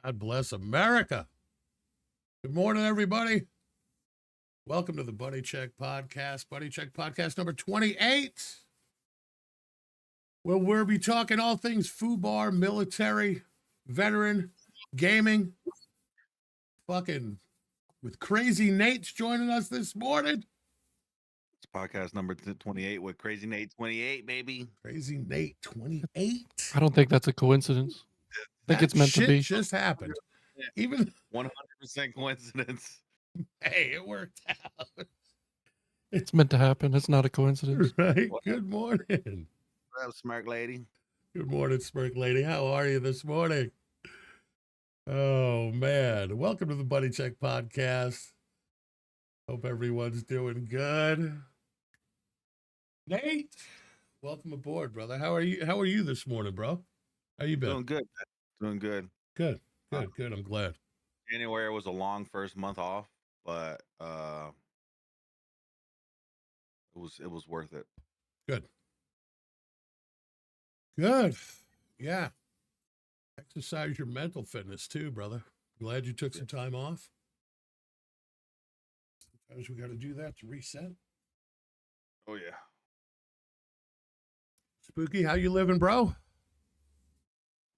God bless America. Good morning, everybody. Welcome to the Buddy Check Podcast. Buddy Check Podcast number 28. Where we'll be talking all things FUBAR, military, veteran, gaming. Fucking with Crazy Nate's joining us this morning. It's podcast number 28 with Crazy Nate 28, baby. Crazy Nate 28. I don't think that's a coincidence. I think it's meant to be. Just happened. Even 100% coincidence. Hey, it worked out. It's meant to happen. It's not a coincidence. Right. Good morning. What up, Smirk Lady? Good morning, Smirk Lady. How are you this morning? Oh, man. Welcome to the Buddy Check Podcast. Hope everyone's doing good. Nate, welcome aboard, brother. How are you this morning, bro? How you been? Doing good. Doing good. Good. I'm glad. January was a long first month off, but it was worth it. Good. Yeah. Exercise your mental fitness too, brother. Glad you took some time off. Sometimes we got to do that to reset. Oh, yeah. Spooky, how you living, bro?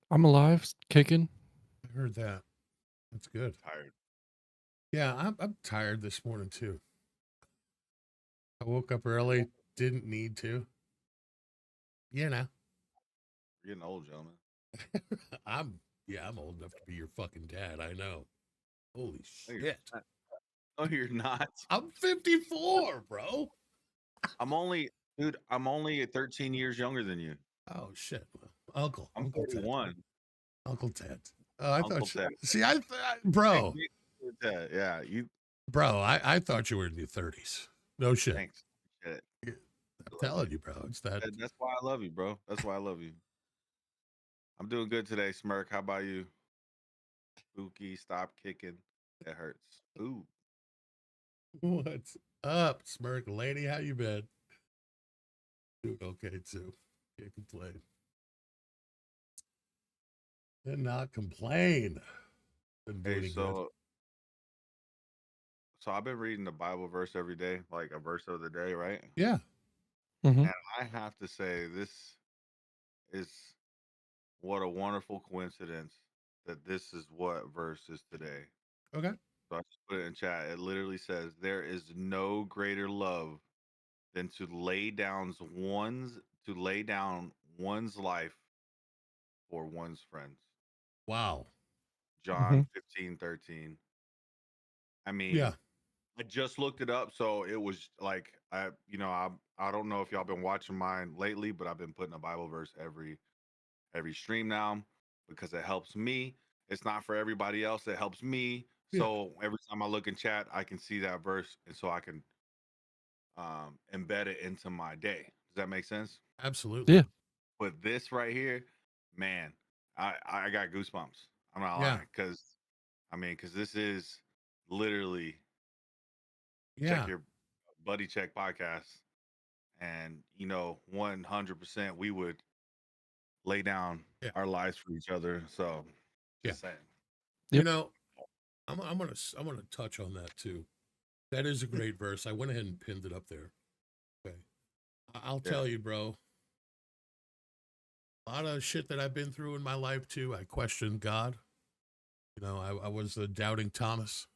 I'm alive, kicking. I heard that. That's good. Tired. Yeah, I'm tired this morning too. I woke up early, didn't need to. You know. You're getting old, gentlemen. I'm old enough to be your fucking dad. I know. Holy No, shit. No, you're not. I'm 54, bro. I'm only 13 years younger than you. Oh shit. Uncle. I'm Uncle 31. Ted. Uncle Ted. Oh, I Uncle thought Ted. See, bro. Yeah, you. Bro, I thought you were in your 30s. No shit. Thanks. Shit. I'm telling you, bro. It's that. That's why I love you, bro. That's why I love you. I'm doing good today, Smirk. How about you? Spooky, stop kicking. It hurts. Ooh. What's up, Smirk Lady? How you been? Doing okay too. Can't complain. And not complain. Been doing Hey, good. so I've been reading the Bible verse every day, like a verse of the day, right? Yeah. Mm-hmm. And I have to say, this is what a wonderful coincidence that this is what verse is today. Okay. So I just put it in chat. It literally says, "There is no greater love than to lay down one's life for one's friends." Wow. John 15:13. I mean, Yeah. I just looked it up, so it was like I don't know if y'all been watching mine lately, but I've been putting a Bible verse every stream now because it helps me. It's not for everybody else. It helps me. Yeah. So every time I look in chat, I can see that verse, and so I can embed it into my day. Does that make sense? Absolutely. Yeah. But this right here, man, I got goosebumps. I'm not Yeah. lying, because this is literally Yeah. check your Buddy Check podcast, and 100% we would lay down our lives for each other. So just saying. You know, I'm gonna touch on that too. That is a great verse. I went ahead and pinned it up there. Okay. I'll tell you, bro. A lot of shit that I've been through in my life too. I questioned God. I was a doubting Thomas.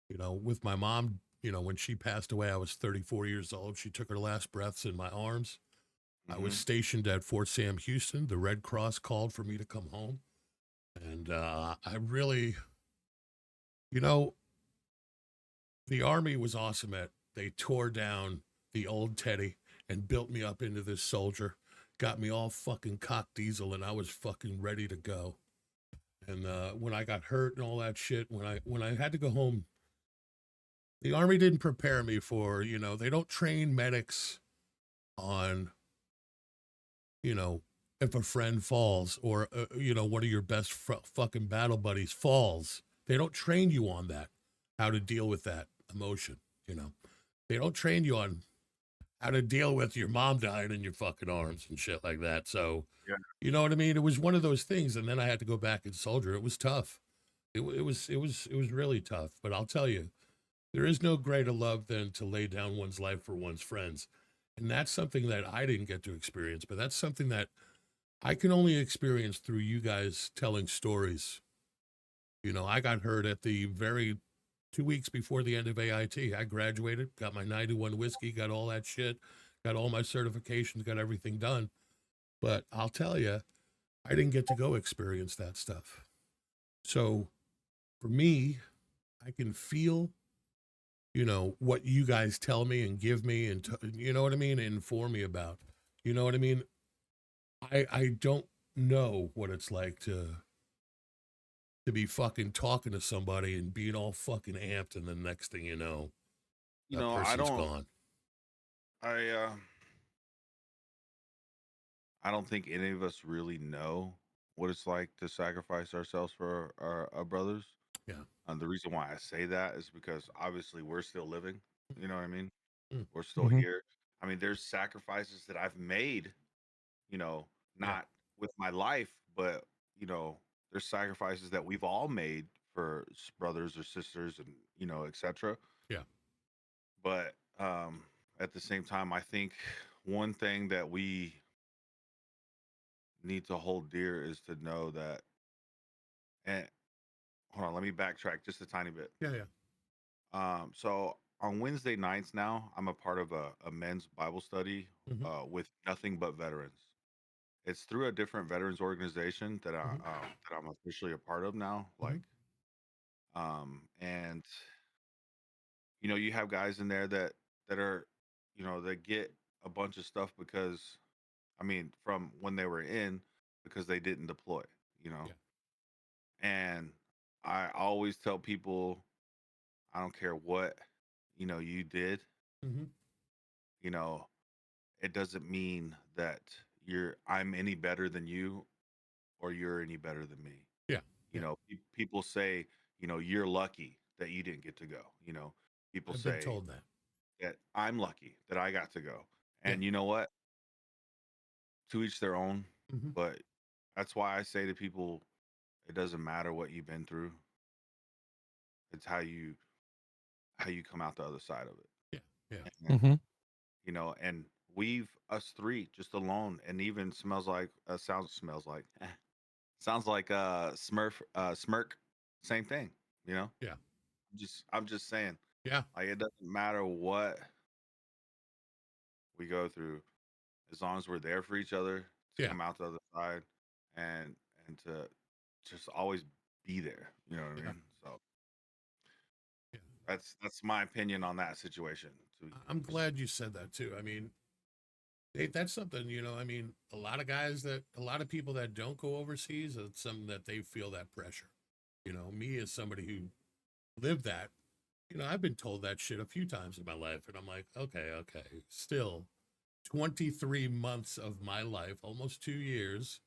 With my mom, when she passed away, I was 34 years old. She took her last breaths in my arms. I was stationed at Fort Sam Houston. The Red Cross called for me to come home. And I really, the Army was awesome they tore down the old Teddy and built me up into this soldier, got me all fucking cock diesel, and I was fucking ready to go. And when I got hurt and all that shit, when I had to go home, the Army didn't prepare me for, they don't train medics on, if a friend falls or, one of your best fucking battle buddies falls. They don't train you on that, how to deal with that emotion, They don't train you on how to deal with your mom dying in your fucking arms and shit like that. So, Yeah. you know what I mean? It was one of those things. And then I had to go back and soldier. It was tough. It was really tough. But I'll tell you, there is no greater love than to lay down one's life for one's friends. And that's something that I didn't get to experience, but that's something that I can only experience through you guys telling stories. You know, I got hurt at the very 2 weeks before the end of AIT. I graduated, got my 91 whiskey, got all that shit, got all my certifications, got everything done. But I'll tell you, I didn't get to go experience that stuff. So for me, I can feel, you know, what you guys tell me and give me and, you know what I mean, and inform me about. You know what I mean? I don't know what it's like to be fucking talking to somebody and being all fucking amped, and the next thing you know, You that know, person's gone. I I don't think any of us really know what it's like to sacrifice ourselves for our brothers. Yeah. And the reason why I say that is because obviously we're still living. You know what I mean? Mm. We're still Mhm. here. I mean, there's sacrifices that I've made, you know, Yeah. not with my life, but, you know, there's sacrifices that we've all made for brothers or sisters and, you know, etc. Yeah. But at the same time, I think one thing that we need to hold dear is to know that, and hold on, let me backtrack just a tiny bit. Yeah. Yeah. So on Wednesday nights now, I'm a part of a men's Bible study Mm-hmm. with nothing but veterans. It's through a different veterans organization Mm-hmm. that I'm officially a part of now. Mm-hmm. And you know, you have guys in there that are, you know, that get a bunch of stuff because, I mean, from when they were in, because they didn't deploy, you know. Yeah. And I always tell people, I don't care what, you know, you did, Mm-hmm. you know, it doesn't mean that I'm any better than you or you're any better than me. Yeah. You Yeah. know, people say, you know, you're lucky that you didn't get to go. You know, people I've been say told that. that I'm lucky that I got to go. Yeah. And you know what? To each their own. Mm-hmm. But that's why I say to people, it doesn't matter what you've been through. It's how you come out the other side of it. Yeah. Yeah. And Mhm. you know, and we've us three just alone, and even smells like sounds like Smurf smirk, same thing. You know, Yeah. I'm just saying, Yeah. like it doesn't matter what we go through, as long as we're there for each other to Yeah. come out the other side, and to just always be there. You know what I Yeah. mean? So Yeah. that's my opinion on that situation. I'm glad you said that too. I mean, that's something, you know, I mean, a lot of people that don't go overseas, it's something that they feel that pressure. You know, me as somebody who lived that, you know, I've been told that shit a few times in my life. And I'm like, okay. Still, 23 months of my life, almost 2 years,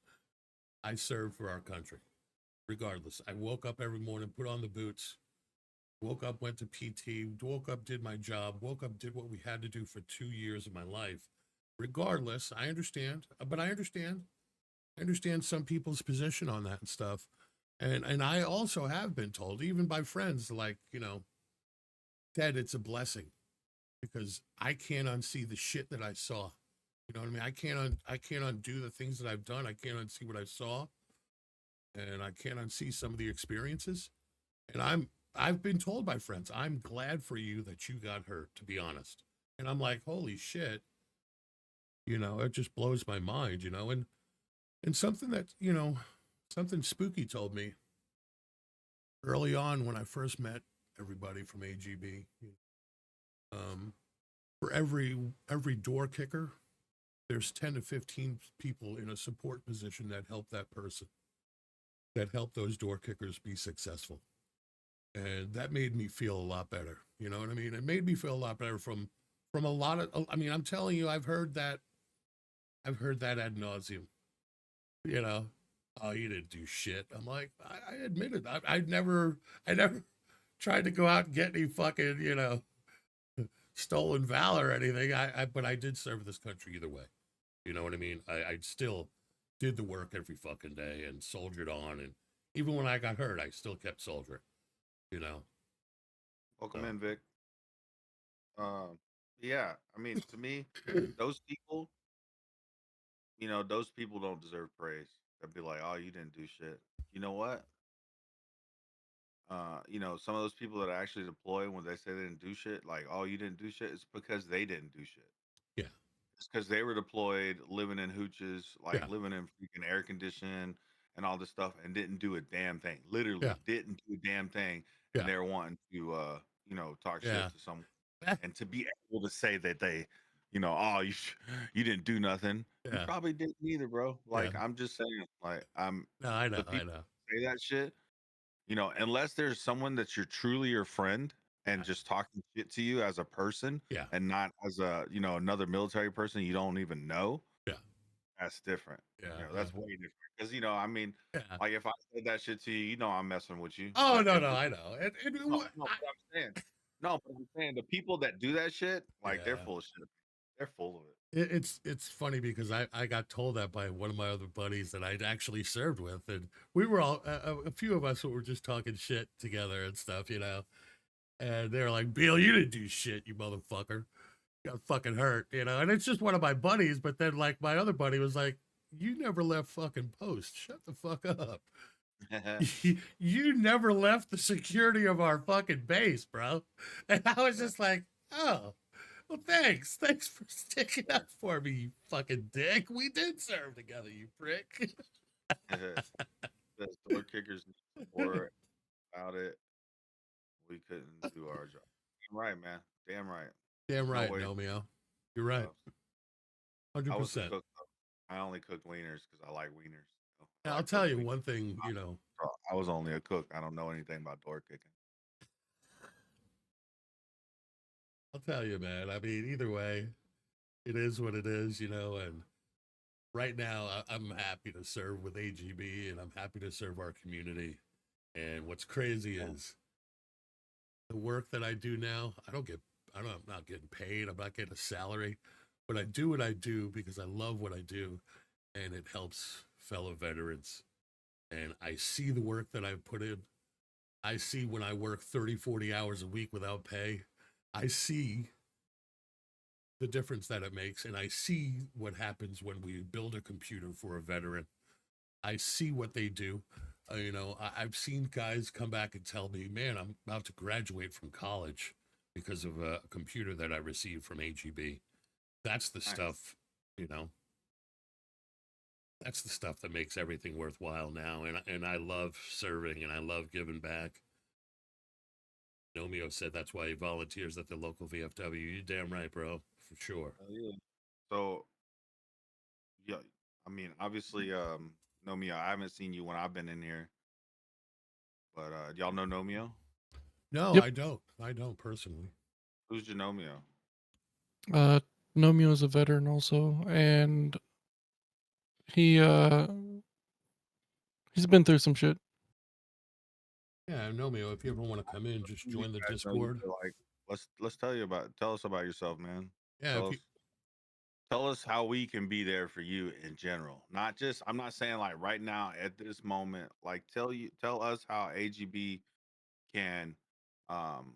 I served for our country. Regardless, I woke up every morning, put on the boots, woke up, went to PT, woke up, did my job, woke up, did what we had to do for 2 years of my life. Regardless, I understand, but I understand some people's position on that and stuff. And I also have been told, even by friends, like, you know, Ted, it's a blessing because I can't unsee the shit that I saw. You know what I mean? I can't undo the things that I've done. I can't unsee what I saw, and I can't unsee some of the experiences. And I've been told by friends, I'm glad for you that you got hurt, to be honest. And I'm like, holy shit, you know, it just blows my mind, you know. And something that, you know, something spooky told me early on when I first met everybody from AGB. Um, for every door kicker, there's 10 to 15 people in a support position that help that person, that help those door kickers be successful. And that made me feel a lot better. You know what I mean? It made me feel a lot better from a lot of, I mean, I'm telling you, I've heard that ad nauseum, you know. Oh, you didn't do shit. I'm like, I admit it. I never tried to go out and get any fucking, you know, stolen valor or anything. But I did serve this country either way. You know what I mean? I still did the work every fucking day and soldiered on. And even when I got hurt, I still kept soldiering, you know? Welcome in, Vic. Yeah, I mean, to me, those people, those people don't deserve praise. They'd be like, "Oh, you didn't do shit." You know what? Some of those people that actually deploy when they say they didn't do shit, like, "Oh, you didn't do shit," it's because they didn't do shit. Yeah. It's because they were deployed, living in hooches, like Yeah. living in freaking air condition and all this stuff, and didn't do a damn thing. Yeah. Literally didn't do a damn thing, and Yeah. they're wanting to, talk Yeah. shit to someone, and to be able to say that they, "Oh, you didn't do nothing." You Yeah. probably didn't either, bro. Yeah. Like, I'm just saying, like, No, I know. the I people know. who say that shit, unless there's someone that's truly your friend and Yeah. just talking shit to you as a person Yeah. and not as a, another military person you don't even know, Yeah. that's different. Yeah. That's way different. Because, I mean, Yeah. like if I said that shit to you, I'm messing with you. Oh, Like, no, no, I know. no, but I'm saying, but I'm saying the people that do that shit, like they're Yeah. full of shit. They're full of it. It's funny because I got told that by one of my other buddies that I'd actually served with, and we were all a few of us were just talking shit together and stuff, and they're like, "Beal, you didn't do shit, you motherfucker. You got fucking hurt," and it's just one of my buddies. But then like my other buddy was like, "You never left fucking post. Shut the fuck up. You never left the security of our fucking base, bro." And I was just like, "Oh. Well, thanks. Thanks for sticking up for me, you fucking dick. We did serve together, you prick." The door kickers or out it, we couldn't do our job. Damn right, man. Damn right. Damn No right, way. Nomeo. You're right. I was a 100%. cook. I only cooked wieners because I like wieners. Now, I I'll cook tell you wieners. one thing, So I was only a cook. I don't know anything about door kicking. I'll tell you, man. I mean, either way, it is what it is, and right now I'm happy to serve with AGB and I'm happy to serve our community. And what's crazy is the work that I do now, I'm not getting paid. I'm not getting a salary, but I do what I do because I love what I do and it helps fellow veterans. And I see the work that I've put in. I see when I work 30, 40 hours a week without pay, I see the difference that it makes. And I see what happens when we build a computer for a veteran. I see what they do. I've seen guys come back and tell me, "Man, I'm about to graduate from college because of a computer that I received from AGB." That's the Nice. stuff, you know, that's the stuff that makes everything worthwhile now. And I love serving and I love giving back. Nomeo said that's why he volunteers at the local VFW. You're damn right, bro, for sure. Yeah. So, yeah, I mean, obviously, Nomeo, I haven't seen you when I've been in here, but y'all know Nomeo? No, Yep. I don't. I don't personally. Who's your Nomeo? Nomeo is a veteran also, and he he's been through some shit. Yeah, Nomeo, if you ever want to come in, just You join the guys know each Discord. other, like, let's tell us about yourself, man. Yeah, Tell us tell us how we can be there for you in general. Not just I'm not saying like right now at this moment, like tell us how AGB can um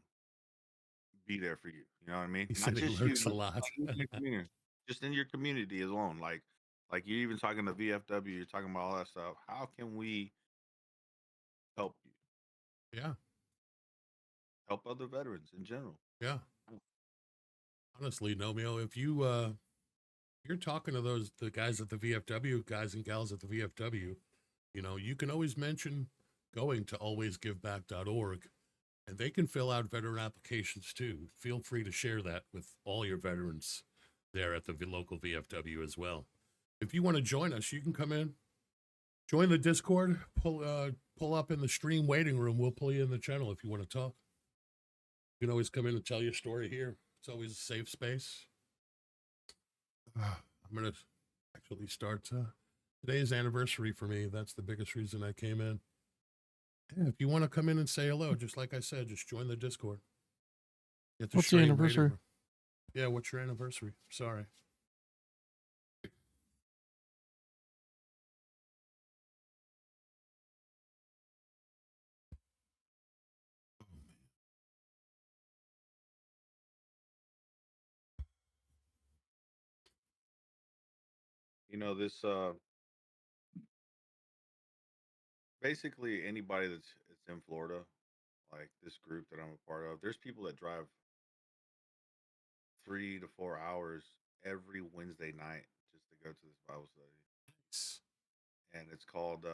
be there for you. You know what I mean? he Not said he just you, lurks a lot. like in your community, just in your community alone. Like you're even talking to VFW, you're talking about all that stuff. How can we help you? Yeah, Help other veterans in general. yeah. Honestly, Nomeo, if you're talking to the guys at the VFW, guys and gals at the VFW, you can always mention going to alwaysgiveback.org and they can fill out veteran applications too. Feel free to share that with all your veterans there at the local VFW as well. If you want to join us, you can come in, join the Discord, pull up in the stream waiting room. We'll pull you in the channel if you want to talk. You can always come in and tell your story here. It's always a safe space. I'm going to actually start today's anniversary for me. That's the biggest reason I came in. And if you want to come in and say hello, just like I said, just join the Discord. What's the anniversary? Yeah, what's your anniversary? Sorry. You know, this basically anybody that's it's in Florida, like this group that I'm a part of, there's people that drive 3 to 4 hours every Wednesday night just to go to this Bible study. And it's called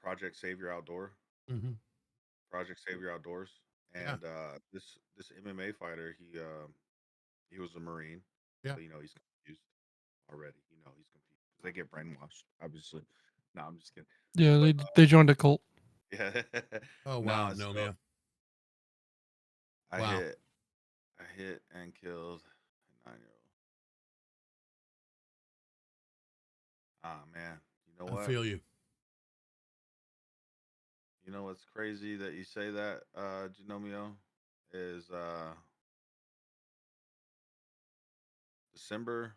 Project Savior Outdoor. Mm-hmm. Project Savior Outdoors. Yeah. And this MMA fighter, he was a Marine. Yeah. So he's confused already. He's confused. They get brainwashed, obviously. No, I'm just kidding. Yeah, But they joined a cult. yeah. Oh, wow. Nah, No, so man. I Wow. hit and killed a 9-year-old. Ah man. You know I what? feel you. You know what's crazy that you say that, Genomio, is December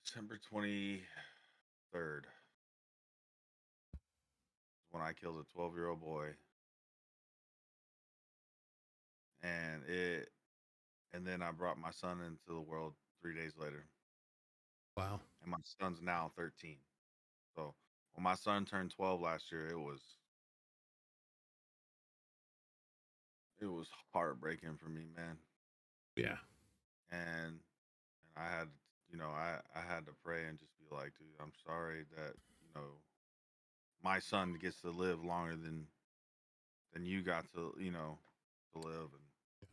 23rd when I killed a 12-year-old boy, and then I brought my son into the world 3 days later, Wow. and my son's now 13. So when my son turned 12 last year, it was heartbreaking for me, man. Yeah. And I had, I had to pray and just be like, dude, I'm sorry that my son gets to live longer than you got to live. And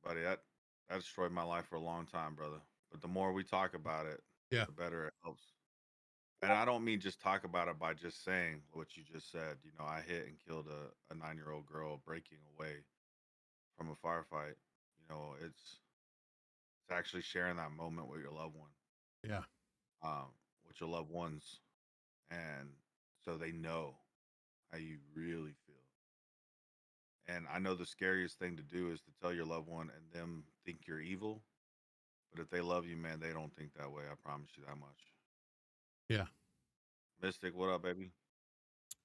buddy, that destroyed my life for a long time, brother. But the more we talk about it, Yeah. the better it helps. And I don't mean just talk about it by just saying what you just said. I hit and killed a 9-year-old girl breaking away from a firefight. It's actually sharing that moment with your loved one, Yeah. um, with your loved ones, and so they know how you really feel. And I know the scariest thing to do is to tell your loved one and them think you're evil. But if they love you, man, they don't think that way. I promise you that much. Yeah. Mystic, what up, baby?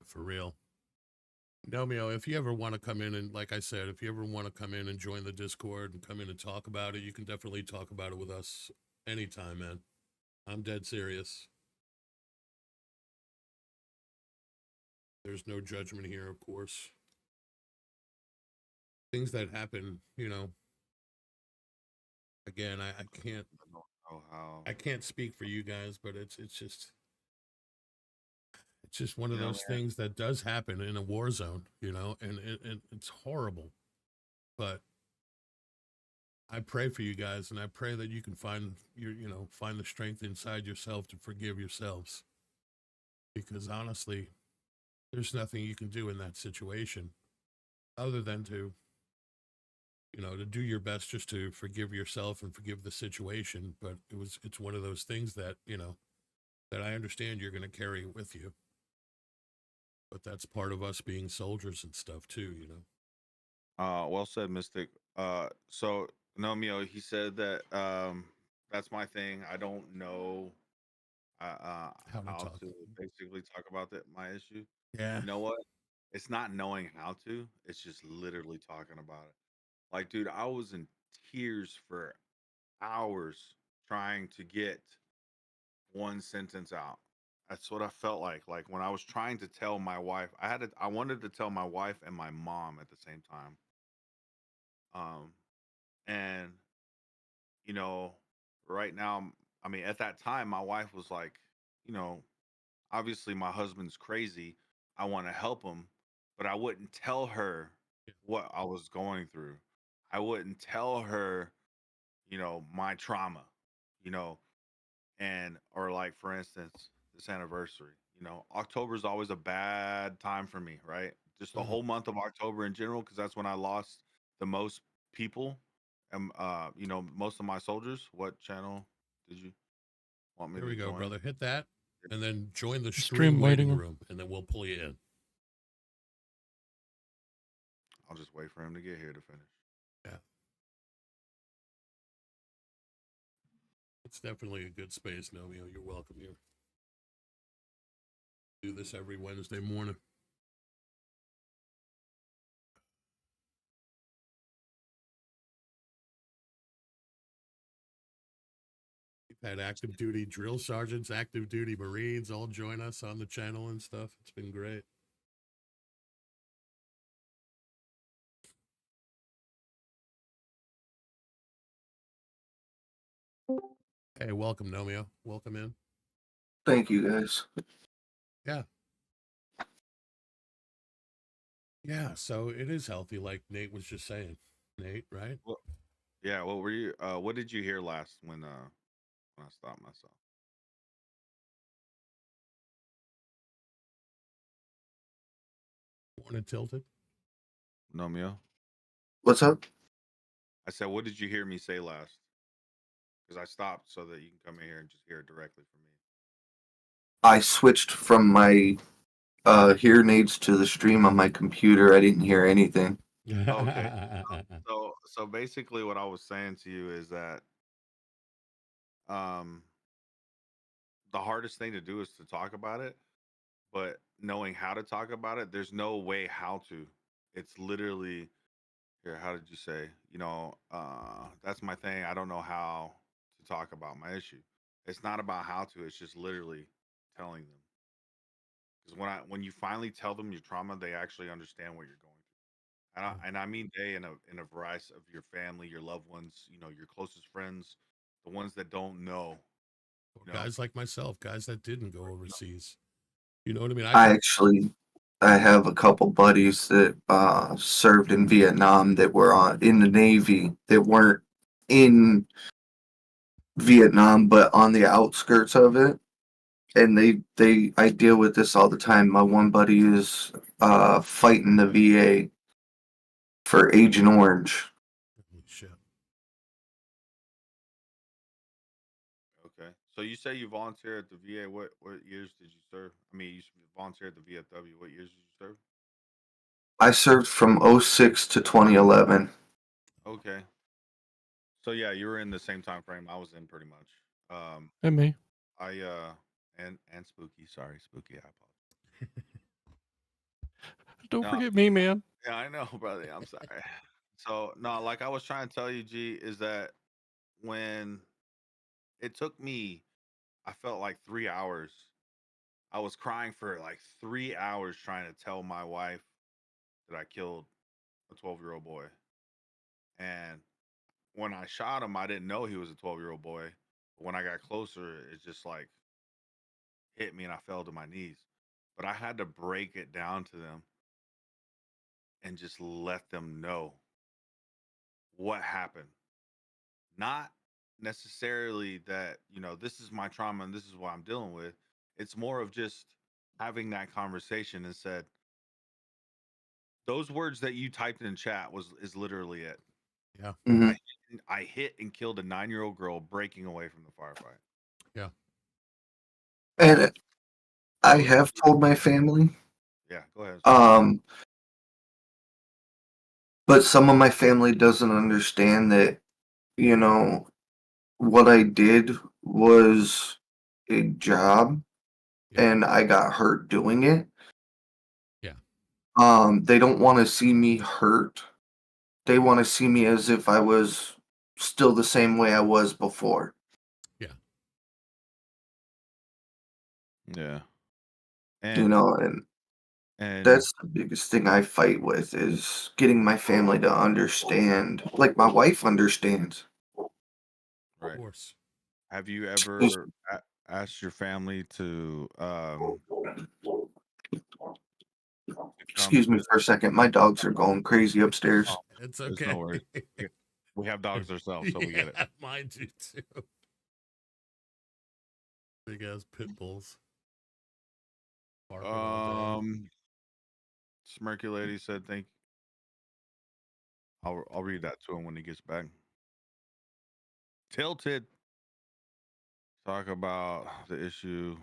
For real. Nomeo, if you ever want to come in and, like I said, if you ever want to come in and join the Discord and come in and talk about it, you can definitely talk about it with us anytime, man. I'm dead serious. There's no judgment here, of course. Things that happen, again, I can't I don't know how. I can't speak for you guys, but it's just one of Man, those things that does happen in a war zone, and it's horrible. But I pray for you guys, and I pray that you can find find the strength inside yourself to forgive yourselves. Because honestly, there's nothing you can do in that situation other than to, to do your best just to forgive yourself and forgive the situation. But it's one of those things that, that I understand you're going to carry with you. But that's part of us being soldiers and stuff too, Well said, Mystic. So Nomeo, he said that that's my thing. I don't know How to how talk. to basically talk about my issue. Yeah. You know what? It's not knowing how to. It's just literally talking about it. Like, dude, I was in tears for hours trying to get one sentence out. That's what I felt like. Like when I was trying to tell my wife, I wanted to tell my wife and my mom at the same time. Um, and you know, right now, I mean, at that time, my wife was like, you know, obviously my husband's crazy. I want to help him, but I wouldn't tell her what I was going through. I wouldn't tell her, my trauma, you know, or like for instance this anniversary, October is always a bad time for me, right? Just the Mhm. whole month of October in general, because that's when I lost the most people and most of my soldiers. What channel did you want me Here to we go, join? brother. Hit that and then join the Stream stream waiting waiting room. room, and then we'll pull you in. I'll just wait for him to get here to finish. Yeah. It's definitely a good space, Nomeo. You're welcome here. Do this every Wednesday morning. We've had active duty drill sergeants, active duty Marines all join us on the channel and stuff. It's been great. Hey, welcome, Nomeo. Welcome in. Thank you, guys. Yeah. Yeah, so it is healthy, like Nate was just saying. Nate, right? Well, yeah. What were you? What did you hear last when I stopped myself? Born and tilted. Nomeo. What's up? I said, what did you hear me say last? Because I stopped so that you can come in here and just hear it directly from me. I switched from my hearing aids to the stream on my computer. I didn't hear anything. Okay. So basically, what I was saying to you is that um the hardest thing to do is to talk about it, but knowing how to talk about it, there's no way how to. It's literally here. How did you say? That's my thing. I don't know how to talk about my issue. It's not about how to. It's just literally telling them. Because when you finally tell them your trauma, they actually understand what you're going through. And I mean they in a variety of your family, your loved ones, your closest friends, the ones that don't know. Guys like myself, guys that didn't go overseas. You know what I mean? I have a couple buddies that served in Vietnam that were in the Navy that weren't in Vietnam but on the outskirts of it. And I deal with this all the time. My one buddy is fighting the VA for Agent Orange. Holy shit. Okay. So you say you volunteer at the VA. What years did you serve? I mean, you volunteered at the VFW. What years did you serve? I served from 06 to 2011. Okay. So yeah, you were in the same time frame I was in pretty much. And me. I and Spooky. Sorry, Spooky. I apologize. Don't No, forget me, man. yeah, I know, brother. I'm sorry. So no, like I was trying to tell you, G, is that when it took me, I felt like 3 hours. I was crying for like 3 hours trying to tell my wife that I killed a 12-year-old boy. And when I shot him, I didn't know he was a 12-year-old boy. But when I got closer, it just like hit me and I fell to my knees. But I had to break it down to them and just let them know what happened. Not necessarily that, this is my trauma and this is what I'm dealing with. It's more of just having that conversation and said, those words that you typed in chat is literally it. Yeah. Mm-hmm. I hit and killed a 9-year-old girl breaking away from the firefight. Yeah. And I have told my family. Yeah, go ahead. But some of my family doesn't understand that, what I did was a job and I got hurt doing it. Yeah. They don't want to see me hurt. They want to see me as if I was still the same way I was before. Yeah. Yeah. And that's the biggest thing I fight with is getting my family to understand. Like my wife understands. Right. Of course. Have you ever asked your family to Excuse me for a second. My dogs are going crazy upstairs. It's There's okay. no worries. We have dogs ourselves, so we get it. Mine do too. Big ass pit bulls. Barking all day. Smirky Lady said thank you. I'll read that to him when he gets back. Tilted. Talk about the issue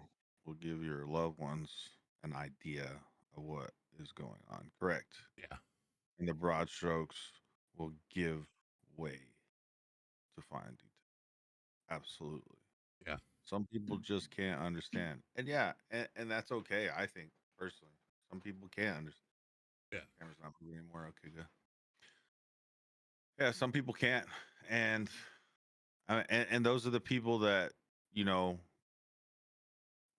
will give your loved ones an idea of what is going on. Correct. Yeah. and the broad strokes will give way to fine detail. Absolutely. Yeah. Some people just can't understand. And yeah, and that's okay, I think, personally. Some people can't understand. Yeah. Camera's not moving anymore. Okay, good. Yeah, some people can't. And and those are the people that, you know,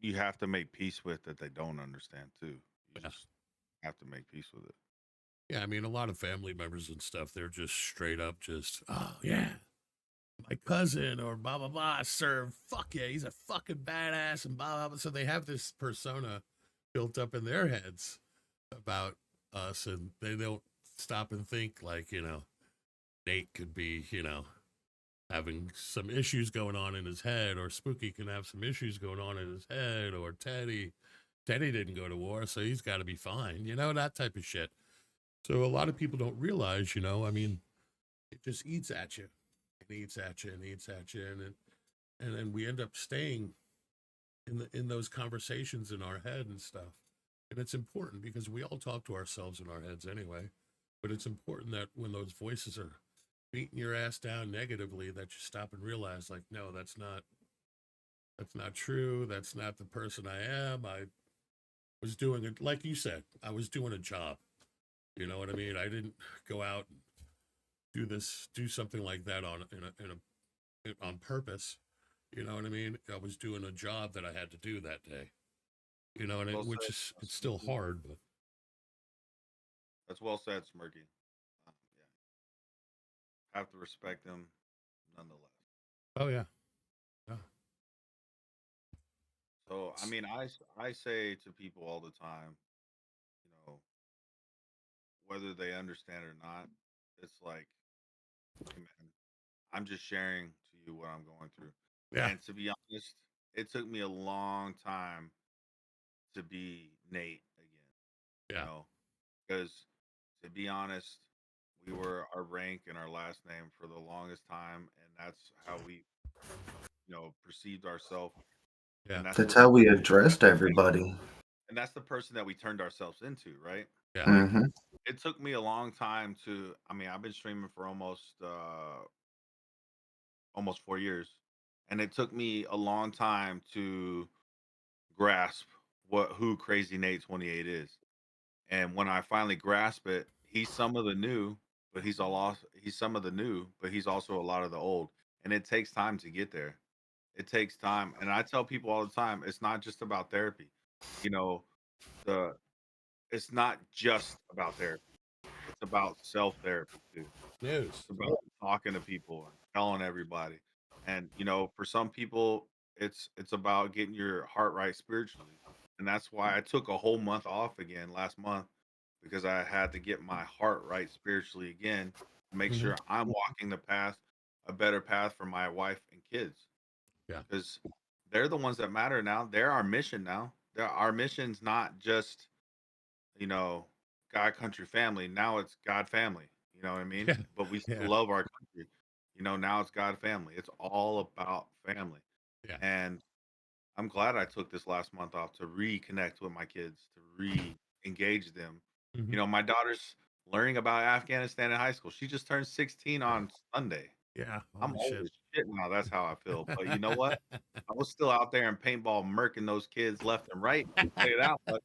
you have to make peace with that they don't understand too. You Yeah. just have to make peace with it. Yeah, I mean, a lot of family members and stuff, they're just straight up just, oh, yeah, my cousin or blah, blah, blah, sir, fuck yeah, he's a fucking badass and blah, blah, blah. So they have this persona built up in their heads about us, and they don't stop and think, like, you know, Nate could be, you know, having some issues going on in his head, or Spooky can have some issues going on in his head, or Teddy didn't go to war, so he's got to be fine, you know, that type of shit. So a lot of people don't realize, you know, I mean, it just eats at you and eats at you and eats at you, and then we end up staying in those conversations in our head and stuff. And it's important because we all talk to ourselves in our heads anyway. But it's important that when those voices are beating your ass down negatively, that you stop and realize, like, no, that's not true. That's not the person I am. I was doing it, like you said, I was doing a job. You know what I mean? I didn't go out and do something like that on purpose. You know what I mean? I was doing a job that I had to do that day. You know, and Well which said, is, it's still Smirky. hard, but That's well said, Smirky. Yeah, have to respect them nonetheless. oh yeah, yeah, So I mean, I say to people all the time, you know, whether they understand or not, it's like, hey man, I'm just sharing to you what I'm going through. yeah, And to be honest, it took me a long time to be Nate again, you yeah, know, because to be honest, we were our rank and our last name for the longest time, and that's how we, perceived ourselves, yeah, and that's That's what how we that's addressed the person, everybody. and that's the person that we turned ourselves into, right? yeah, Like Hmm. it took me a long time to. I mean, I've been streaming for almost 4 years, and it took me a long time to grasp who Crazy Nate 28 is. And when I finally grasp it, he's some of the new, but he's some of the new, but he's also a lot of the old. And it takes time to get there. It takes time. And I tell people all the time, it's not just about therapy. You know, the it's not just about therapy. It's about self therapy too. news, It's about talking to people and telling everybody. And for some people, it's about getting your heart right spiritually. And that's why I took a whole month off again last month, because I had to get my heart right spiritually again to make hmm, sure I'm walking the path, a better path for my wife and kids, yeah, because they're the ones that matter now. They're our mission now. Our mission's not just, you know, God, country, family. Now it's God, family. You know what I mean? yeah, But we still yeah, love our country. Now it's God, family. It's all about family. yeah, And I'm glad I took this last month off to reconnect with my kids, to re-engage them. hmm, My daughter's learning about Afghanistan in high school. She just turned 16 yeah, on Sunday. yeah. I'm Holy old shit. as shit now. That's how I feel. But you know what? I was still out there in paintball murking those kids left and right. Tell you that much.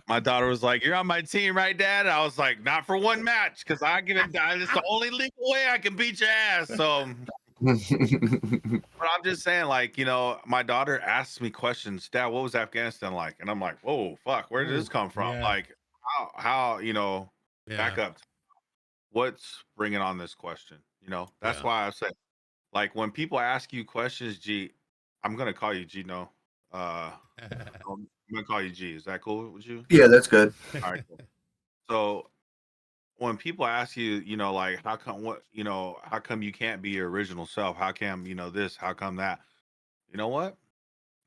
My daughter was like, "You're on my team, right, Dad?" And I was like, "Not for one match, because I give it. It's the only legal way I can beat your ass." So, but I'm just saying, like, my daughter asks me questions. Dad, what was Afghanistan like? And I'm like, "Whoa, fuck, where did this Ooh, come from? yeah, Like, how, back yeah, up. What's bringing on this question? That's yeah, why I say, like, when people ask you questions, G, I'm gonna call you G. No, I'm gonna call you G. Is that cool with you? Yeah, that's good. All right, cool. So when people ask you, like, how come you can't be your original self? How come, this? How come that? You know what?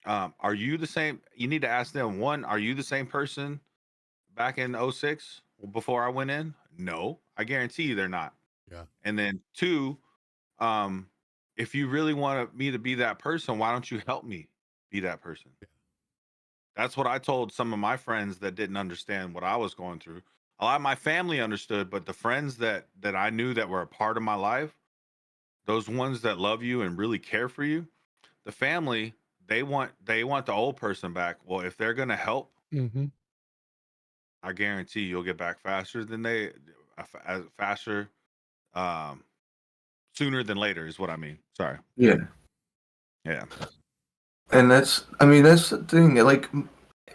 Are you the same? You need to ask them, one, are you the same person back in '06 before I went in? No, I guarantee you they're not. yeah, And then two, um, if you really want me to be that person, why don't you help me be that person? That's what I told some of my friends that didn't understand what I was going through. A lot of my family understood, but the friends that I knew that were a part of my life, those ones that love you and really care for you, the family, they want the old person back. Well, if they're gonna help, Mm-hmm. I guarantee you'll get back faster than faster, um, sooner than later is what I mean. Sorry. Yeah. Yeah. And I mean, that's the thing. Like,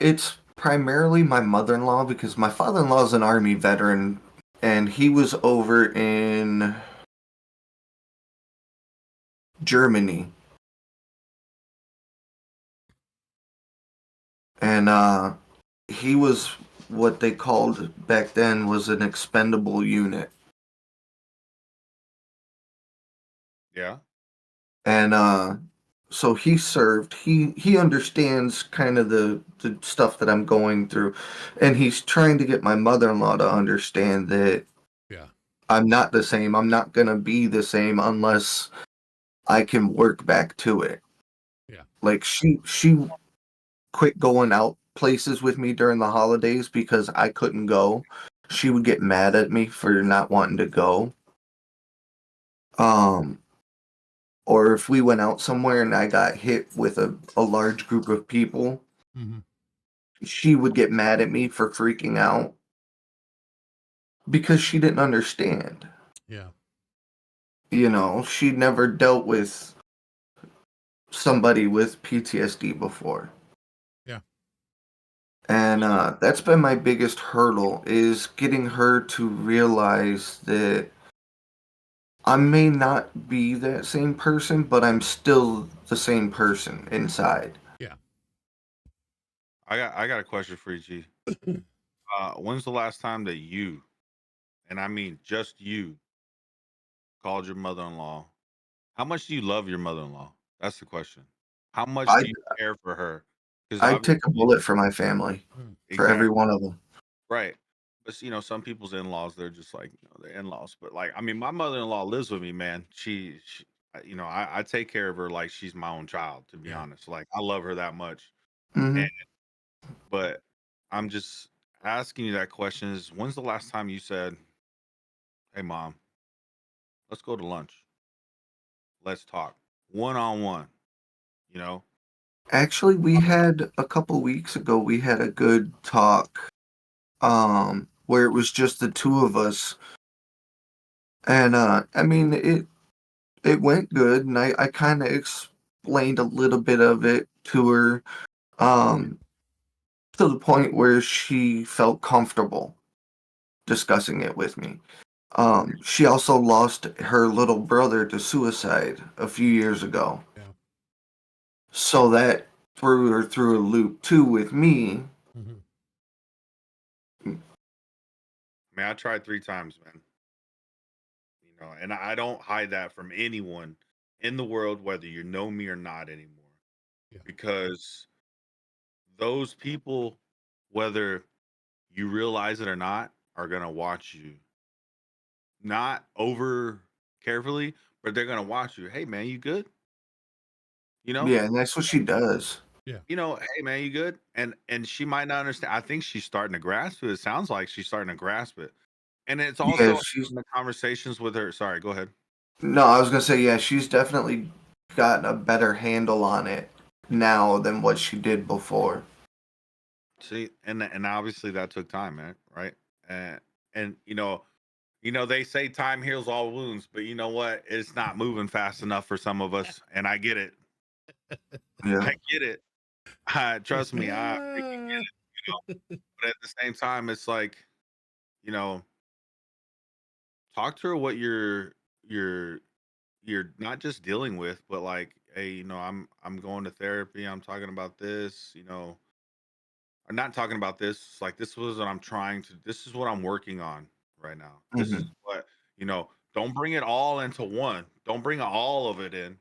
it's primarily my mother-in-law because my father-in-law is an army veteran, and he was over in Germany, and he was what they called back then was an expendable unit, Yeah. and so he served. He understands kind of the stuff that I'm going through, and he's trying to get my mother-in-law to understand that Yeah. I'm not the same. I'm not gonna be the same unless I can work back to it. Yeah. Like she quit going out places with me during the holidays because I couldn't go. She would get mad at me for not wanting to go. Um, or if we went out somewhere and I got hit with a large group of people, Mm-hmm. she would get mad at me for freaking out because she didn't understand. Yeah. You know, she never dealt with somebody with PTSD before. Yeah. And that's been my biggest hurdle is getting her to realize that I may not be that same person, but I'm still the same person inside. Yeah. I got a question for you, G. When's the last time that you, and I mean just you, called your mother-in-law? How much do you love your mother-in-law? That's the question. How much I do you care for her? Because I'd take a obviously, bullet for my family, Mm. for every exactly one of them. right. But some people's in-laws, they're just like, they're in-laws. But like, I mean, my mother-in-law lives with me, man. I take care of her like she's my own child, to be Yeah. honest. Like, I love her that much. Hmm. And but I'm just asking you that question is when's the last time you said, "Hey, mom, let's go to lunch. Let's talk one on one." You know? Actually, we had a couple weeks ago, we had a good talk, where it was just the two of us. And I mean, it went good, and I kind of explained a little bit of it to her, um, to the point where she felt comfortable discussing it with me. She also lost her little brother to suicide a few years ago, Yeah. so that threw her through a loop too with me. Mm-hmm. I mean, I tried 3 times, man. And I don't hide that from anyone in the world, whether you know me or not anymore. Yeah. Because those people, whether you realize it or not, are gonna watch you. Not over carefully, but they're gonna watch you. Hey man, you good? You know? Yeah, and that's what she does. Yeah. Hey man, you good? And she might not understand. I think she's starting to grasp it. It sounds like she's starting to grasp it. And it's Yeah, also she's in the conversations with her. Sorry, go ahead. no, I was gonna say, yeah, she's definitely gotten a better handle on it now than what she did before. See, and obviously that took time, man, right? And and they say time heals all wounds, but you know what? It's not moving fast enough for some of us, and I get it. Yeah. I get it. Trust me, I freaking get it. But at the same time, it's like, you know, talk to her what you're not just dealing with, but like, hey, I'm going to therapy. I'm talking about this, or not talking about this. Like this was what I'm trying to. This is what I'm working on right now. This is Hmm. what Don't bring it all into one. Don't bring all of it in.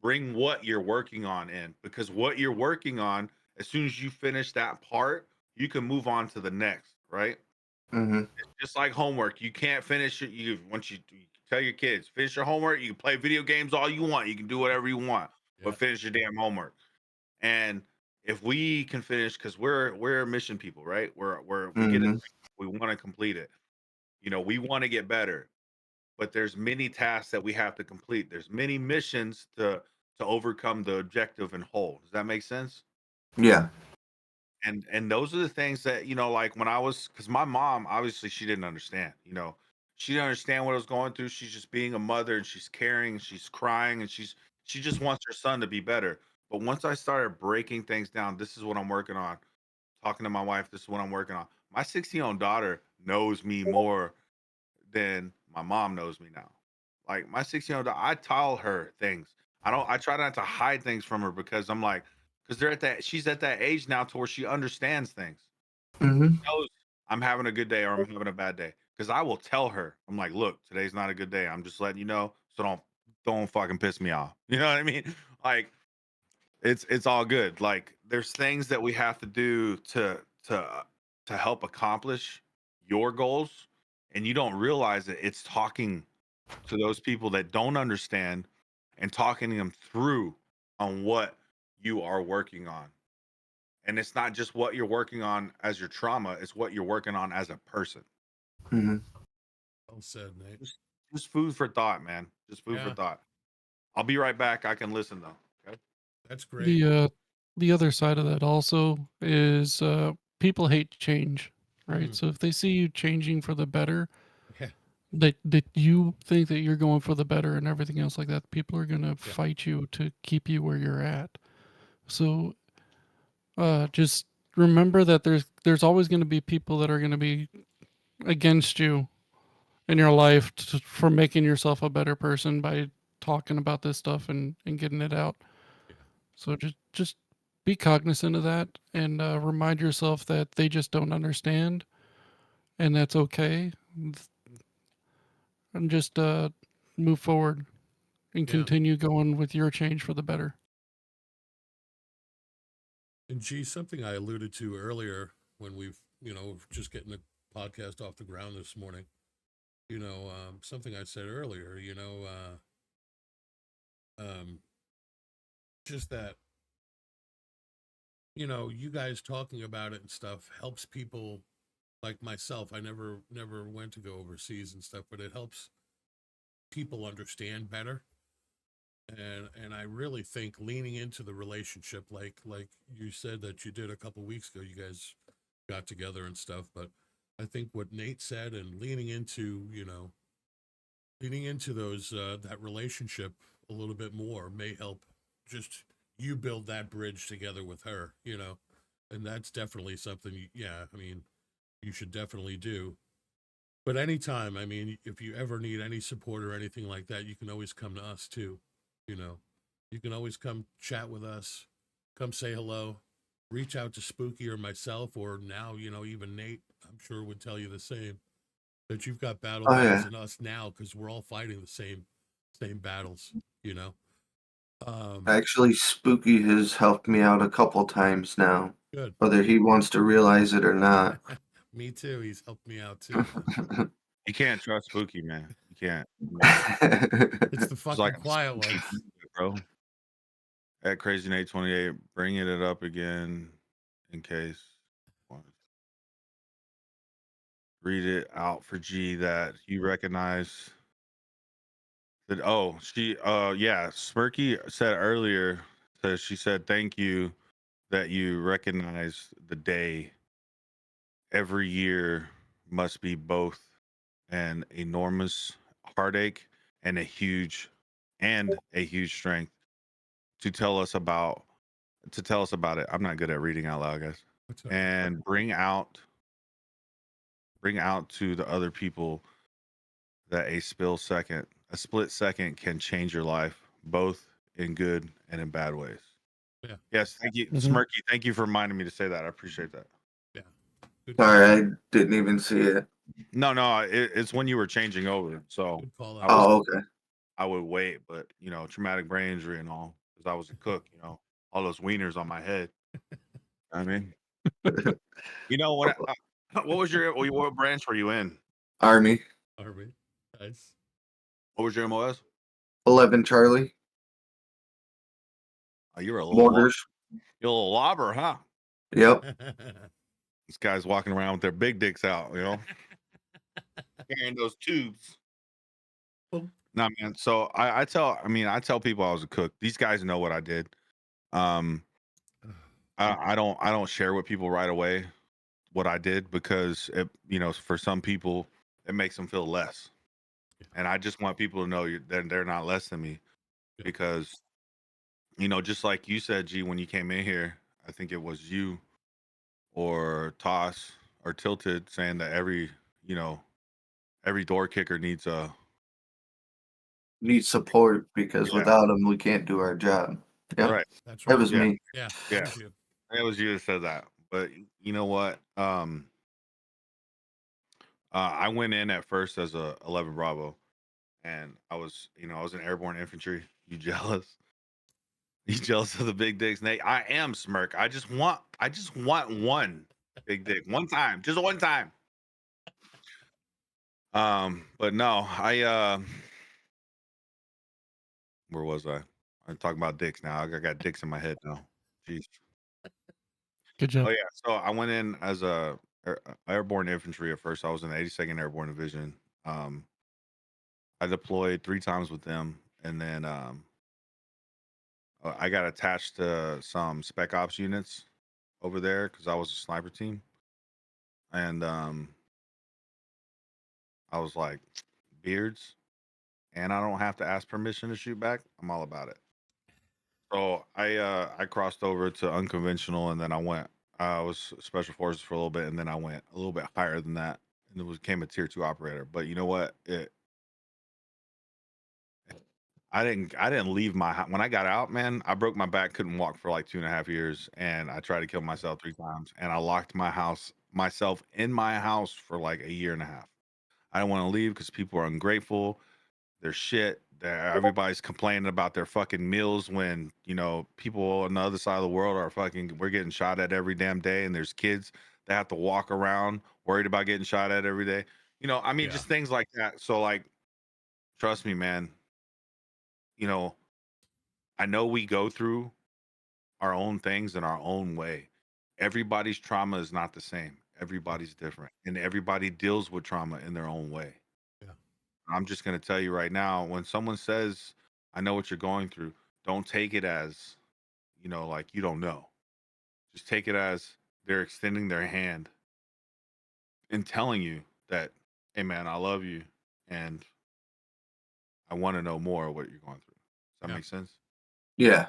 Bring what you're working on in, because what you're working on, as soon as you finish that part, you can move on to the next. Right? Hmm. It's just like homework. You can't finish it. Once you tell your kids finish your homework, you can play video games all you want. You can do whatever you want, Yeah. but finish your damn homework. And if we can finish, because we're mission people, right? We get it, Hmm. we want to complete it. You know, we want to get better, but there's many tasks that we have to complete. There's many missions to overcome the objective and whole. Does that make sense? Yeah. And those are the things that, you know, like when I was, because my mom, obviously she didn't understand, you know, she didn't understand what I was going through. She's just being a mother, and she's caring, and she's crying, and she just wants her son to be better. But once I started breaking things down, this is what I'm working on, talking to my wife, this is what I'm working on. My 16-year-old daughter knows me more than my mom knows me now. Like my 16-year-old daughter, I tell her things. I try not to hide things from her, because I'm like, because she's at that age now to where she understands things. Hmm. Knows I'm having a good day or I'm having a bad day. Because I will tell her, I'm like, look, today's not a good day. I'm just letting you know, so don't fucking piss me off. You know what I mean? Like it's all good. Like there's things that we have to do to help accomplish your goals, and you don't realize that it's talking to those people that don't understand and talking them through on what you are working on. And it's not just what you're working on as your trauma, it's what you're working on as a person. Hmm. Well said, Nate. Just food for thought, man. Just food for Yeah, thought. I'll be right back. I can listen though. Okay. that's great. The other side of that also is people hate change, right? Mm, So if they see you changing for the better, yeah, that you think that you're going for the better and everything else like that, people are gonna yeah, fight you to keep you where you're at. So just remember that there's always going to be people that are going to be against you in your life for making yourself a better person by talking about this stuff and getting it out. yeah, So just be cognizant of that and remind yourself that they just don't understand, and that's okay. And just move forward and yeah. continue going with your change for the better. And gee, something I alluded to earlier when we've, just getting the podcast off the ground this morning. Something I said earlier. Just that, you guys talking about it and stuff helps people like myself. I never went to go overseas and stuff, but it helps people understand better. And I really think leaning into the relationship, like you said that you did a couple weeks ago, you guys got together and stuff. But I think what Nate said and leaning into those that relationship a little bit more may help just you build that bridge together with her, and that's definitely something. Yeah, I mean, you should definitely do. But anytime, I mean, if you ever need any support or anything like that, you can always come to us too. You know, you can always come chat with us, come say hello, reach out to Spooky or myself, or now, even Nate, I'm sure would tell you the same, that you've got battle Oh buddies yeah. in us now because we're all fighting the same battles, you know. Um, Actually, Spooky has helped me out a couple times now, Good. whether he wants to realize it or not. Me too. He's helped me out too, man. You can't trust Spooky, man. You can't. I mean, It's the it's fucking like quiet ones. bro. At Crazy Nate 28, bringing it up again in case. Read it out for G that you recognize. That yeah, Smirky said earlier that she said thank you that you recognize the day. Every year must be both an enormous heartache and a huge strength to tell us about it. I'm not good at reading out loud, guys. What's up? And bring out to the other people that a split second can change your life, both in good and in bad ways. Yeah. Yes, thank you, Mhm. Smirky. Thank you for reminding me to say that. I appreciate that. Yeah. Good call. Sorry, I didn't even see it. No, it's when you were changing over. So Good call I out. was Oh, okay. I would wait, but traumatic brain injury and all, because I was a cook. All those wieners on my head. I mean, what? What was what branch were you in? Army, Army. Nice. What was your MOS? 11 Charlie, Oh, you were a little long. Mortars. You little lobber, huh? Yep. These guys walking around with their big dicks out, carrying those tubes. No, man. So I tell people I was a cook. These guys know what I did. Um, I don't share with people right away what I did because for some people it makes them feel less, and I just want people to know that they're not less than me because just like you said, G, when you came in here, I think it was you or Toss or Tilted saying that every door kicker needs a Need support because yeah, without them we can't do our job. Yeah. right, That's That right. was yeah, me. Yeah, yeah. that was you. It was you that said that, but you know what? I went in at first as a 11 Bravo, and I was in airborne infantry. You jealous? You jealous of the big dicks, Nate? I am, Smirk. I just want one big dick, one time, just one time. But no, where was I? I'm talking about dicks now. I got dicks in my head now. Jeez. Good job. Oh yeah. So I went in as a airborne infantry at first. I was in the 82nd Airborne Division. I deployed 3 times with them, and then I got attached to some spec ops units over there because I was a sniper team, and I was like, beards, and I don't have to ask permission to shoot back. I'm all about it. So I crossed over to unconventional, and then I was special forces for a little bit, and then I went a little bit higher than that, and became a tier 2 operator. But you know what? I didn't leave when I got out, man. I broke my back, couldn't walk for like 2.5 years, and I tried to kill myself 3 times, and I locked myself in my house for like a year and a half. I don't want to leave because people are ungrateful. They're shit. Everybody's complaining about their fucking meals when people on the other side of the world we're getting shot at every damn day, and there's kids that have to walk around worried about getting shot at every day. Yeah. Just things like that. So like, trust me, man. You know, I know we go through our own things in our own way. Everybody's trauma is not the same. Everybody's different, and everybody deals with trauma in their own way. Yeah. I'm just going to tell you right now, when someone says, I know what you're going through, don't take it as, like you don't know. Just take it as they're extending their hand and telling you that, hey, man, I love you. And I want to know more of what you're going through. Does that Yeah. make sense? Yeah.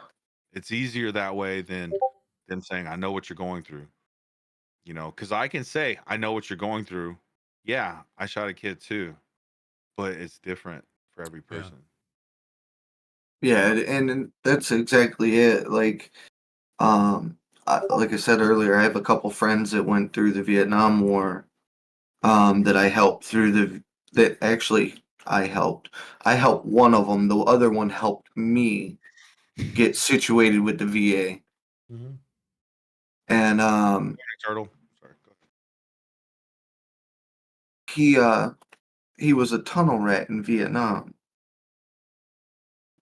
It's easier that way than them saying, I know what you're going through. Because I can say, I know what you're going through. Yeah, I shot a kid too, but it's different for every Yeah. person. Yeah, and that's exactly it. Like I said earlier, I have a couple friends that went through the Vietnam War, that I helped through that actually I helped. I helped one of them. The other one helped me get situated with the VA. Mm-hmm. And Turtle. Sorry. Go he was a tunnel rat in Vietnam.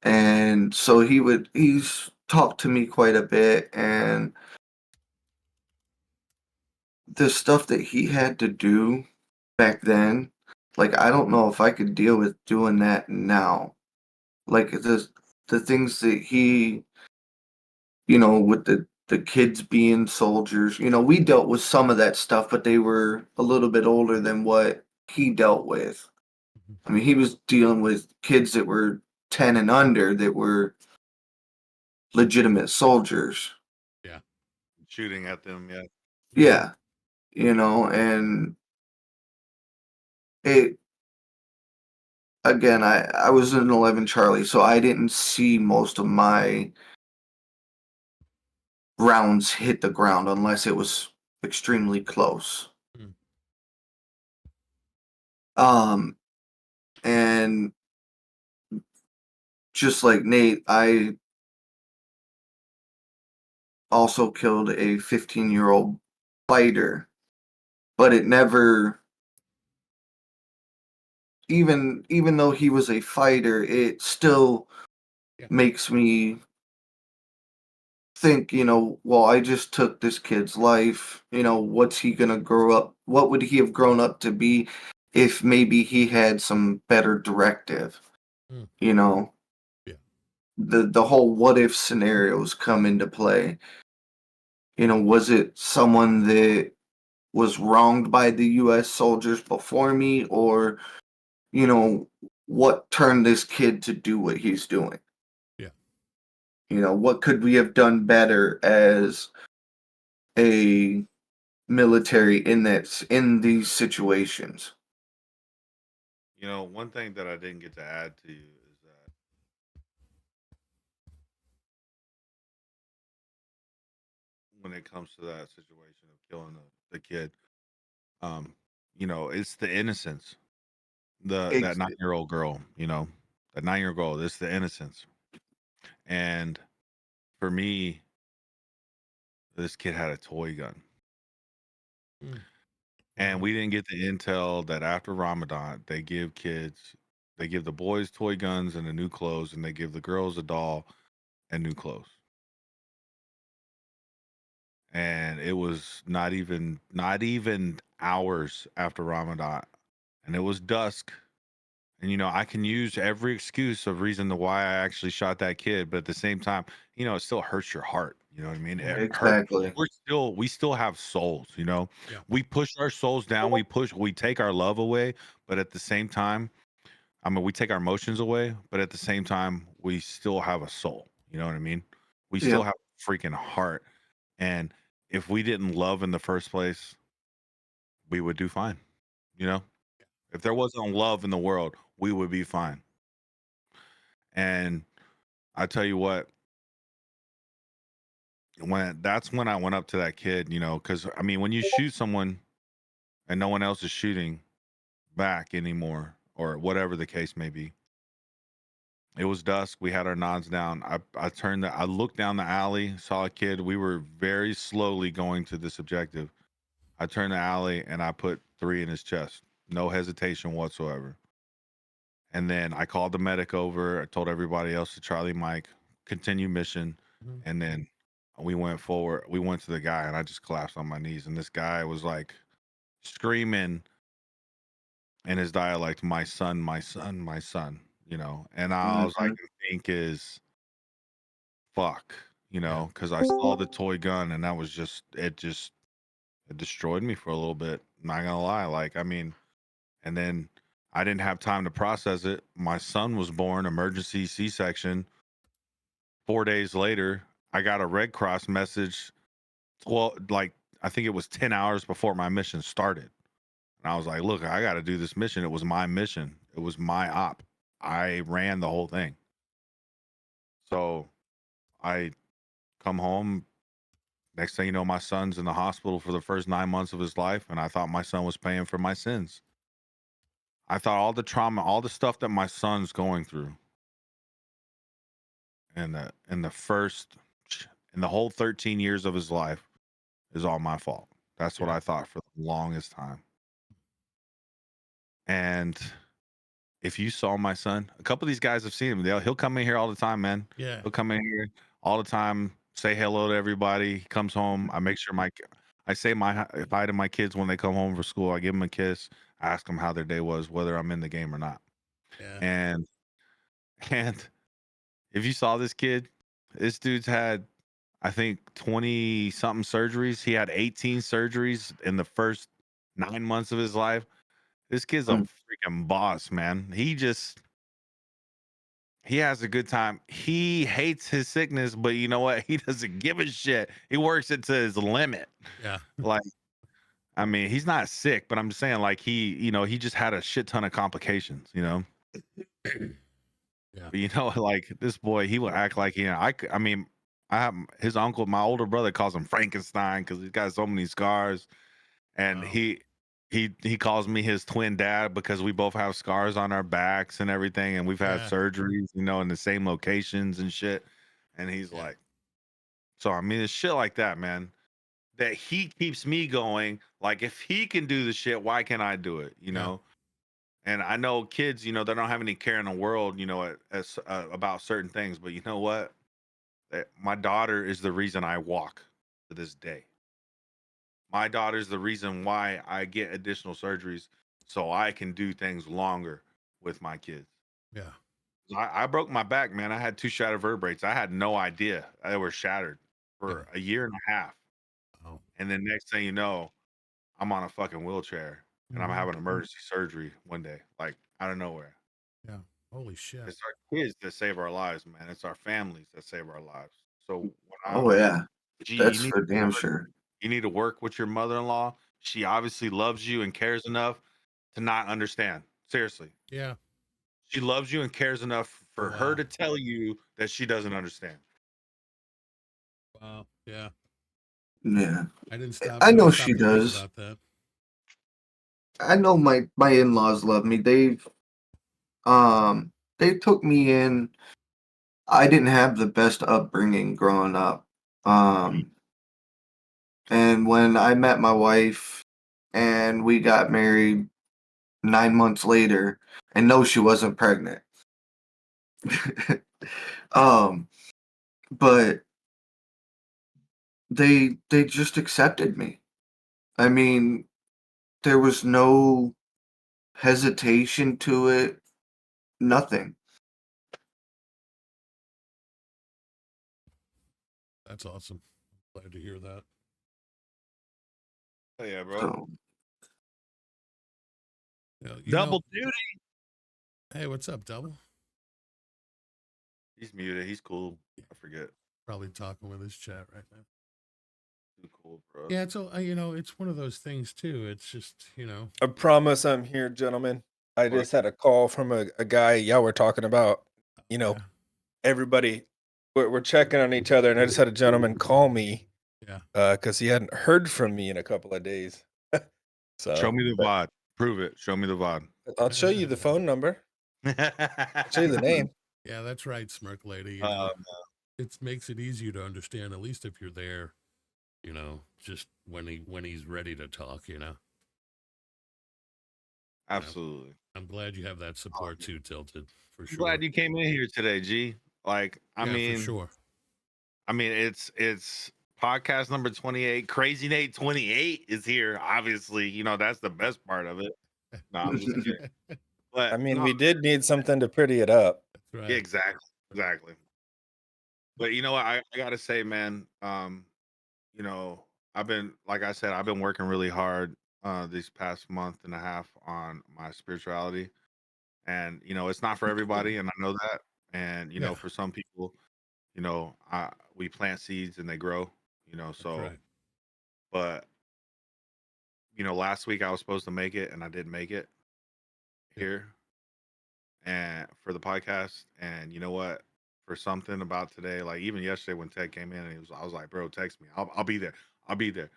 And so he's talked to me quite a bit, and the stuff that he had to do back then, like I don't know if I could deal with doing that now. Like the things that he, with the kids being soldiers, we dealt with some of that stuff, but they were a little bit older than what he dealt with. I mean, he was dealing with kids that were 10 and under that were legitimate soldiers. Yeah. Shooting at them. Yeah. Yeah, and it again, I was in 11 Charlie, so I didn't see most of my rounds hit the ground unless it was extremely close. Mm. And just like Nate, I also killed a 15-year-old fighter, but it never, even though he was a fighter, it still Yeah. makes me think, well, I just took this kid's life. What's he gonna grow up? What would he have grown up to be if maybe he had some better directive? Mm. You know, Yeah. the whole what if scenarios come into play. Was it someone that was wronged by the U.S. soldiers before me, or what turned this kid to do what he's doing? Yeah. What could we have done better as a military in these situations? One thing that I didn't get to add to you is that when it comes to that situation of killing the kid, um, it's the innocence. That Ex- 9-year-old girl, that 9-year-old girl, it's the innocence. And for me, this kid had a toy gun. Mm. And Wow. we didn't get the intel that after Ramadan, they give the boys toy guns and the new clothes, and they give the girls a doll and new clothes. And it was not even hours after Ramadan, and it was dusk. And I can use every excuse of reason to why I actually shot that kid, but at the same time, it still hurts your heart. You know what I mean? It hurt. exactly. We still have souls. Yeah. We push our souls down. We take our love away, but at the same time, I mean, we take our emotions away, but at the same time, we still have a soul. You know what I mean? We still Yep. have a freaking heart. And if we didn't love in the first place, we would do fine. If there wasn't love in the world, we would be fine. And I tell you what, that's when I went up to that kid, because I mean, when you shoot someone and no one else is shooting back anymore, or whatever the case may be, it was dusk. We had our nods down. I looked down the alley, saw a kid. We were very slowly going to this objective. I turned the alley and I put 3 in his chest, no hesitation whatsoever. And then I called the medic over. I told everybody else to Charlie Mike, continue mission. Mhm. And then we went forward. We went to the guy and I just collapsed on my knees. And this guy was like screaming in his dialect, my son, my son, my son, And I was like, Mhm. I think is fuck, Yeah. because I saw the toy gun and that was it destroyed me for a little bit. Not gonna lie. Like, I mean, and then I didn't have time to process it. My son was born, emergency C-section. 4 days later, I got a Red Cross message. Well, like I think it was 10 hours before my mission started. And I was like, look, I got to do this mission. It was my mission. It was my op. I ran the whole thing. So I come home. Next thing you know, my son's in the hospital for the first 9 months of his life. And I thought my son was paying for my sins. I thought all the trauma, all the stuff that my son's going through in the whole 13 years of his life is all my fault. That's what Yeah. I thought for the longest time. And if you saw my son, a couple of these guys have seen him. He'll come in here all the time, man. Yeah. He'll come in here all the time, say hello to everybody. He comes home. I make sure I say my hi to my kids when they come home from school. I give them a kiss. I ask them how their day was, whether I'm in the game or not. Yeah. And and if you saw this kid, this dude's had, I think, 20 something surgeries. He had 18 surgeries in the first 9 months of his life. This kid's a Mm. freaking boss, man. He has a good time. He hates his sickness, but you know what? He doesn't give a shit. He works it to his limit. Yeah. Like, I mean, he's not sick, but I'm just saying, like, he just had a shit ton of complications, Yeah. But like this boy, he would act like, I mean, I have his uncle, my older brother calls him Frankenstein because he's got so many scars. And Wow. he calls me his twin dad because we both have scars on our backs and everything, and we've had Yeah. surgeries, in the same locations and shit. And he's Yeah. like, so I mean, it's shit like that, man. That he keeps me going. Like, if he can do the shit, why can't I do it? Yeah. And I know kids, they don't have any care in the world, about certain things. But you know what? My daughter is the reason I walk to this day. My daughter's the reason why I get additional surgeries so I can do things longer with my kids. Yeah. I broke my back, man. I had 2 shattered vertebrae. I had no idea they were shattered for a year and a half. Oh. And then next thing you know, I'm on a fucking wheelchair and I'm having emergency surgery one day, like out of nowhere. Yeah. Holy shit. It's our kids that save our lives, man. It's our families that save our lives. So when Oh yeah, gee, that's for damn sure. you need to work with your mother-in-law. She obviously loves you and cares enough to not understand. Seriously. Yeah. She loves you and cares enough for her to tell you that she doesn't understand. Wow. Yeah. Yeah, I didn't stop. I I know didn't she stop to think does. about that. I know my in-laws love me. They took me in. I didn't have the best upbringing growing up. And when I met my wife and we got married 9 months later, and no, she wasn't pregnant. um, but they just accepted me. I mean, there was no hesitation to it, nothing. That's awesome. Glad to hear that. Oh yeah, bro. So Double duty. Hey, what's up, Double? He's muted. He's cool. I forget. Probably talking with his chat right now. Too cool, bro. Yeah, it's it's one of those things too. It's just I promise I'm here, gentlemen. I just had a call from a guy. Y'all were talking about, yeah. everybody. We're checking on each other, and I just had a gentleman call me. Yeah. Because he hadn't heard from me in a couple of days. So show me the VOD. Prove it. Show me the VOD. I'll show you the phone number. I'll show you the name. Yeah, that's right, Smirk Lady. It makes it easier to understand, at least if you're there. Just when he's ready to talk. Absolutely. I'm glad you have that support too, Tilted. For sure. Glad you came in here today, G. Like, I mean, for sure. I mean, it's podcast number 28. Crazy Nate 28 is here. Obviously, that's the best part of it. No, I'm just kidding. But I mean, we did need something to pretty it up. That's right. yeah, exactly. But you know what? I gotta say, man, I've been, like I said, I've been working really hard this past month and a half on my spirituality. And it's not for everybody, and I know that. And for some people, we plant seeds and they grow, so right. but last week I was supposed to make it and I didn't make it here and for the podcast. And you know what? For something about today, like even yesterday when Ted came in and I was like, bro, text me. I'll be there. I'll be there.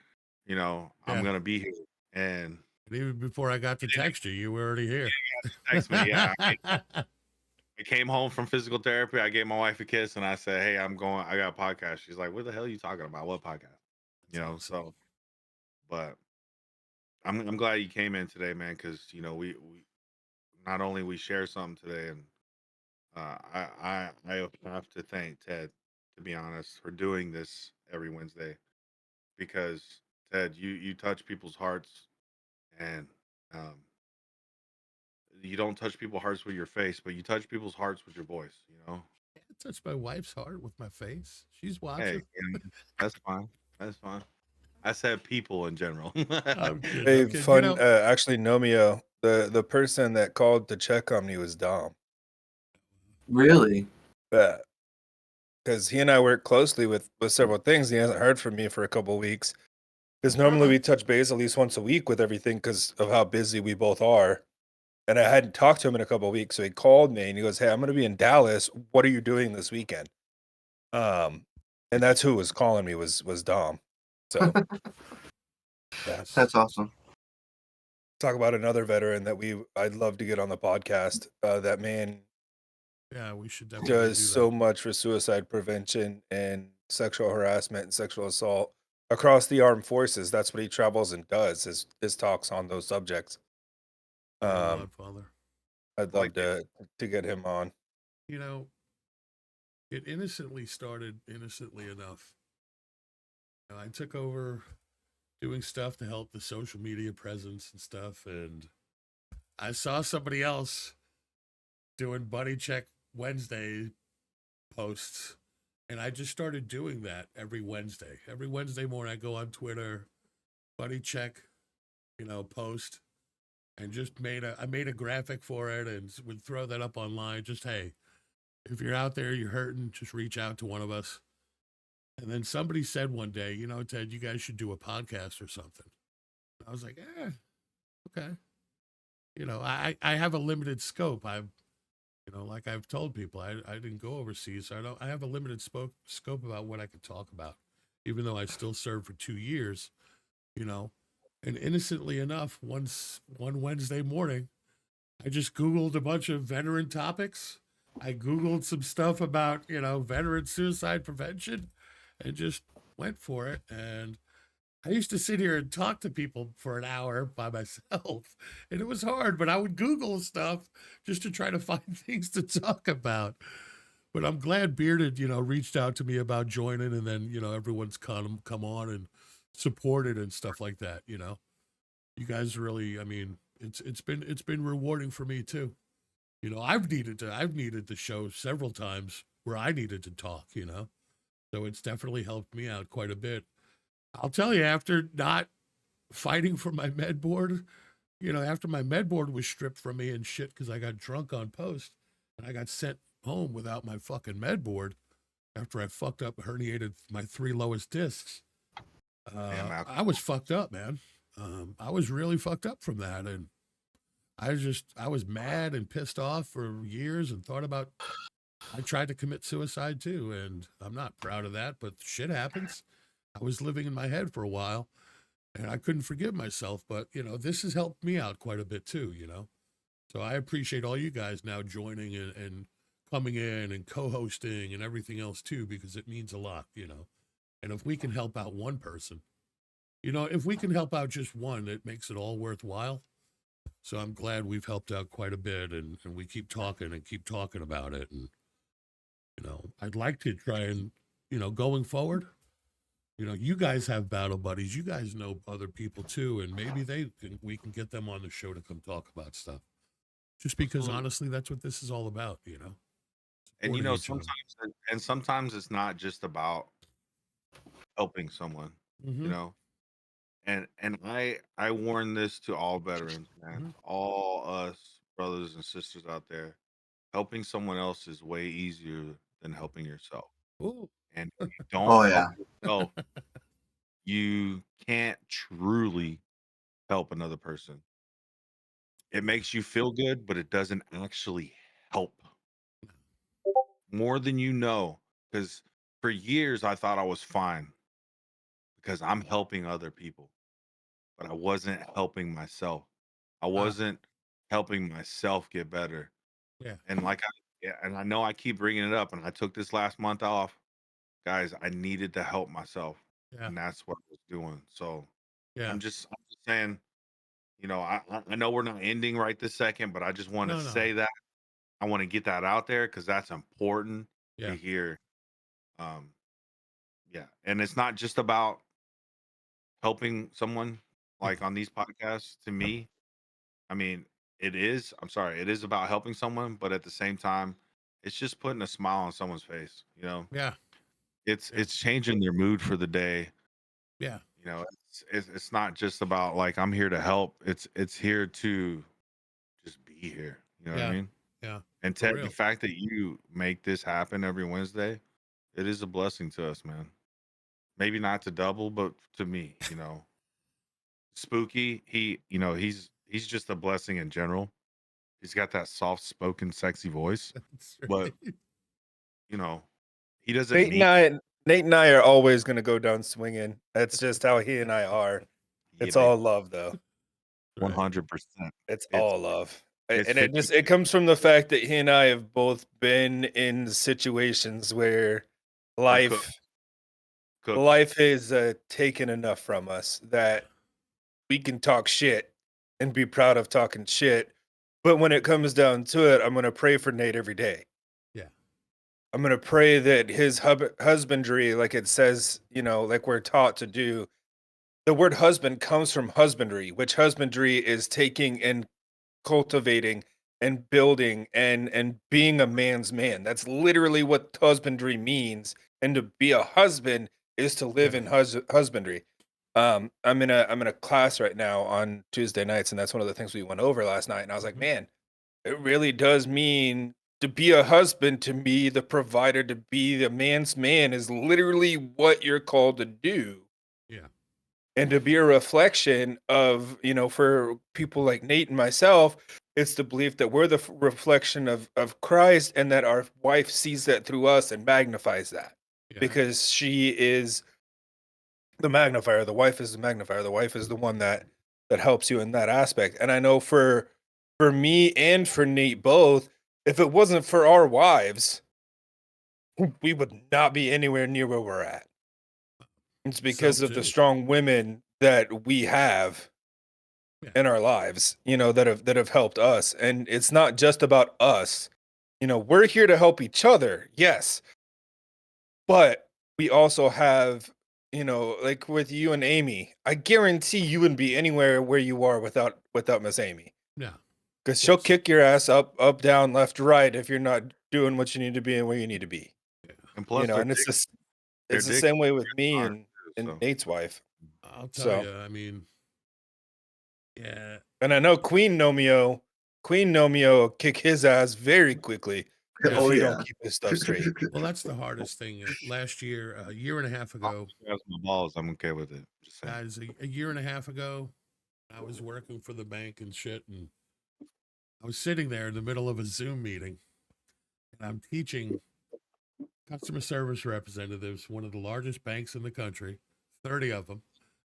I'm gonna be here. And even before I got to text you, you were already here. Text me, yeah. I came home from physical therapy. I gave my wife a kiss and I said, hey, I got a podcast. She's like, what the hell are you talking about? What podcast? So but I'm glad you came in today, man, because we not only we share something today, and I have to thank Ted, to be honest, for doing this every Wednesday, because Ted, you touch people's hearts, and you don't touch people's hearts with your face, but you touch people's hearts with your voice. I touched my wife's heart with my face. She's watching. Hey, that's fine. That's fine. I said people in general. I'm kidding. Hey, I'm kidding. fun. Actually, Nomeo, the person that called to check on me was Dom. Really? Yeah. Because he and I work closely with several things. He hasn't heard from me for a couple of weeks. Because normally we touch base at least once a week with everything because of how busy we both are. And I hadn't talked to him in a couple of weeks, so he called me and he goes, "Hey, I'm going to be in Dallas. What are you doing this weekend?" And that's who was calling me was Dom. So Yes. That's awesome. talk about another veteran that I'd love to get on the podcast. That man Yeah, we should definitely does do so that. much for suicide prevention and sexual harassment and sexual assault across the armed forces. That's what he travels and does, his talks on those subjects. Godfather. I'd love to get him on. it innocently started innocently enough. I took over doing stuff to help the social media presence and stuff, and I saw somebody else doing buddy check Wednesday posts, and I just started doing that every Wednesday. Every Wednesday morning, I go on Twitter, buddy check, post, and just I made a graphic for it and would throw that up online. Just, hey, if you're out there, you're hurting, just reach out to one of us. And then somebody said one day, Ted, you guys should do a podcast or something. I was like, okay. I have a limited scope. Like I've told people, I didn't go overseas, so I have a limited scope about what I could talk about, even though I still served for 2 years, and innocently enough, one Wednesday morning, I just Googled a bunch of veteran topics. I Googled some stuff about, veteran suicide prevention and just went for it. And I used to sit here and talk to people for an hour by myself, and it was hard, but I would Google stuff just to try to find things to talk about. But I'm glad Bearded, reached out to me about joining, and then, everyone's come on and supported and stuff like that. You guys really, I mean, it's been rewarding for me too. I've needed the show several times where I needed to talk, so it's definitely helped me out quite a bit. I'll tell you, after not fighting for my med board, after my med board was stripped from me and shit because I got drunk on post and I got sent home without my fucking med board after I fucked up, herniated my 3 lowest discs. I was fucked up, man. I was really fucked up from that. And I was mad and pissed off for years and I tried to commit suicide too. And I'm not proud of that, but shit happens. I was living in my head for a while and I couldn't forgive myself, but this has helped me out quite a bit too, So I appreciate all you guys now joining and coming in and co-hosting and everything else too, because it means a lot, And if we can help out one person, if we can help out just one, it makes it all worthwhile. So I'm glad we've helped out quite a bit, and we keep talking about it. And, I'd like to try and, going forward, you guys have battle buddies. You guys know other people too, and maybe we can get them on the show to come talk about stuff. Just because honestly, that's what this is all about, And Supporting each other. sometimes it's not just about helping someone, Mhm. And I warn this to all veterans, man, Mhm. all us brothers and sisters out there. Helping someone else is way easier than helping yourself. Ooh. And if you don't Oh help yeah. yourself, you can't truly help another person. It makes you feel good, but it doesn't actually help more than you know. Because for years I thought I was fine because I'm helping other people, but I wasn't helping myself. I wasn't helping myself get better. Yeah. And and I know I keep bringing it up, and I took this last month off, guys. I needed to help myself, Yeah. and that's what I was doing. So Yeah. I'm just saying, I know we're not ending right this second, but I just want to No. say that I want to get that out there because that's important to Yeah. hear. Um, yeah, and it's not just about helping someone like on these podcasts. To me, I mean, it is. I'm sorry, it is about helping someone, but at the same time, it's just putting a smile on someone's face. Yeah. Yeah. It's changing their mood for the day. Yeah. It's not just about like I'm here to help. It's here to just be here. You know what I Yeah. mean? Yeah. And For Ted, the real. fact that you make this happen every Wednesday, it is a blessing to us, man. Maybe not to double, but to me, Spooky, he's just a blessing in general. He's got that soft spoken, sexy voice, That's but right. you know, he doesn't Nate and need I, Nate and I are always going to go down swinging. That's just how he and I are. yeah, It's baby, all love, though. Right. 100%. It's It's all love. it's And it 50. just it comes from the fact that he and I have both been in situations where We're cooked. life is taken enough from us that we can talk shit and be proud of talking shit. But when it comes down to it, I'm going to pray for Nate every day. Yeah. I'm gonna pray that his husbandry, like it says, like we're taught to do. The word husband comes from husbandry, which husbandry is taking and cultivating and building and being a man's man. That's literally what husbandry means. And to be a husband is to live in husbandry. I'm in a class right now on Tuesday nights, and that's one of the things we went over last night. And I was like, man, it really does mean to be a husband, to be the provider, to be the man's man is literally what you're called to do. Yeah. And to be a reflection of, for people like Nate and myself, it's the belief that we're the reflection of Christ, and that our wife sees that through us and magnifies that, Yeah. because she is the magnifier. The wife is the magnifier. The wife is the one that helps you in that aspect. And I know for me and for Nate both, if it wasn't for our wives, we would not be anywhere near where we're at. It's because of the strong women that we have in our lives, that have helped us. And it's not just about us. We're here to help each other, yes. But we also have, like with you and Amy, I guarantee you wouldn't be anywhere where you are without Miss Amy. Yeah. Because she'll kick your ass up, down, left, right if you're not doing what you need to be and where you need to be. And plus, And it's the same way with me and Nate's wife. I'll tell you, I mean, yeah. And I know Queen Nomeo will kick his ass very quickly if we don't keep this stuff straight. Well, that's the hardest thing. Last year, a year and a half ago, has my balls. I'm okay with it. Just saying. guys, a year and a half ago, I was working for the bank and shit, and I was sitting there in the middle of a Zoom meeting, and I'm teaching customer service representatives, one of the largest banks in the country, 30 of them.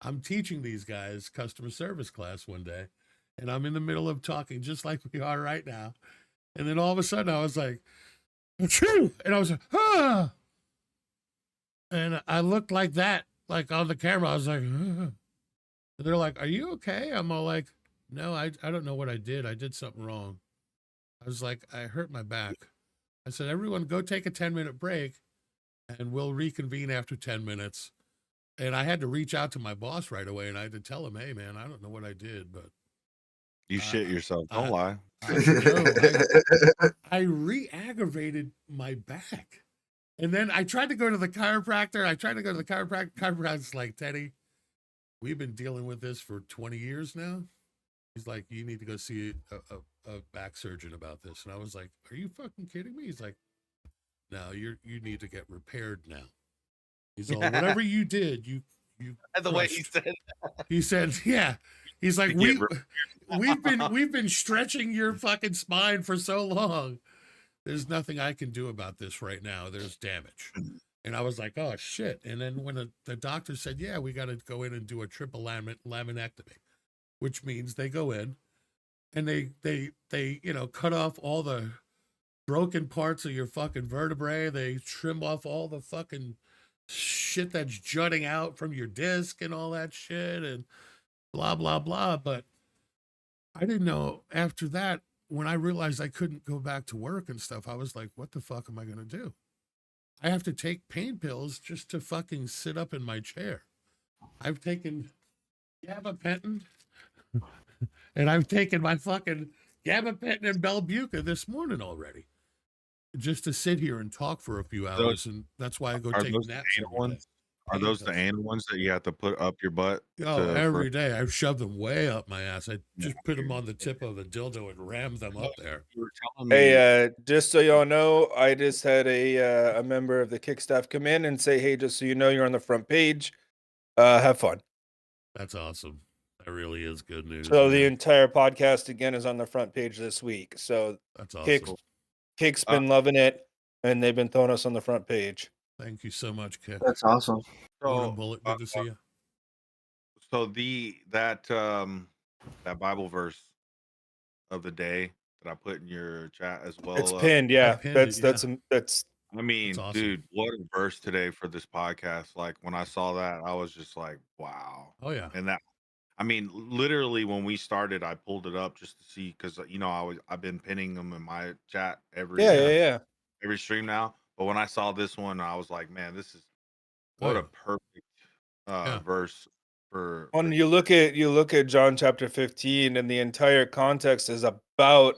I'm teaching these guys customer service class one day, and I'm in the middle of talking just like we are right now. And then all of a sudden I was like, achoo! And I was like, ah! And I looked like that, like on the camera. I was like, ah. And they're like, are you okay? I'm all like, no, I don't know what I did. I did something wrong. I was like, I hurt my back. I said, everyone go take a 10-minute break and we'll reconvene after 10 minutes. And I had to reach out to my boss right away, and I had to tell him, hey, man, I don't know what I did, but you shit yourself. Don't lie. I re-aggravated my back. And then I tried to go to the chiropractor. Chiropractor's like, Teddy, we've been dealing with this for 20 years now. He's like, you need to go see a back surgeon about this. And I was like, are you fucking kidding me? He's like, no, you need to get repaired now. He's all, whatever you did, you the way he said that. He said, yeah. He's like, we've been stretching your fucking spine for so long. There's nothing I can do about this right now. There's damage. And I was like, oh shit. And then when the doctor said, yeah, we got to go in and do a triple laminectomy, which means they go in and they cut off all the broken parts of your fucking vertebrae. They trim off all the fucking shit that's jutting out from your disc and all that shit and blah, blah, blah. But I didn't know after that, when I realized I couldn't go back to work and stuff, I was like, what the fuck am I going to do? I have to take pain pills just to fucking sit up in my chair. I've taken gabapentin and I've taken my fucking gabapentin and Belbuca this morning already, just to sit here and talk for a few hours. And that's why I go take naps every day. Are those the anal ones that you have to put up your butt? Oh, every day. I shove them way up my ass. I just put them on the tip of the dildo and ram them up there. Hey, just so y'all know, I just had a member of the Kick staff come in and say, hey, just so you know, you're on the front page. Have fun. That's awesome. That really is good news. So the entire podcast again is on the front page this week. So that's awesome. Kick's been loving it, and they've been throwing us on the front page. Thank you so much, Kick. That's awesome. Bullet, good to see you. So that Bible verse of the day that I put in your chat as well. It's pinned, yeah. That's. I mean, awesome. Dude, what a verse today for this podcast. Like when I saw that, I was just like, wow. Oh yeah. And that, I mean, literally when we started, I pulled it up just to see because I've been pinning them in my chat every stream now. But when I saw this one, I was like, man, this is Oh, what yeah. a perfect Yeah. verse for When you look at John chapter 15, and the entire context is about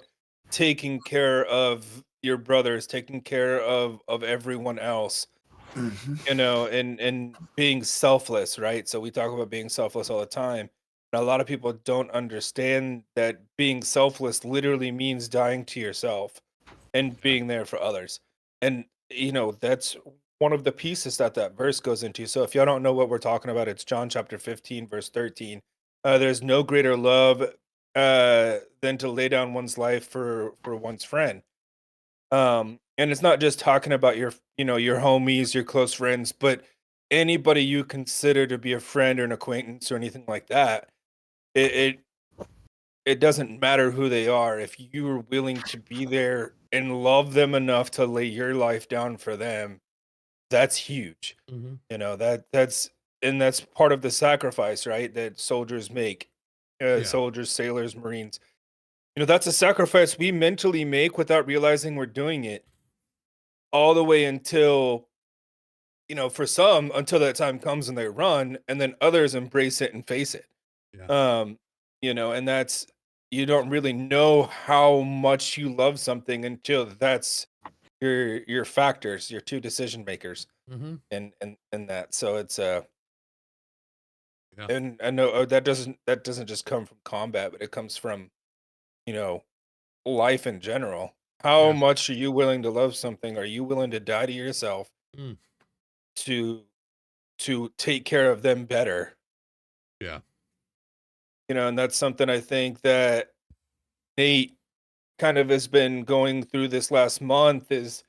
taking care of your brothers, taking care of everyone else, Hmm. you know, and being selfless, right? So we talk about being selfless all the time. And a lot of people don't understand that being selfless literally means dying to yourself and being there for others. And you know, that's one of the pieces that that verse goes into. So if y'all don't know what we're talking about, it's John chapter 15 verse 13. There's no greater love than to lay down one's life for one's friend. And it's not just talking about your, you know, your homies, your close friends, but anybody you consider to be a friend or an acquaintance or anything like that. It it doesn't matter who they are. If you are willing to be there and love them enough to lay your life down for them, that's huge. Mm-hmm. You know, that's part of the sacrifice, right? That soldiers make. Yeah. Soldiers, sailors, Marines. You know, that's a sacrifice we mentally make without realizing we're doing it, all the way until, you know, for some, until that time comes and they run, and then others embrace it and face it. Yeah. You know, and that's, you don't really know how much you love something until that's your factors, your two decision makers, Mm-hmm. and that. So it's Yeah. and I know that doesn't just come from combat, but it comes from, you know, life in general. How Yeah. much are you willing to love something? Are you willing to die to yourself Mm. to take care of them better? Yeah. You know, and that's something I think that Nate kind of has been going through this last month, is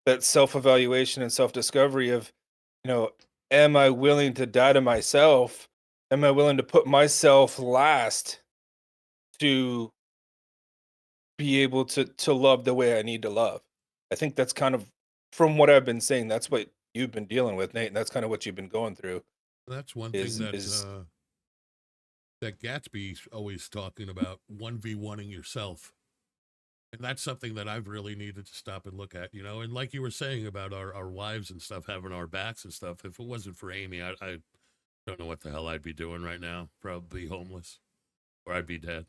that self-evaluation and self-discovery of, you know, am I willing to die to myself? Am I willing to put myself last to be able to love the way I need to love? I think that's kind of, from what I've been saying, that's what you've been dealing with, Nate, and that's kind of what you've been going through. That's one thing Is that Gatsby's always talking about, 1v1ing yourself. And that's something that I've really needed to stop and look at, you know. And like you were saying about our wives and stuff having our backs and stuff, if it wasn't for Amy, I don't know what the hell I'd be doing right now. Probably homeless, or I'd be dead.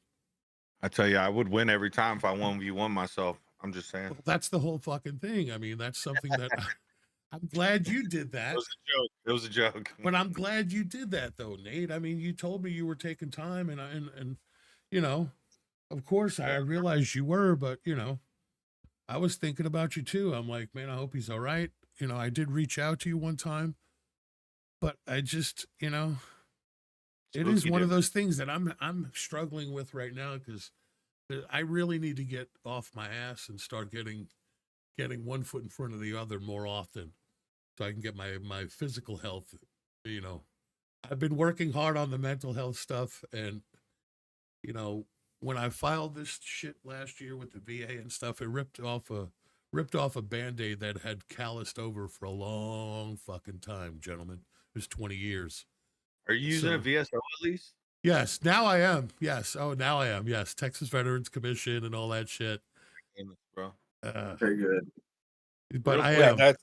I tell you, I would win every time if I 1v1 myself. I'm just saying. Well, that's the whole fucking thing. I mean, that's something that I'm glad you did It that. was a joke. It was a joke. But I'm glad you did that, though, Nate. I mean, you told me you were taking time, and you know, of course, I realized you were, but you know, I was thinking about you too. I'm like, man, I hope he's all right. You know, I did reach out to you one time, but I just, you know, it is Spooky one of dip. those things that I'm struggling with right now, because I really need to get off my ass and start getting one foot in front of the other more often, so I can get my physical health. You know, I've been working hard on the mental health stuff, and you know, when I filed this shit last year with the VA and stuff, it ripped off a Band-Aid that had calloused over for a long fucking time, gentlemen. It was 20 years. Are you using a So VSO at least? yes, now I am. Yes. Oh, now I am. Yes. Texas Veterans Commission and all that shit. Damn it, bro. Very good. But Real I quick. yeah, am. Real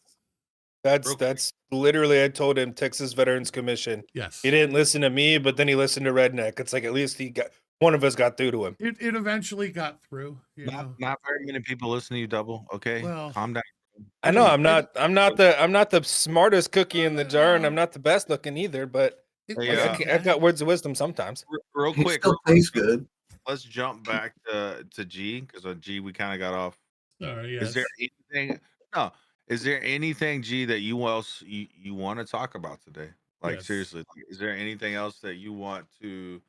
quick. that's literally, I told him Texas Veterans Commission. Yes. He didn't listen to me, but then he listened to Redneck. It's like, at least he got, one of us got through to him. It eventually got through, you Not know. not very many people listen to you, Double. Okay, Well, calm down. I know I'm it, not the smartest cookie in the jar, and I'm not the best looking either, but it Hey, wasn't I've got bad. words of wisdom sometimes. Real He quick, still tastes good. let's jump back to G, because G, we kind of got off. Sorry, Is there yes. anything? No. Is there anything, G, that you want to talk about today? Like Yes. seriously, like, is there anything else that you want to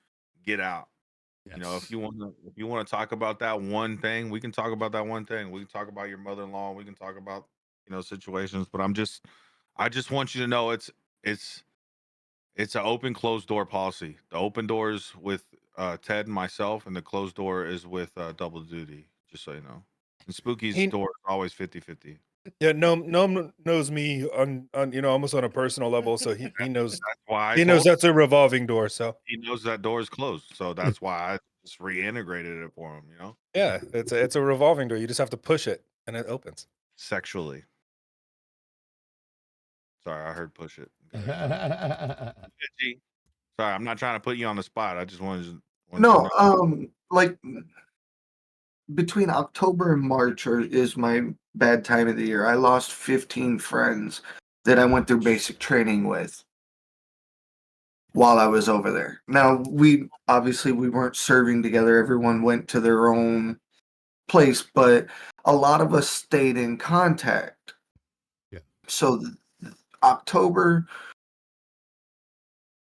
get out? You know, Yes. if you want to talk about that one thing, we can talk about that one thing. We can talk about your mother-in-law. We can talk about, you know, situations. But I just want you to know it's an open closed door policy. The open doors with Ted and myself, and the closed door is with Double Duty. Just so you know, and Spooky's He, door is always 50-50. yeah, no knows me on, you know, almost on a personal level, so he knows That's why I he knows told him. that's a revolving door. So He knows that door is closed. So that's why I just reintegrated it for him. You know, yeah, it's a revolving door. You just have to push it and it opens. sexually. Sorry, I heard push it. Go ahead, G. Sorry, I'm not trying to put you on the spot. I just wanted to No, know. like between October and March is my bad time of the year. I lost 15 friends that I went through basic training with while I was over there. Now, we obviously we weren't serving together. Everyone went to their own place, but a lot of us stayed in contact. Yeah. So October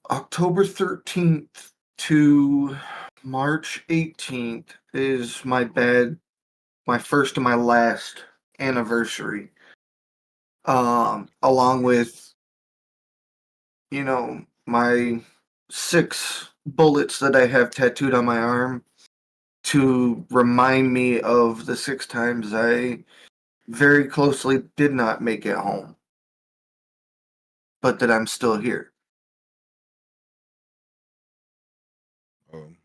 13th to March 18th is my first and my last anniversary. Along with, my 6 bullets that I have tattooed on my arm to remind me of the 6 times I very closely did not make it home, but that I'm still here.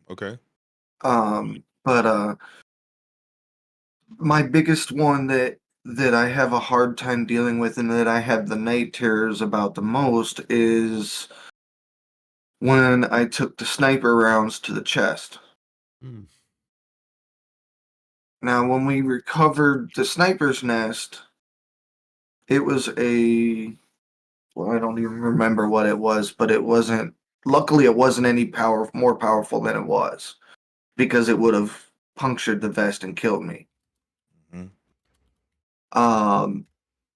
Okay. But my biggest one that I have a hard time dealing with and that I have the night terrors about the most is when I took the sniper rounds to the chest. Mm. Now, when we recovered the sniper's nest, it was well, I don't even remember what it was, but luckily it wasn't any more powerful than it was, because it would have punctured the vest and killed me. Mhm.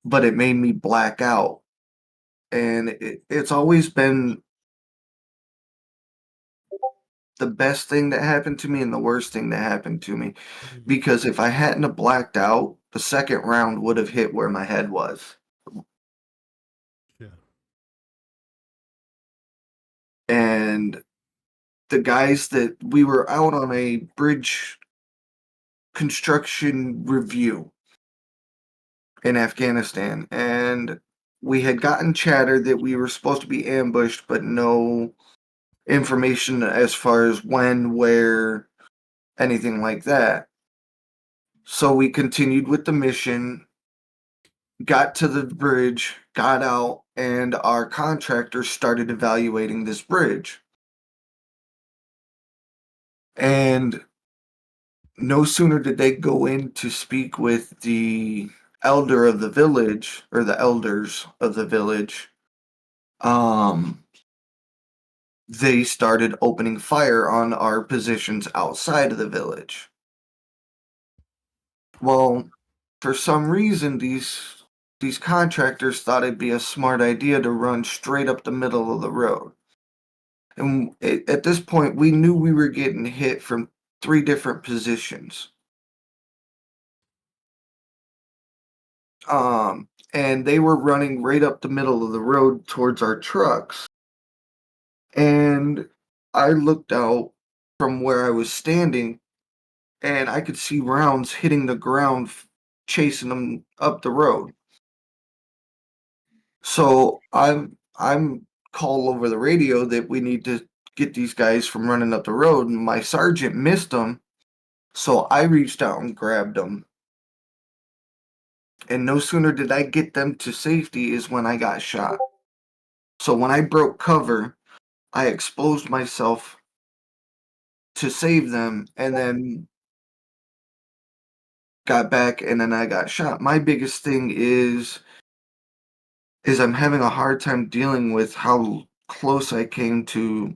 But it made me black out. And it's always been the best thing that happened to me and the worst thing that happened to me. Mm. Because if I hadn't have blacked out, the second round would have hit where my head was. Yeah. And the guys that we were out on a bridge construction review in Afghanistan, and we had gotten chatter that we were supposed to be ambushed, but no information as far as when, where, anything like that. So we continued with the mission, got to the bridge, got out, and our contractors started evaluating this bridge. And no sooner did they go in to speak with the elder of the village, or the elders of the village, they started opening fire on our positions outside of the village. Well, for some reason, these contractors thought it'd be a smart idea to run straight up the middle of the road. And at this point, we knew we were getting hit from 3 different positions. And they were running right up the middle of the road towards our trucks. And I looked out from where I was standing, and I could see rounds hitting the ground, chasing them up the road. So I'm called over the radio that we need to get these guys from running up the road, and my sergeant missed them, so I reached out and grabbed them. And no sooner did I get them to safety is when I got shot. So when I broke cover, I exposed myself to save them, and then got back, and then I got shot. My biggest thing is I'm having a hard time dealing with how close I came to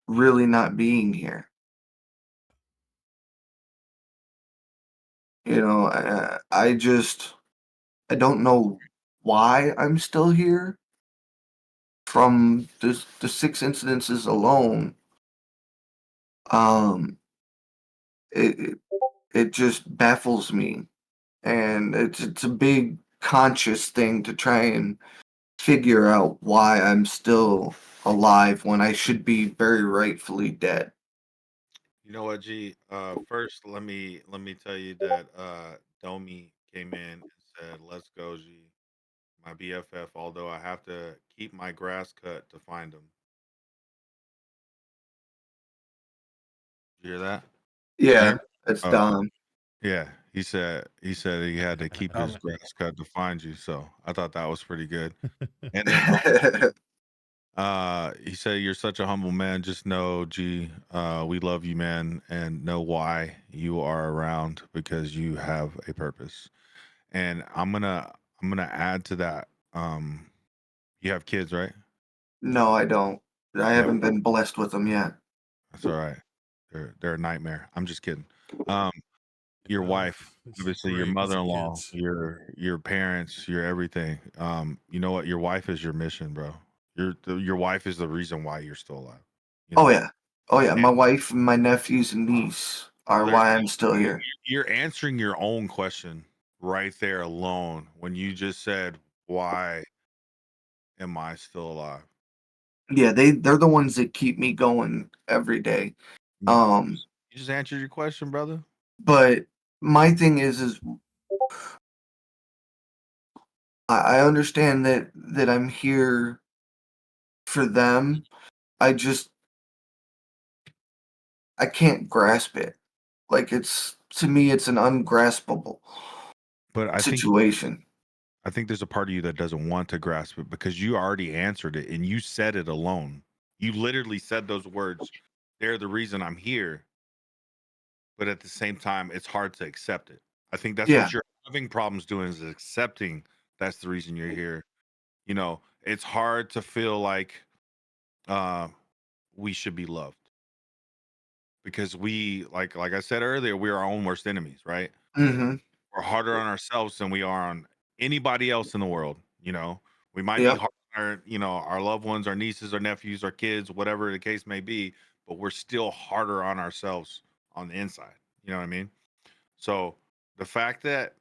really not being here. I don't know why I'm still here. From the 6 incidences alone, um, it it just baffles me, and it's a big conscious thing to try and figure out why I'm still alive when I should be very rightfully dead. You know what, G? First, let me tell you that Domi came in and said, "Let's go, G." My BFF. Although I have to keep my grass cut to find him. You hear that? You hear Yeah, me? it's Okay. Don. Yeah, He said he had to keep his Um, grass cut to find you. So I thought that was pretty good. And then he said you're such a humble man. Just know, G, we love you, man, and know why you are around because you have a purpose. And I'm gonna add to that. You have kids, right? No, I don't. I Yeah, haven't been blessed with them yet. that's all right. They're a nightmare. I'm just kidding. Um, your Well, wife, it's obviously your great with the mother-in-law, kids. your parents, your everything. You know what? Your wife is your mission, bro. Your wife is the reason why you're still alive. You Oh know, yeah. Oh yeah. My and wife, and my nephews and niece are there's why I'm still here. you're answering your own question right there alone when you just said, "Why am I still alive?" Yeah, they're the ones that keep me going every day. You, Um, you just answered your question, brother. but my thing is I understand that I'm here for them. I just I can't grasp it. Like it's to me it's an ungraspable But situation. I think there's a part of you that doesn't want to grasp it because you already answered it and you said it alone. You literally said those words. They're the reason I'm here. But at the same time, it's hard to accept it. I think that's Yeah. what you're having problems doing is accepting that's the reason you're here. You know, it's hard to feel like uh, we should be loved because we, like I said earlier, we're our own worst enemies, right? Mm-hmm. We're harder on ourselves than we are on anybody else in the world. You know, we might be Yep. hard on our, our loved ones, our nieces, our nephews, our kids, whatever the case may be, but we're still harder on ourselves on the inside. You know what I mean? So the fact that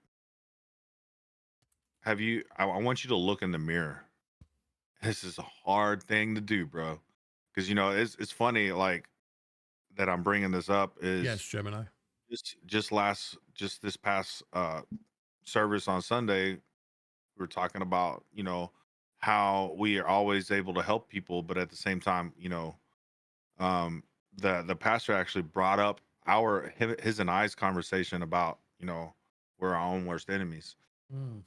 I want you to look in the mirror. This is a hard thing to do, bro. Because it's funny, like that I'm bringing this up Yes, is Gemini. just this past service on Sunday, we were talking about how we are always able to help people, but at the same time, um, the pastor actually brought up his and I's conversation about we're our own worst enemies, Mm.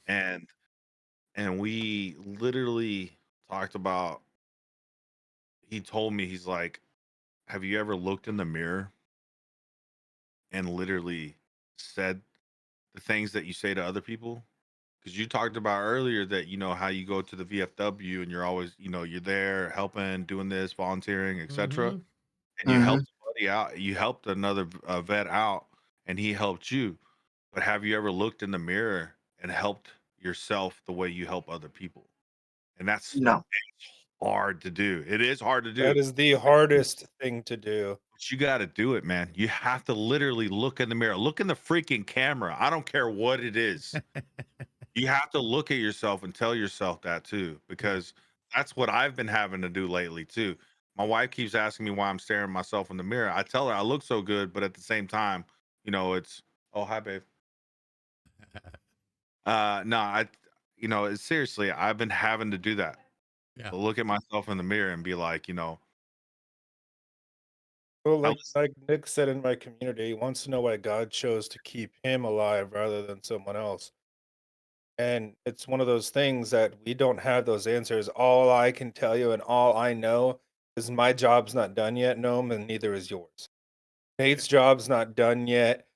and we literally talked about. He told me, he's like, "Have you ever looked in the mirror and literally said the things that you say to other people?" Because you talked about earlier that how you go to the VFW and you're always you're there helping, doing this, volunteering, etc. Mm-hmm. And you Mm-hmm. helped a buddy out. You helped another vet out, and he helped you. But have you ever looked in the mirror and helped yourself the way you help other people? And that's No. hard to do. It is hard to do. that is the hardest thing to do. But you got to do it, man. You have to literally look in the mirror. Look in the freaking camera. I don't care what it is. You have to look at yourself and tell yourself that too, because that's what I've been having to do lately too. My wife keeps asking me why I'm staring at myself in the mirror. I tell her I look so good, but at the same time, it's oh hi babe. No, it's seriously, I've been having to do that. Yeah. Look at myself in the mirror and be like, Well, I like Nick said in my community, he wants to know why God chose to keep him alive rather than someone else. And it's one of those things that we don't have those answers. All I can tell you and all I know is my job's not done yet, Gnome, and neither is yours. Nate's job's not done yet.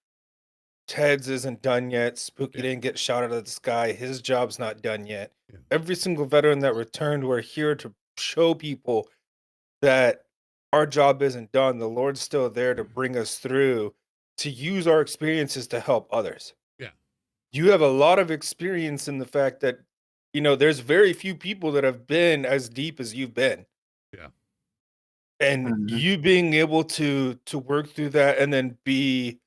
Ted's isn't done yet. Spooky Yeah. didn't get shot out of the sky. His job's not done yet. Yeah. Every single veteran that returned, we're here to show people that our job isn't done. The Lord's still there to bring us through, to use our experiences to help others. Yeah. You have a lot of experience in the fact that, there's very few people that have been as deep as you've been. Yeah. And Mm-hmm. you being able to work through that and then be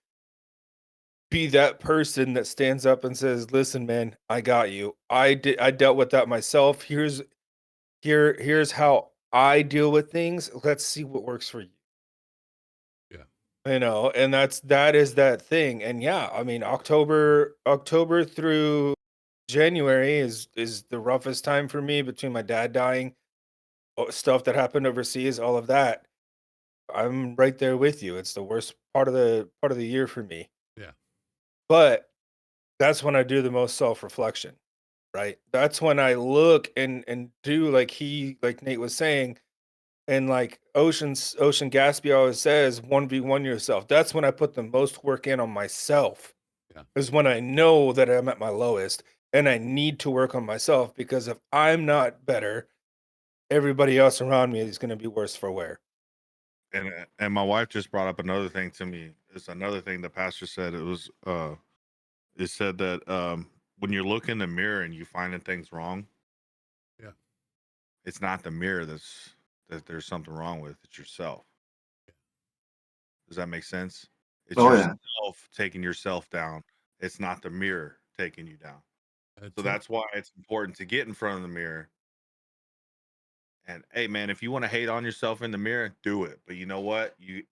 that person that stands up and says, "Listen, man, I got you. I dealt with that myself. Here's how I deal with things. Let's see what works for you." Yeah. And that is that thing. And yeah, I mean, October through January is the roughest time for me between my dad dying, stuff that happened overseas, all of that. I'm right there with you. It's the worst part of the year for me. Yeah. But that's when I do the most self-reflection, right? That's when I look and do like Nate was saying, and like OceanrGatsby always says, 1v1 yourself. That's when I put the most work in on myself. Yeah. Is when I know that I'm at my lowest and I need to work on myself, because if I'm not better, everybody else around me is going to be worse for wear. And my wife just brought up another thing to me. It's another thing the pastor said. It said that when you look in the mirror and you finding things wrong, Yeah. it's not the mirror that there's something wrong with. It's yourself. Does that make sense? It's Oh, yeah. yourself taking yourself down. It's not the mirror taking you down. So it. that's why it's important to get in front of the mirror. And hey, man, if you want to hate on yourself in the mirror, do it. But you know what? You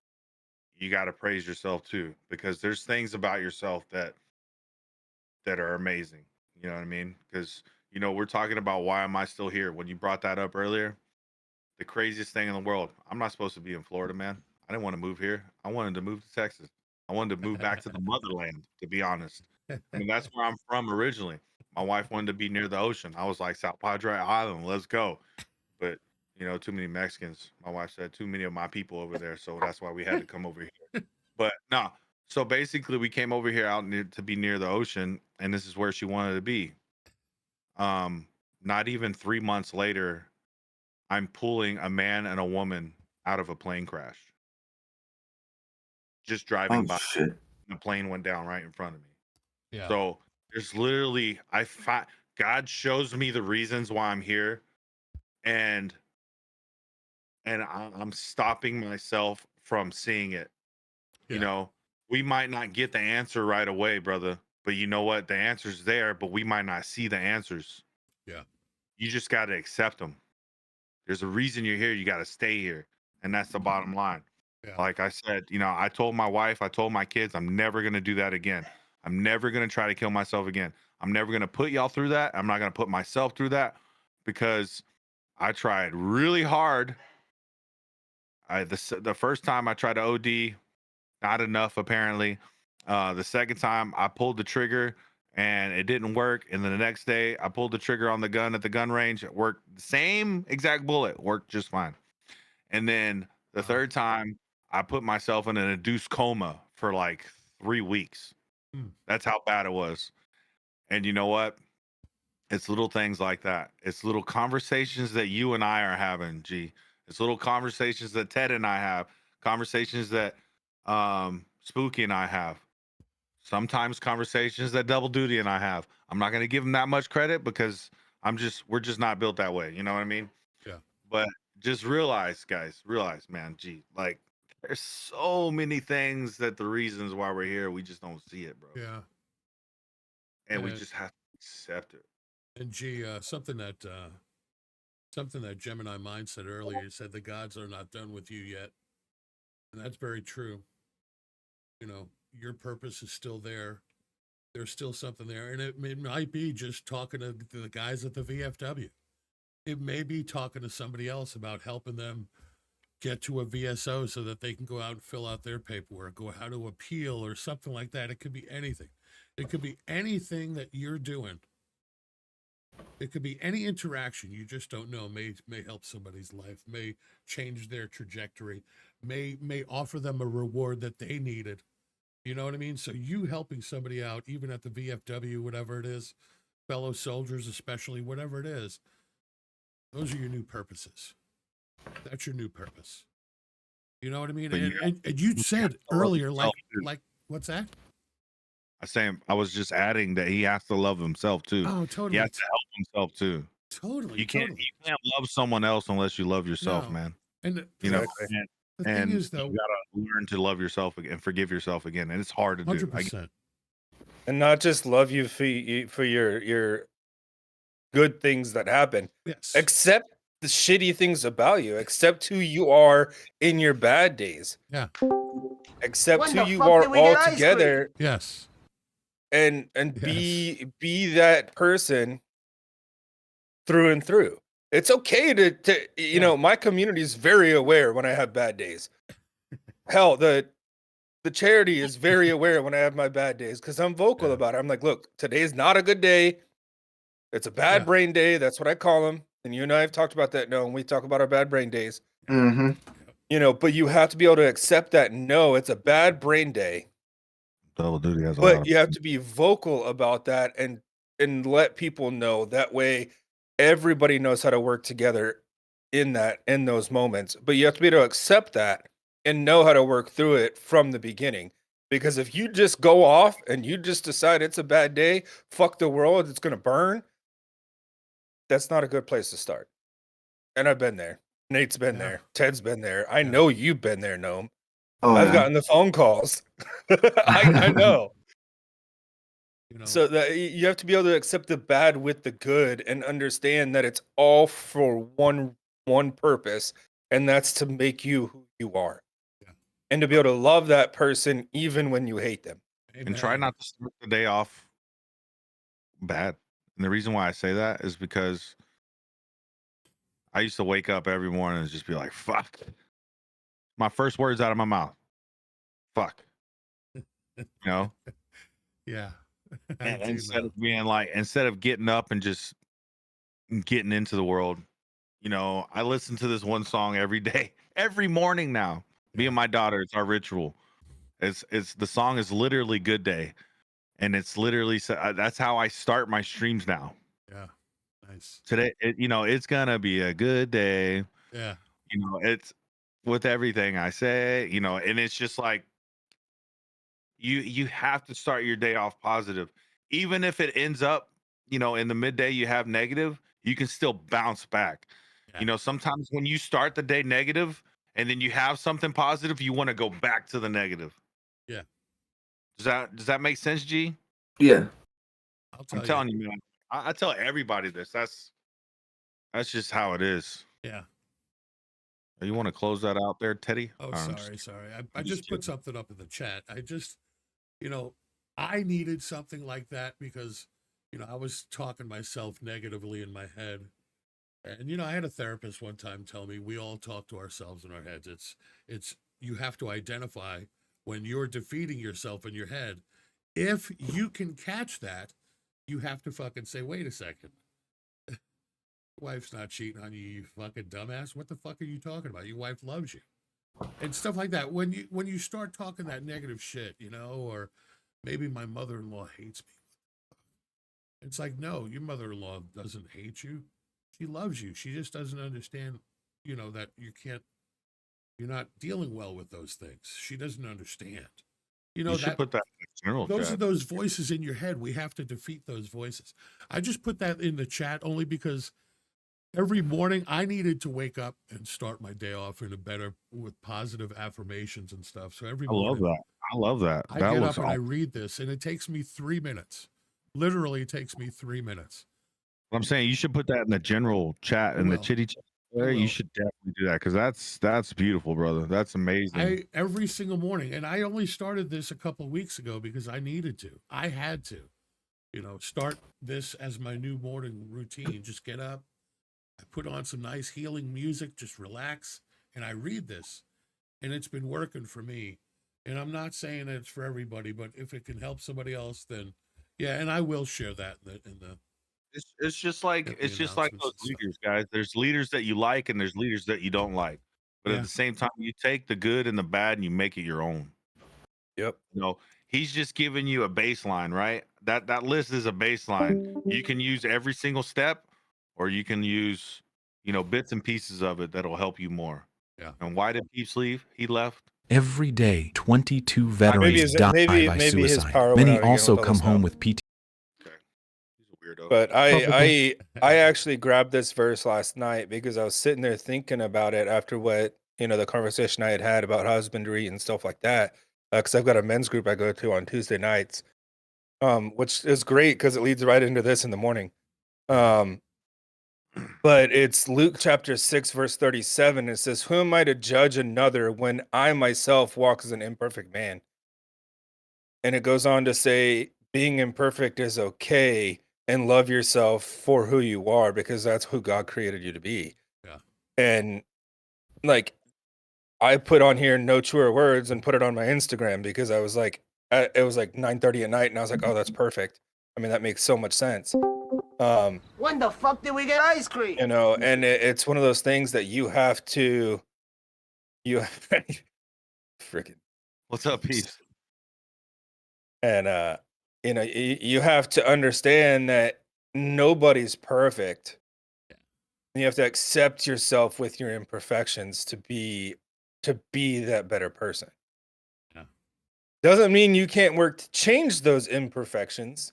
got to praise yourself too, because there's things about yourself that are amazing. You know what I mean? Because we're talking about why am I still here? When you brought that up earlier, the craziest thing in the world. I'm not supposed to be in Florida, man. I didn't want to move here. I wanted to move to Texas. I wanted to move back to the motherland, to be honest. I mean, that's where I'm from originally. My wife wanted to be near the ocean. I was like, South Padre Island, let's go. But, too many Mexicans. My wife said too many of my people over there. So that's why we had to come over here. But no. So basically, we came over here to be near the ocean, and this is where she wanted to be. Not even 3 months later, I'm pulling a man and a woman out of a plane crash. Just driving Oh, by. shit. The plane went down right in front of me. Yeah. So there's literally, God shows me the reasons why I'm here, and I'm stopping myself from seeing it. Yeah. We might not get the answer right away, brother, but you know what? The answer's there, but we might not see the answers. Yeah. You just got to accept them. There's a reason you're here. You got to stay here. And that's the bottom line. Yeah. Like I said, I told my wife, I told my kids, I'm never going to do that again. I'm never going to try to kill myself again. I'm never going to put y'all through that. I'm not going to put myself through that, because I tried really hard. The first time I tried to OD, not enough apparently. The second time I pulled the trigger and it didn't work. And then the next day I pulled the trigger on the gun at the gun range. It worked. The same exact bullet worked just fine. And then the third time I put myself in an induced coma for like 3 weeks. That's how bad it was. And you know what? It's little things like that. It's little conversations that you and I are having, G. It's little conversations that Ted and I have, conversations that Spooky and I have. Sometimes conversations that Double Duty and I have. I'm not going to give him that much credit, because we're just not built that way. You know what I mean? Yeah. But just realize, guys, man, gee, like there's so many things that the reasons why we're here, we just don't see it, bro. Yeah. And we just have to accept it. And gee, something that Gemini Mind said earlier, he said the gods are not done with you yet. And that's very true. Your purpose is still there. There's still something there. And it might be just talking to the guys at the VFW. It may be talking to somebody else about helping them get to a VSO so that they can go out and fill out their paperwork, or how to appeal, or something like that. It could be anything. It could be anything that you're doing. It could be any interaction you just don't know may help somebody's life, may change their trajectory, may offer them a reward that they needed. You know what I mean? So you helping somebody out, even at the VFW, whatever it is, fellow soldiers especially, whatever it is, those are your new purposes. That's your new purpose. You know what I mean? And you said earlier, like what's that? I was just adding that he has to love himself too. Oh, totally. He has to help himself too. Totally. You can't love someone else unless you love yourself, No. man. And The thing is, though, you gotta learn to love yourself and forgive yourself again, and it's hard to do. 100%. And not just love you for your good things that happen. Yes. Accept the shitty things about you. Accept who you are in your bad days. Yeah. Accept who you are all together. Yes. And Yes. be that person through and through. It's okay to you know, my community is very aware when I have bad days. Hell, the charity is very aware when I have my bad days because I'm vocal about it. I'm like, look, today's not a good day. It's a bad brain day. That's what I call them. And you and I have talked about that. No, and we talk about our bad brain days. Mm-hmm. You know, but you have to be able to accept that. No, it's a bad brain day. Double duty has a lot But of. you have to be vocal about that and let people know. That way, everybody knows how to work together in those moments. But you have to be able to accept that and know how to work through it from the beginning. Because if you just go off and you just decide it's a bad day, fuck the world, it's gonna burn, that's not a good place to start. And I've been there. Nate's been there. Ted's been there. I know you've been there, Gnome. Oh, I've yeah. gotten the phone calls. I know. You know, So that you have to be able to accept the bad with the good and understand that it's all for one purpose, and that's to make you who you are. Yeah. And to be able to love that person even when you hate them. And try not to start the day off bad. And the reason why I say that is because I used to wake up every morning and just be like, fuck. My first words out of my mouth. Fuck. You know? Yeah. And instead of being like, instead of getting up and just getting into the world, you know, I listen to this one song every day, every morning now. Me and my daughter, it's our ritual. It's the song is literally Good Day. And it's literally, that's how I start my streams now. Yeah. Nice. Today, you know, it's gonna be a good day. Yeah. You know, it's with everything I say, you know, and it's just like you have to start your day off positive. Even if it ends up, you know, in the midday you have negative, you can still bounce back. Yeah. You know, sometimes when you start the day negative and then you have something positive, you want to go back to the negative. Yeah. Does that make sense, G? Yeah. I'm telling you, man. I tell everybody this. That's just how it is. Yeah. You want to close that out there, Teddy? Oh, I'm sorry. I just put kidding. something up in the chat. I just, you know, I needed something like that because, you know, I was talking myself negatively in my head. And, you know, I had a therapist one time tell me we all talk to ourselves in our heads. It's, you have to identify when you're defeating yourself in your head. If you can catch that, you have to fucking say, wait a second. Wife's not cheating on you, you fucking dumbass. What the fuck are you talking about? Your wife loves you. And stuff like that. When you start talking that negative shit, you know, or maybe my mother-in-law hates me. It's like, no, your mother-in-law doesn't hate you. She loves you. She just doesn't understand, you know, that you're not dealing well with those things. She doesn't understand. You know, You should put that in the general those chat. are those voices in your head. We have to defeat those voices. I just put that in the chat only because every morning I needed to wake up and start my day off in a better with positive affirmations and stuff. So every morning I love that. I That get looks up and I awesome. read this, and it takes me 3 minutes. Literally, it takes me 3 minutes. I'm saying you should put that in the general chat in the will. chitty chat. I You will. should definitely do that because that's beautiful, brother. That's amazing. Every single morning, and I only started this a couple of weeks ago because I needed to. I had to, you know, start this as my new morning routine. Just get up, I put on some nice healing music, just relax, and I read this, and it's been working for me. And I'm not saying that it's for everybody, but if it can help somebody else, then yeah. And I will share that in the It's just like the it's just like announcements those and stuff. leaders, guys. There's leaders that you like and there's leaders that you don't like. But at Yeah. the same time, you take the good and the bad and you make it your own. Yep. You know, he's just giving you a baseline, right? That list is a baseline. You can use every single step, or you can use, you know, bits and pieces of it that'll help you more. Yeah. And why did Peeps leave? He left. Every day, 22 Maybe veterans die by maybe his suicide. power went Many out again also with all come this home stuff. with PT. Okay. He's a weirdo. But Probably. I actually grabbed this verse last night because I was sitting there thinking about it after what, you know, the conversation I had about husbandry and stuff like that. Because I've got a men's group I go to on Tuesday nights, which is great because it leads right into this in the morning. But it's Luke chapter 6, verse 37. It says, "Who am I to judge another when I myself walk as an imperfect man?" And it goes on to say, being imperfect is okay, and love yourself for who you are because that's who God created you to be. Yeah. And like, I put on here no truer words and put it on my Instagram because I was like, it was like 9:30 at night, and I was like, oh, that's perfect. I mean, that makes so much sense. When the fuck did we get ice cream? You know, and it's one of those things that you have to, freaking, What's up, Peace? and you know, you have to understand that nobody's perfect. And you have to accept yourself with your imperfections to be that better person. Yeah. Doesn't mean you can't work to change those imperfections.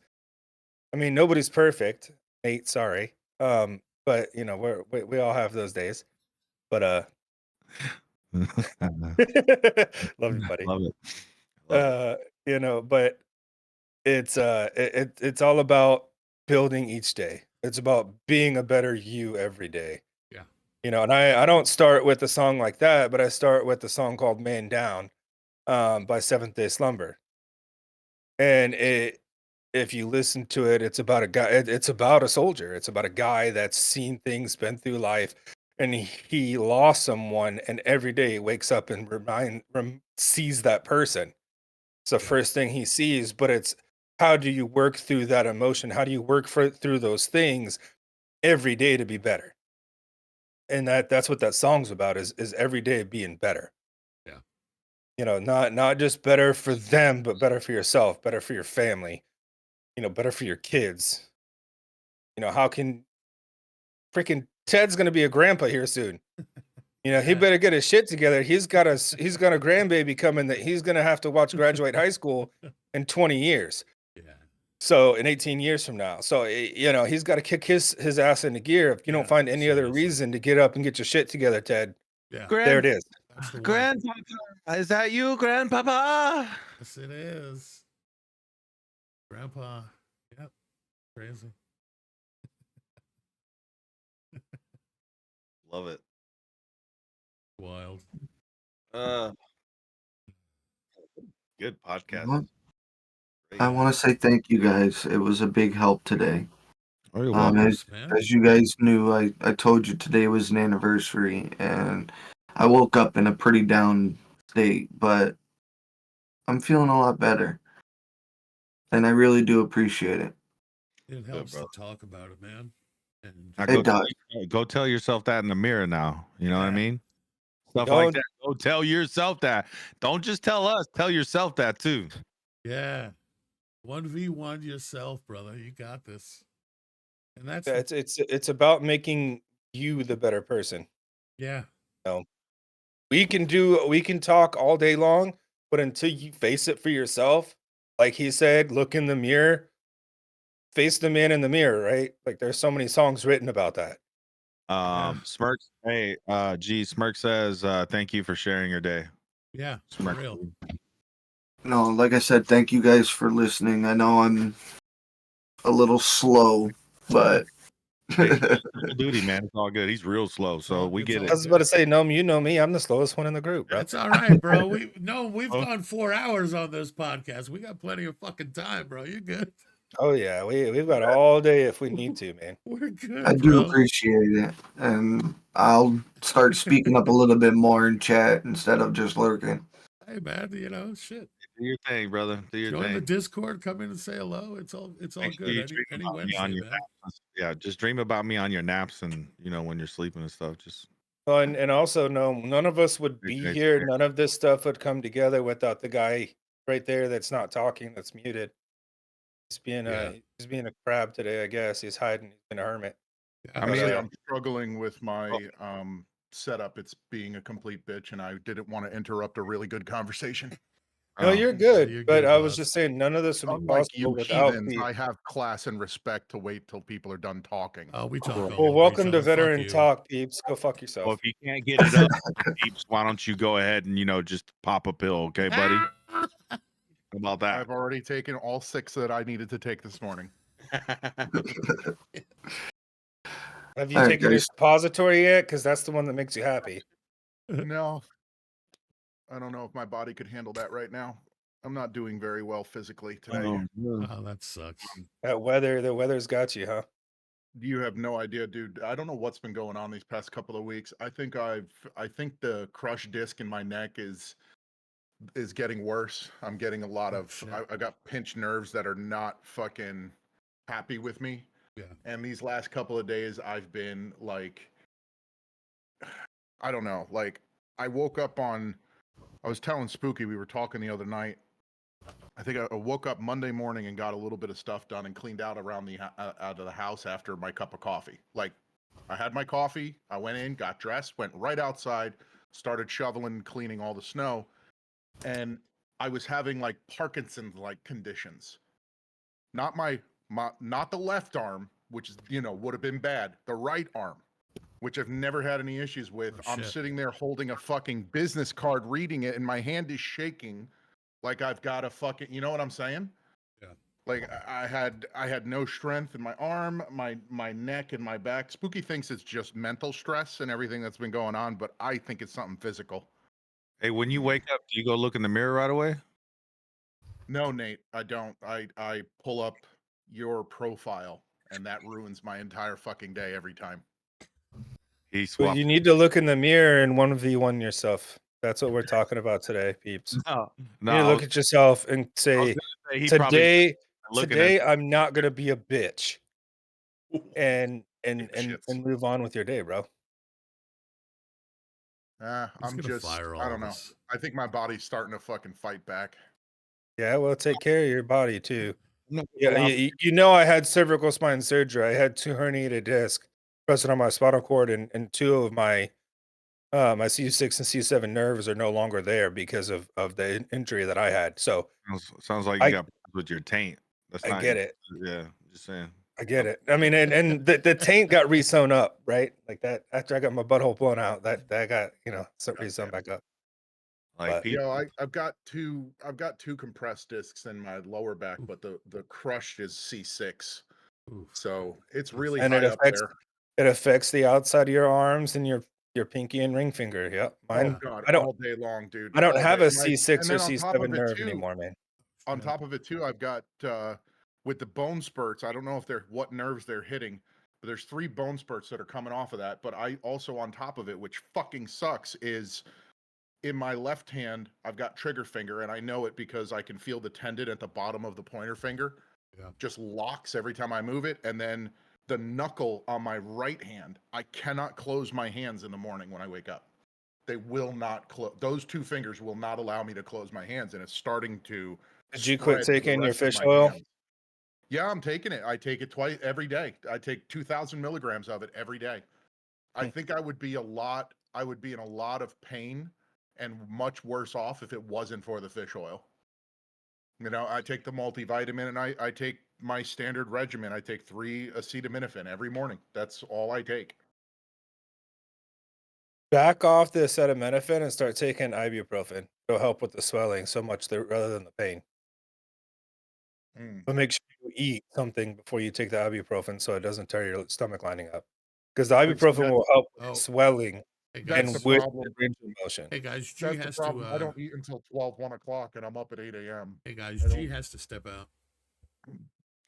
I mean, nobody's perfect. Nate, sorry. But you know, we all have those days. But love you, buddy. Love it. You know, but it's all about building each day. It's about being a better you every day. Yeah. You know, and I don't start with a song like that, but I start with a song called Man Down by Seventh Day Slumber. And if you listen to it, it's about a guy, it's about a soldier. It's about a guy that's seen things, been through life, and he lost someone, and every day he wakes up and sees that person. It's the first thing he sees, but it's how do you work through that emotion? How do you work through those things every day to be better? And that's what that song's about is every day being better. Yeah. You know, not just better for them, but better for yourself, better for your family, you know, better for your kids. You know, how can freaking Ted's gonna be a grandpa here soon? You know, he better get his shit together. He's got a grandbaby coming that he's gonna have to watch graduate high school in 20 years. Yeah. So in 18 years from now. So you know, he's got to kick his ass into gear. If you don't find any other seriously. reason to get up and get your shit together, Ted. Yeah. There it is. That's the one. Grandpapa, is that you, Grandpapa? Yes, it is. Grandpa. Yep. Crazy. Love it. Wild. Good podcast. Well, I want to say thank you guys. It was a big help today. Oh, you're Thanks, man. As you guys knew, I told you today was an anniversary, and I woke up in a pretty down state, but I'm feeling a lot better, and I really do appreciate it. It helps to brother. talk about it, man. And Now It does. go tell yourself that in the mirror now. You know what I Yeah. mean? Stuff like that. Go tell yourself that. Don't just tell us. Tell yourself that too. yeah. 1v1 yourself, brother. You got this. And that's Yeah, it's about making you the better person. yeah. You know, we can talk all day long, but until you face it for yourself, like he said, look in the mirror, face the man in the mirror, right? Like there's so many songs written about that. Smirk, hey, Smirk says, thank you for sharing your day. Yeah. Smirk. For real. No, like I said, thank you guys for listening. I know I'm a little slow, but Hey, double duty, man. It's all good. He's real slow, so we get I it. was about to say, no, you know me. I'm the slowest one in the group, bro. That's all right, bro. We've gone 4 hours on this podcast. We got plenty of fucking time, bro. You're good. Oh yeah, we've got all day if we need to, man. We're good. I do bro. appreciate it, and I'll start speaking up a little bit more in chat instead of just lurking. Hey, man. You know, shit. Do your thing, brother. Do your Join thing. the Discord. Come in and say hello. It's all Make sure good. you dream Any about me Wednesday, on your man. naps. Yeah, just dream about me on your naps and when you're sleeping and stuff. Just Well, and also, no, none of us would be Appreciate here. you. None of this stuff would come together without the guy right there that's not talking, that's muted. He's being a crab today, I guess. He's hiding. He's been a hermit. Yeah. I mean, Honestly, I'm struggling with my setup. It's being a complete bitch, and I didn't want to interrupt a really good conversation. No, oh, you're good. you're but good, I was boss. just saying, none of this would be Unlike possible you without heathens, the. I have class and respect to wait till people are done talking. Oh, we talk. Well, over Well, welcome each to other. Fuck Veteran you. Talk, peeps. Go fuck well, yourself. if you can't get it up, peeps, why don't you go ahead and just pop a pill, okay, buddy? How about that? I've already taken all 6 that I needed to take this morning. Have you All right, taken your guys. suppository yet? Because that's the one that makes you happy. No, I don't know if my body could handle that right now. I'm not doing very well physically today. Oh, that sucks. The weather's got you, huh? You have no idea, dude. I don't know what's been going on these past couple of weeks. I think the crushed disc in my neck is getting worse. I'm getting a lot of I got pinched nerves that are not fucking happy with me. Yeah. And these last couple of days I've been like I don't know, like I woke up on I was telling Spooky, we were talking the other night. I think I woke up Monday morning and got a little bit of stuff done and cleaned out around the out of the house after my cup of coffee. Like I had my coffee, I went in, got dressed, went right outside, started shoveling, cleaning all the snow, and I was having like Parkinson's like conditions. Not not the left arm, which is, you know, would have been bad. The right arm, which I've never had any issues with. Oh, I'm shit. sitting there holding a fucking business card, reading it, and my hand is shaking like I've got a fucking, you know what I'm saying? Yeah. Like I had no strength in my arm, my neck, and my back. Spooky thinks it's just mental stress and everything that's been going on, but I think it's something physical. Hey, when you wake up, do you go look in the mirror right away? No, Nate, I don't. I pull up your profile, and that ruins my entire fucking day every time. He Well, swapped. you need to look in the mirror and 1v1 yourself. That's what we're talking about today, peeps. No, You no. need to I look was, at yourself and I was say, gonna say he probably today, looking at today I'm not gonna be a bitch, and Shits. move on with your day, bro. He's I'm gonna just, fire I all don't of know. us. I think my body's starting to fucking fight back. Yeah, well, take care of your body too. No, Yeah, you know, I had cervical spine surgery. I had 2 herniated discs present on my spinal cord, and 2 of my my C6 and C7 nerves are no longer there because of the injury that I had. So sounds like you I got problems with your taint. That's I not. get it. Yeah, just saying. I get it. I mean, and the taint got re-sewn up, right? Like that after I got my butthole blown out, that got, you know, re-sewn back up. Like But people. I've got two compressed discs in my lower back, but the crushed is C6. Oof. So it's really and high up there. it affects the outside of your arms and your pinky and ring finger. Yep. Oh Mine. God, I don't all day long, dude. I don't All have day. a And C6 or then on top C7 of it nerve too, anymore, man. on top of it too, I've got with the bone spurts. I don't know if they're what nerves they're hitting, but there's 3 bone spurts that are coming off of that. But I also on top of it, which fucking sucks, is in my left hand, I've got trigger finger, and I know it because I can feel the tendon at the bottom of the pointer finger. Yeah. Just locks every time I move it. And then the knuckle on my right hand, I cannot close my hands in the morning when I wake up. They will not close. Those 2 fingers will not allow me to close my hands, and it's starting to. Did you quit spread to the taking your rest of fish my oil? hands. Yeah, I'm taking it. I take it twice every day. I take 2,000 milligrams of it every day. I think I would be in a lot of pain and much worse off if it wasn't for the fish oil. You know, I take the multivitamin, and I take my standard regimen. I take 3 acetaminophen every morning. That's all I take. Back off the acetaminophen and start taking ibuprofen. It'll help with the swelling so much rather than the pain. But make sure you eat something before you take the ibuprofen so it doesn't tear your stomach lining up. Because the ibuprofen will help with swelling and That's the with problem. the range of motion. Hey guys, G That's the has problem. I to. don't eat until 12, 1 o'clock, and I'm up at 8 a.m. Hey guys, I G don't- has to step out.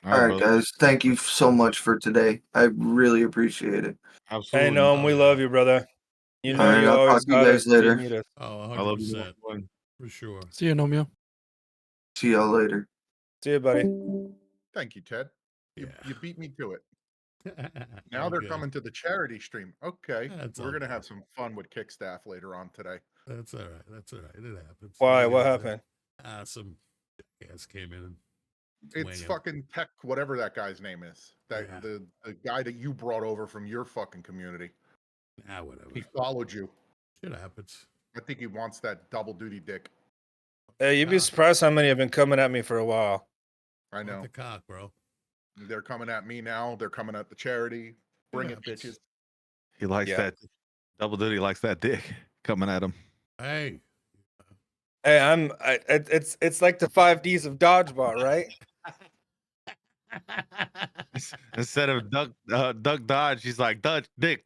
All right, guys. Thank you so much for today. I really appreciate it. Absolutely. I know, we love you, brother. You know, All right, you I'll always talk to you got guys us if you later. need us. Oh, I love you. 100%. For sure. See you, Nomeo. See y'all later. See you, buddy. Thank you, Ted. You beat me to it. Now All they're good. coming to the charity stream. Okay, That's we're gonna okay. have some fun with Kickstaff later on today. That's all right. That's all right. It happens. Why? What happened? Some jackass came in and It's swinging. fucking Tech, whatever that guy's name is. That Yeah. the guy that you brought over from your fucking community. Whatever. He followed you. Shit happens. I think he wants that double duty dick. Hey, you'd be surprised how many have been coming at me for a while. I know. The cock, bro. They're coming at me now. They're coming at the charity. Bring it, bitches. He likes that double duty. Likes that dick coming at him. Hey. Hey, it's like the 5 Ds of dodgeball, right? Instead of duck dodge, he's like dodge dick.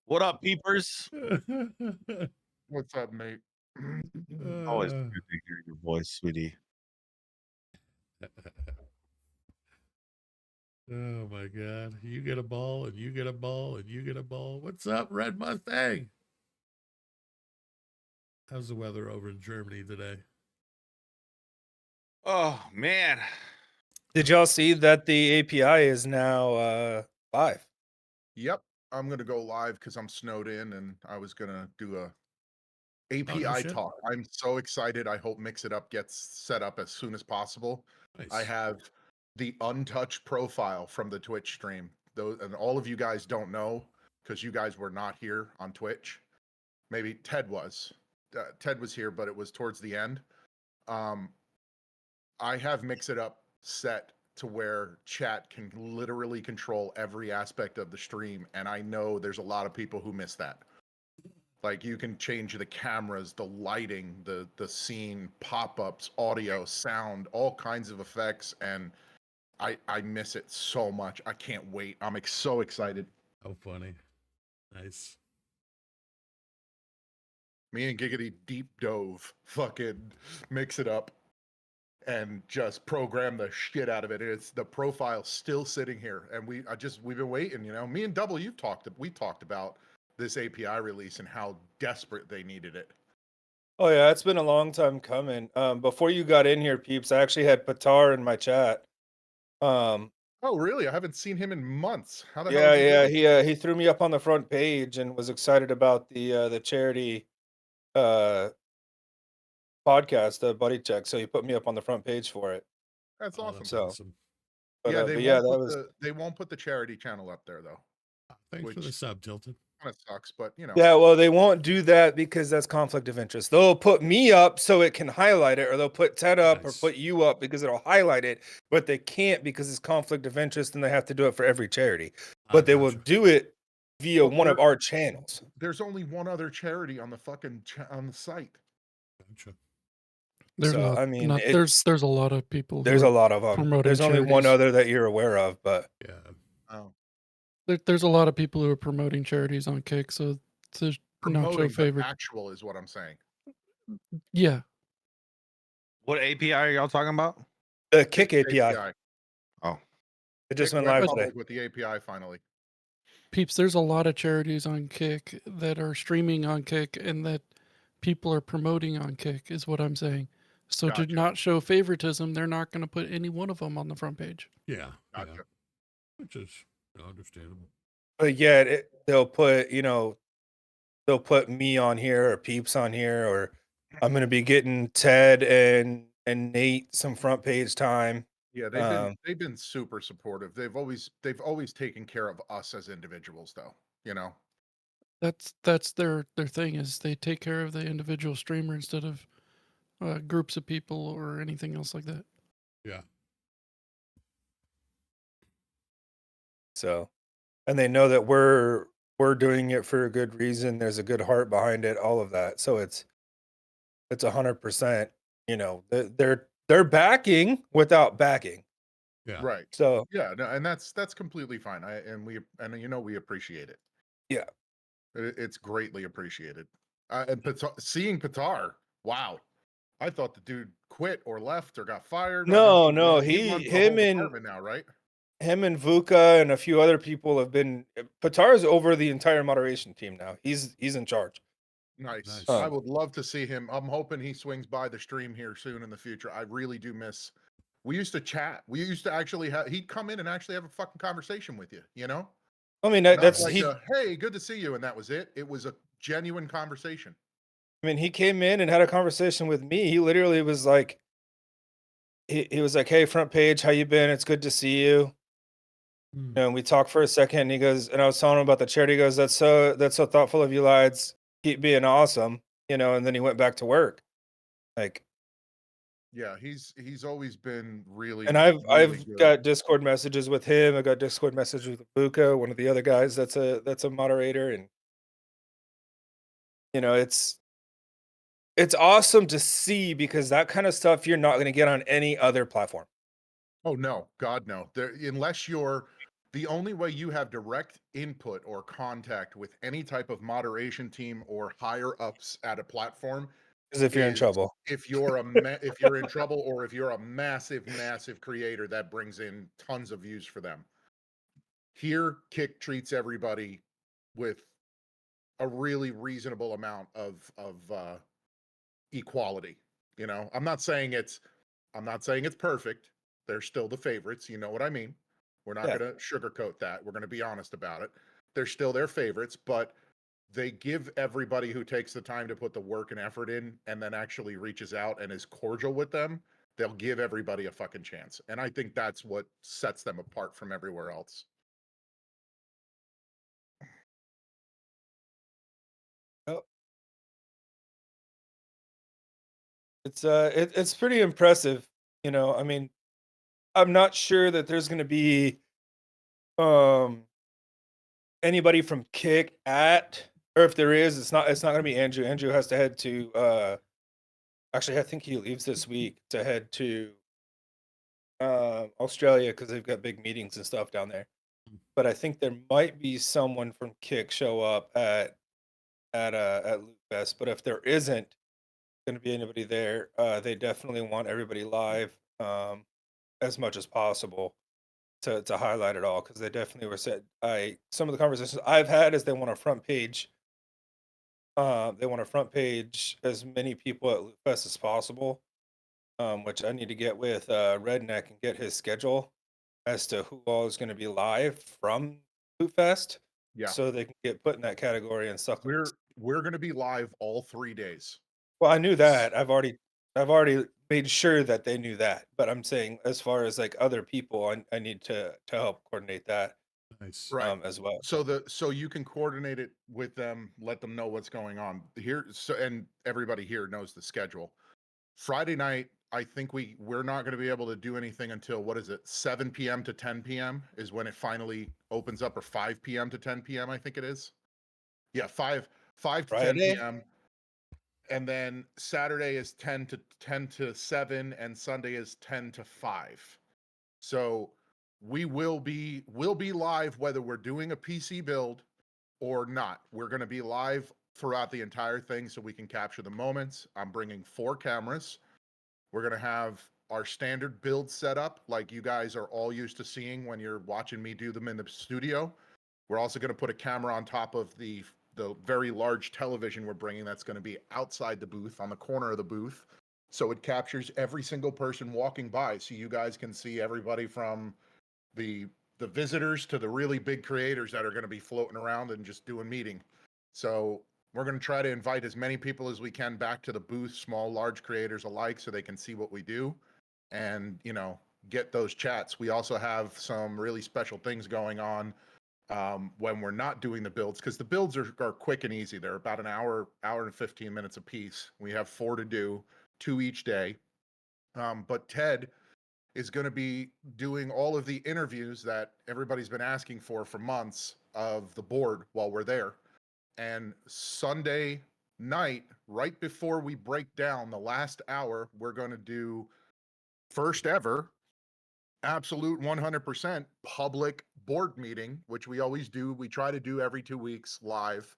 What up, peepers? What's up, mate? Always good to hear your voice, sweetie. Oh my God. You get a ball and you get a ball and you get a ball. What's up, Red Mustang? How's the weather over in Germany today? Oh man. Did y'all see that the API is now live? Yep. I'm gonna go live because I'm snowed in, and I was gonna do a Oh, no API shit. talk. I'm so excited. I hope Mix It Up gets set up as soon as possible. I Nice. have the untouched profile from the Twitch stream. Those, and all of you guys don't know because you guys were not here on Twitch. Maybe Ted was. Ted was here, but it was towards the end. I have Mix It Up set to where chat can literally control every aspect of the stream, and I know there's a lot of people who miss that. Like, you can change the cameras, the lighting, the scene, pop-ups, audio, sound, all kinds of effects, and I miss it so much. I can't wait. I'm so excited. How funny. Nice. Me and Giggity deep dove, fucking Mix It Up, and just program the shit out of it. It's the profile still sitting here, and we've been waiting. You know, me and Double, we talked about this API release and how desperate they needed it. Oh yeah, it's been a long time coming. Before you got in here, peeps, I actually had Patar in my chat. Oh really? I haven't seen him in months. How the hell? Yeah, Is he yeah, doing? he threw me up on the front page and was excited about the charity podcast, the Buddy Check. So he put me up on the front page for it. That's Oh, awesome. that's So, awesome. Yeah, but yeah, that was they won't put the charity channel up there though, Thanks for the which sub, Tilted. kind of sucks. But you know, yeah. Well, they won't do that because that's conflict of interest. They'll put me up so it can highlight it, or they'll put Ted up or Nice. put you up because it'll highlight it. But they can't because it's conflict of interest, and they have to do it for every charity. But they will Gotcha. do it via Well, one of our channels. there's only one other charity on the fucking on the site. Gotcha. There's So not, I mean, not it's there's a lot of people. there's who a are lot of them. promoting There's only one charities. other that you're aware of, but Yeah. Oh, There's a lot of people who are promoting charities on Kick, so to not show promoting, but favorite. actual is what I'm saying. Yeah, What API are y'all talking about? the Kick Kick's API, Oh. it just Kick went went live today. public with the API finally. peeps. There's a lot of charities on Kick that are streaming on Kick and that people are promoting on Kick. Is what I'm saying. So to Gotcha. not show favoritism, they're not going to put any one of them on the front page. Yeah. Yeah. Gotcha. Which is understandable. But yet they'll put, they'll put me on here or peeps on here, or I'm gonna be getting Ted and Nate some front page time. Yeah, they've been super supportive. They've always taken care of us as individuals, though. You know. That's their thing is they take care of the individual streamer instead of groups of people or anything else like that. Yeah. So, and they know that we're doing it for a good reason. There's a good heart behind it, all of that. So it's 100%. They're backing without backing. Yeah. Right. So yeah, no, and that's completely fine. We appreciate it. Yeah, it's greatly appreciated. And seeing Patar, wow, I thought the dude quit or left or got fired. No, He runs the whole department now, right? him and Vuka and a few other people have been. Patar's over the entire moderation team now. He's in charge. Nice. Nice. I would love to see him. I'm hoping he swings by the stream here soon in the future. I really do miss. We used to chat. We used to actually have. He'd come in and actually have a fucking conversation with you. You know. I mean, Not that's like he. Hey, good to see you, and that was it. It was a genuine conversation. I mean, he came in and had a conversation with me. He literally was like, he was like, "Hey, front page, how you been? It's good to see you." And we talked for a second, and he goes, and I was telling him about the charity. He goes, that's so thoughtful of you lads. Keep being awesome, and then he went back to work. Like, yeah, he's always been really. And I've good. got Discord messages with him. I got Discord messages with Buka, one of the other guys that's a moderator, and it's awesome to see because that kind of stuff you're not going to get on any other platform. Oh no, God no. Unless you're the only way you have direct input or contact with any type of moderation team or higher ups at a platform As if you're in is trouble. if you're if you're in trouble, or if you're a massive creator that brings in tons of views for them. Here, Kick treats everybody with a really reasonable amount of equality. You know, I'm not saying it's perfect. They're still the favorites. You know what I mean? We're not Yeah. going to sugarcoat that. We're going to be honest about it. They're still their favorites, but they give everybody who takes the time to put the work and effort in and then actually reaches out and is cordial with them, they'll give everybody a fucking chance. And I think that's what sets them apart from everywhere else. Oh. It's pretty impressive, you know. I mean, I'm not sure that there's going to be anybody from Kick at, or if there is, it's not going to be Andrew. Andrew has to head to actually I think he leaves this week to head to Australia because they've got big meetings and stuff down there. But I think there might be someone from Kick show up at Loot Fest. But if there isn't going to be anybody there, they definitely want everybody live as much as possible to highlight it all, because they definitely were said. Some of the conversations I've had is they want a front page. They want a front page as many people at Loot Fest as possible. Which I need to get with Redneck and get his schedule as to who all is going to be live from Loot Fest, Yeah. so they can get put in that category and suck. We're going to be live all 3 days. Well, I knew that. I've already made sure that they knew that. But I'm saying, as far as like other people, I need to help coordinate that Nice. Right. as well. So you can coordinate it with them, let them know what's going on here. So, and everybody here knows the schedule. Friday night, I think we're not going to be able to do anything until, what is it, 7 p.m. to 10 p.m. is when it finally opens up, or 5 p.m. to 10 p.m. I think it is. Yeah, 5 to Friday? 10 p.m. And then Saturday is 10 to 7, and Sunday is 10 to 5. So we'll be live whether we're doing a PC build or not. We're going to be live throughout the entire thing so we can capture the moments. I'm bringing 4 cameras. We're going to have our standard build setup like you guys are all used to seeing when you're watching me do them in the studio. We're also going to put a camera on top of the very large television we're bringing that's going to be outside the booth, on the corner of the booth. So it captures every single person walking by, so you guys can see everybody from the visitors to the really big creators that are going to be floating around and just doing meeting. So we're going to try to invite as many people as we can back to the booth, small, large creators alike, so they can see what we do and, you know, get those chats. We also have some really special things going on when we're not doing the builds, because the builds are quick and easy. They're about an hour and 15 minutes a piece. We have 4 to do, 2 each day. But Ted is going to be doing all of the interviews that everybody's been asking for months of the board while we're there. And Sunday night, right before we break down the last hour, we're going to do first ever absolute 100% public board meeting, which we always do. We try to do every 2 weeks live,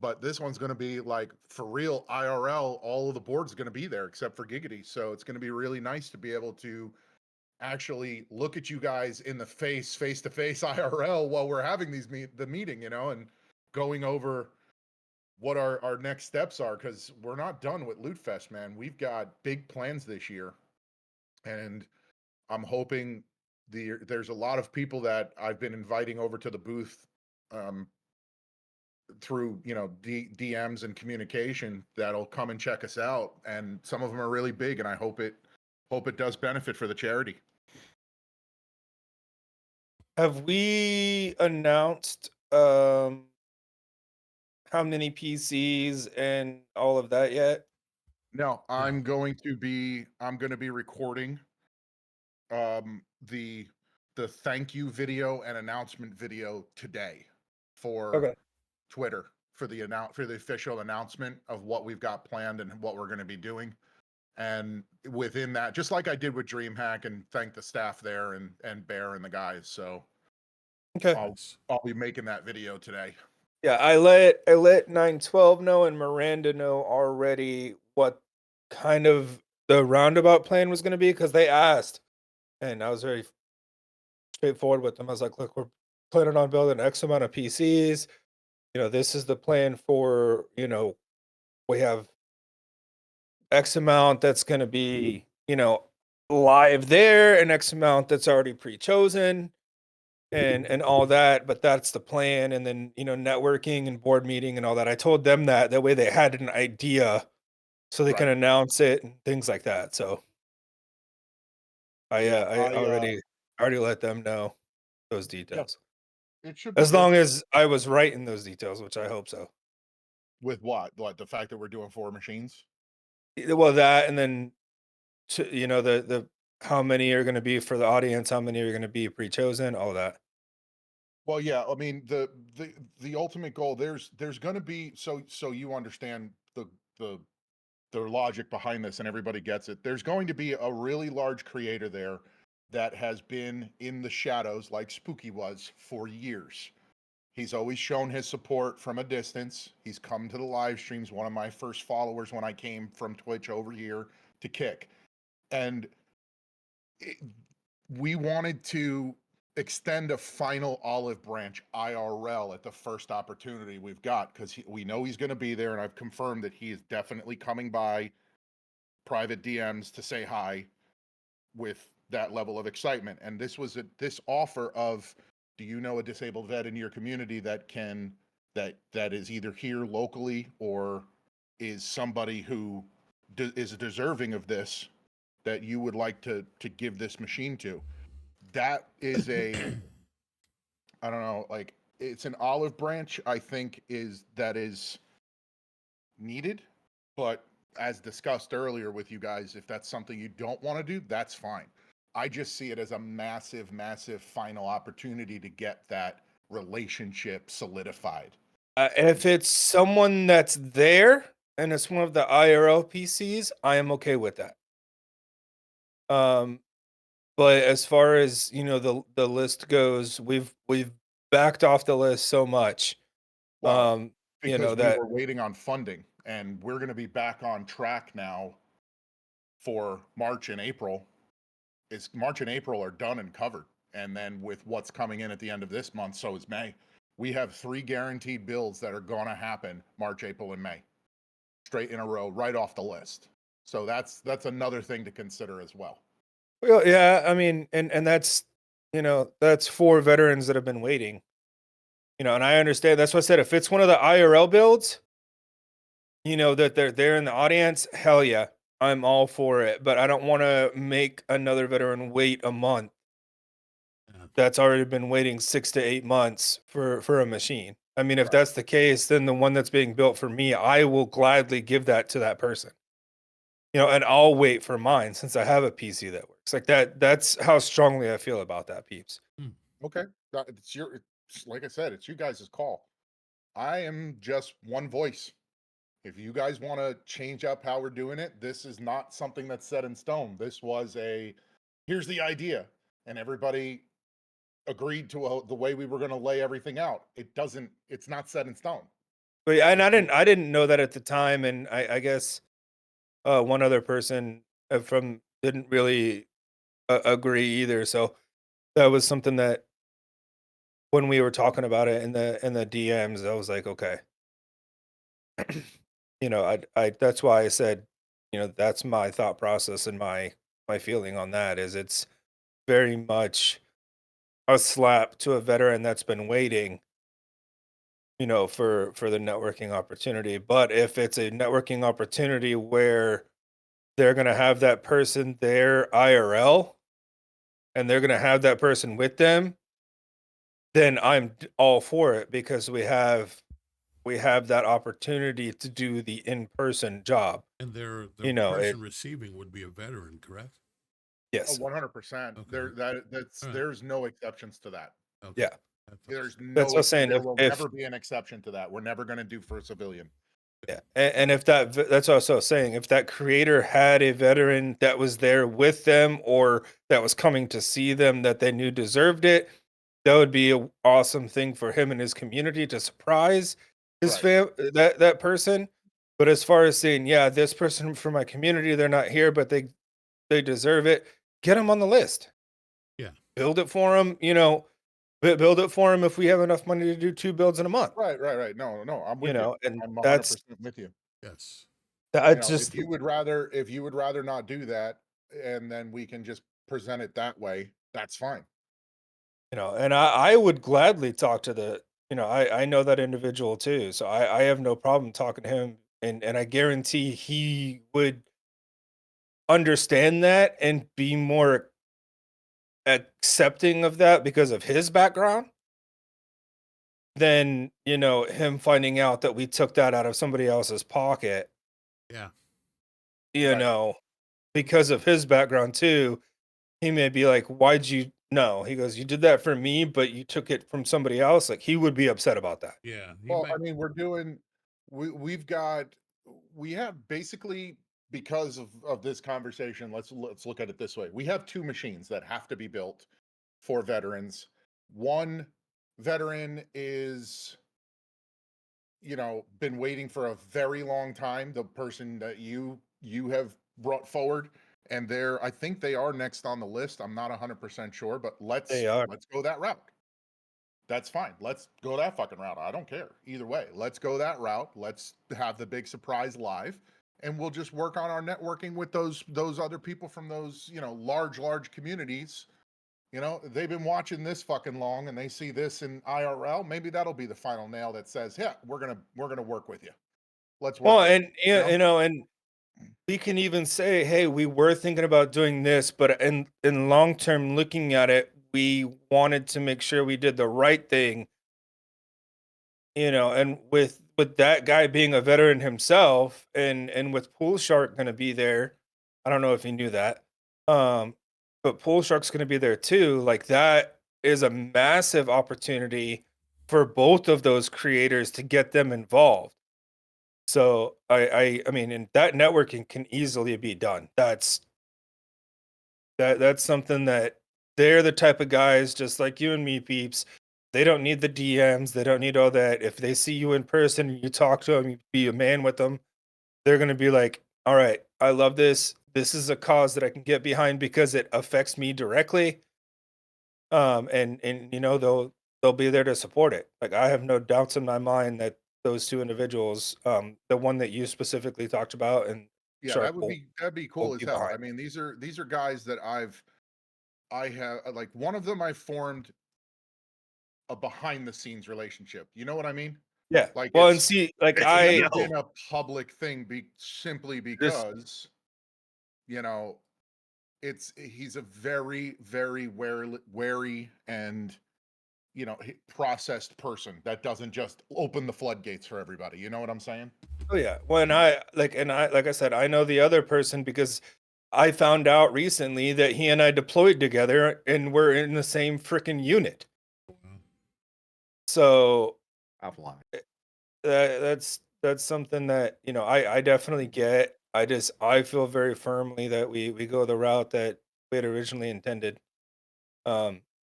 but this one's going to be like for real IRL. All of the board's going to be there except for Giggity. So it's going to be really nice to be able to actually look at you guys in the face to face IRL while we're having the meeting, you know, and going over what our next steps are, because we're not done with Loot Fest, man. We've got big plans this year, and I'm hoping there's a lot of people that I've been inviting over to the booth through, you know, DMs and communication that'll come and check us out, and some of them are really big, and I hope it does benefit for the charity. Have we announced how many PCs and all of that yet? No, I'm going to be recording the thank you video and announcement video today for Twitter, for the official announcement of what we've got planned and what we're going to be doing. And within that, just like I did with DreamHack, and thank the staff there and Bear and the guys. So I'll be making that video today. Yeah, I let 912 know and Miranda know already what kind of the roundabout plan was going to be, because they asked, and I was very straightforward with them. I was like, look, we're planning on building X amount of PCs. This is the plan for, we have X amount that's going to be, live there, and X amount that's already pre-chosen, and all that. But that's the plan. And then, networking and board meeting and all that. I told them that way they had an idea so they can announce it and things like that. So I already let them know those details. It should be As good. long as I was right in those details, which I hope so. With what? What, the fact that we're doing 4 machines? Well, that, and then the how many are going to be for the audience, how many are going to be pre-chosen, all that. Well, yeah. I mean, the ultimate goal. There's going to be, so you understand the logic behind this, and everybody gets it. There's going to be a really large creator there that has been in the shadows, like Spooky was, for years. He's always shown his support from a distance. He's come to the live streams, one of my first followers when I came from Twitch over here to Kick. And we wanted to extend a final olive branch IRL at the first opportunity we've got, because we know he's going to be there, and I've confirmed that he is definitely coming by private DMs to say hi with that level of excitement. And this was this offer of, do you know a disabled vet in your community that is either here locally or is somebody who is deserving of this, that you would like to give this machine to? That is a I don't know, like, it's an olive branch, I think, is needed. But as discussed earlier with you guys, if that's something you don't want to do, that's fine. I just see it as a massive, massive final opportunity to get that relationship solidified. If it's someone that's there and it's one of the IRL PCs, I am okay with that. But as far as the list goes, we've backed off the list so much. Well, You because know we that were waiting on funding, and we're going to be back on track now for March and April. March and April are done and covered. And then with what's coming in at the end of this month, so is May. We have 3 guaranteed builds that are going to happen March, April, and May, straight in a row, right off the list. So that's another thing to consider as well. Well, yeah, I mean, and that's that's for veterans that have been waiting. And I understand. That's what I said. If it's one of the IRL builds, that they're there in the audience, hell yeah, I'm all for it. But I don't want to make another veteran wait a month. That's already been waiting 6 to 8 months for a machine. I mean, if that's the case, then the one that's being built for me, I will gladly give that to that person. And I'll wait for mine since I have a PC that works like that. That's how strongly I feel about that, peeps. Okay, it's like I said, it's you guys' call. I am just one voice. If you guys want to change up how we're doing it, this is not something that's set in stone. This was here's the idea, and everybody agreed to the way we were going to lay everything out. It's not set in stone. But yeah, and I didn't know that at the time, and I guess one other person from didn't really agree either. So that was something that when we were talking about it in the DMs, I was like, okay. I that's why I said, that's my thought process and my feeling on that is it's very much a slap to a veteran that's been waiting, for the networking opportunity. But if it's a networking opportunity where they're going to have that person there IRL and they're going to have that person with them, then I'm all for it, because we have that opportunity to do the in-person job. And the it, person receiving would be a veteran, correct? yes. 100%. Okay. There's no exceptions to that. Okay. Yeah. There's That's what I'm saying. There will If never be an exception to that. We're never going to do for a civilian. yeah, and if that's what I was saying. If that creator had a veteran that was there with them or that was coming to see them that they knew deserved it, that would be an awesome thing for him and his community to surprise his that person. But as far as saying, yeah, this person from my community, they're not here, but they deserve it. Get them on the list. Yeah. Build it for them. You know, build it for them if we have enough money to do 2 builds in a month. Right. No, I'm with You know, and I'm 100% that's with you. Yes. just If you would rather not do that, and then we can just present it that way, that's fine. you know, and I would gladly talk to the, you know, I know that individual too, so I have no problem talking to him, and I guarantee he would understand that and be more accepting of that because of his background than, you know, him finding out that we took that out of somebody else's pocket, Yeah. you Right. know, because of his background too. He may be like, "Why'd you?" No, he goes, "You did that for me, but you took it from somebody else." Like, he would be upset about that. Yeah. He Well, might. I mean, we have basically, because of this conversation, let's look at it this way. We have 2 machines that have to be built for veterans. One veteran is, been waiting for a very long time, the person that you have brought forward, and I think they are next on the list. I'm not 100% sure, but let's They are. go that route. That's fine. Let's go that fucking route. I don't care. Either way, let's go that route. Let's have the big surprise live, and we'll just work on our networking with those other people from those, large communities. They've been watching this fucking long, and they see this in IRL. Maybe that'll be the final nail that says, "Yeah, we're gonna work with you. Let's work Well, with and you." you know, and we can even say, "Hey, we were thinking about doing this, but in long term, looking at it, we wanted to make sure we did the right thing." You know, and with that guy being a veteran himself, and with Pool Shark going to be there, I don't know if he knew that, um, but Pool Shark's going to be there too. Like, that is a massive opportunity for both of those creators to get them involved. So I mean, and that networking can easily be done. That's something that they're the type of guys just like you and me, peeps. They don't need the DMs. They don't need all that. If they see you in person and you talk to them, you be a man with them, they're going to be like, all right, I love this. This is a cause that I can get behind because it affects me directly. And you know, they'll be there to support it. Like, I have no doubts in my mind that those 2 individuals, the one that you specifically talked about, and Yeah, Shark that'd be will cool as be hell. behind. I mean, these are guys that I have, like, one of them I formed a behind the scenes relationship. You know what I mean? Yeah. Like, Well, and see, like, it's I never been a public thing, simply this because, you know, he's a very, very wary and, processed person that doesn't just open the floodgates for everybody. You know what I'm saying? Oh yeah. When I like I said, I know the other person because I found out recently that he and I deployed together and we're in the same freaking unit. So Offline. that's something that, you know, I definitely get. I feel very firmly that we go the route that we had originally intended.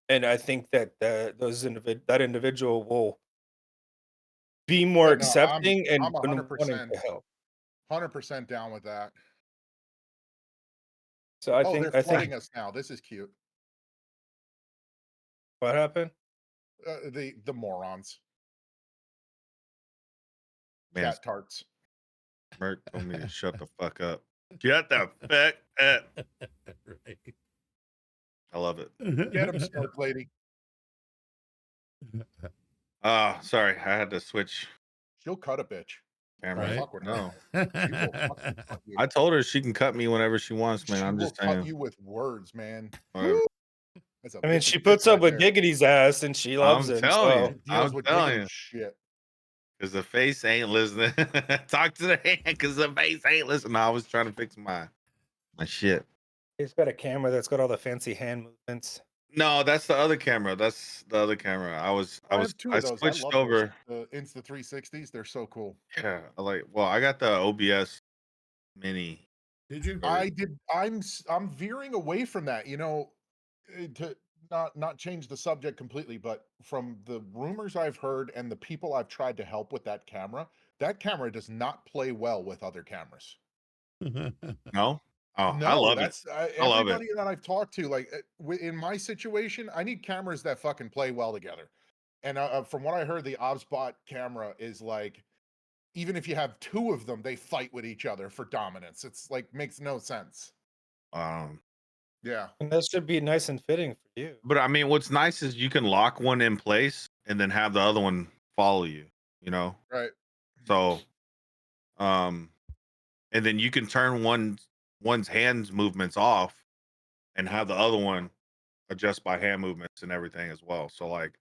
And I think that that individual will be more Yeah, no, accepting I'm and wanting to help. 100% down with that. So I Oh, think they're flooding us now. This is cute. what happened? The morons, Man, cat tarts. Merc told me to shut the fuck up. Shut the fuck up. Right. I love it. Get him, Smirk Lady. Sorry, I had to switch She'll cut a bitch. cameras. Right. Fuck with her. No, She will fucking cut you. I told her she can cut me whenever she wants, man. She I'm will just cut saying. you with words, man. Whatever. That's a I mean, vicious she bitch puts up right with there. Giggity's ass and she loves I'm him. telling So you. Deals I'm with telling giggity you. shit. Because the face ain't listening. Talk to the hand because the face ain't listening. I was trying to fix my shit. he's got a camera that's got all the fancy hand movements. No, that's the other camera. That's the other camera. I have 2 I of those. I switched love those. over. The Insta 360s. They're so cool. Yeah, well, I got the OBS mini. Did you? I did. I'm veering away from that. To not change the subject completely, but from the rumors I've heard and the people I've tried to help with that camera, That camera does not play well with other cameras. No? Oh, No, I love it. that's I love it. everybody that I've talked to. Like in my situation, I need cameras that fucking play well together. And from what I heard, the OBSBot camera is like, even if you have two of them, they fight with each other for dominance. It's like makes no sense. Yeah. And that should be nice and fitting for you. But I mean, what's nice is you can lock one in place and then have the other one follow you, you know? Right. So, and then you can turn one's hands movements off and have the other one adjust by hand movements and everything as well. So like,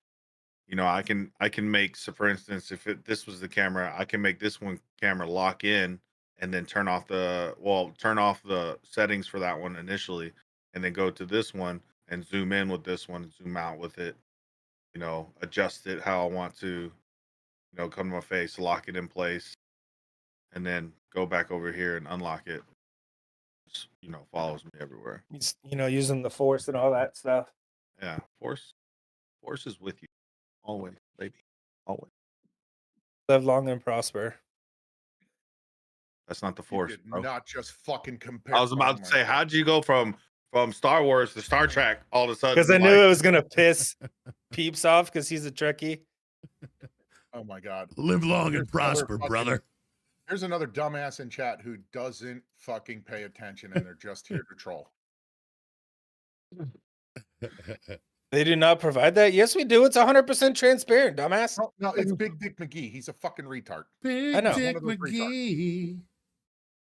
you know, I can make, so for instance, if this was the camera, I can make this one camera lock in and then turn off the settings for that one initially, and then go to this one and zoom in with this one, zoom out with it, you know, adjust it how I want to, you know, come to my face, lock it in place, and then go back over here and unlock it. Just, you know, follows me everywhere. You know, using the force and all that stuff. Yeah, force is with you always, baby, always. Live long and prosper. That's not the You force, did bro. not just fucking compare. I was about to say, how'd you go from Star Wars to Star Trek all of a sudden? Because I knew it was gonna piss Peeps off because he's a Trekkie. Oh my god. Live long and Here's another prosper, brother. There's another dumbass in chat who doesn't fucking pay attention and they're just here to troll. They do not provide that. Yes, we do. It's 100% transparent, dumbass. No, it's Big Dick McGee. He's a fucking retard. Big I know. Dick One of those McGee.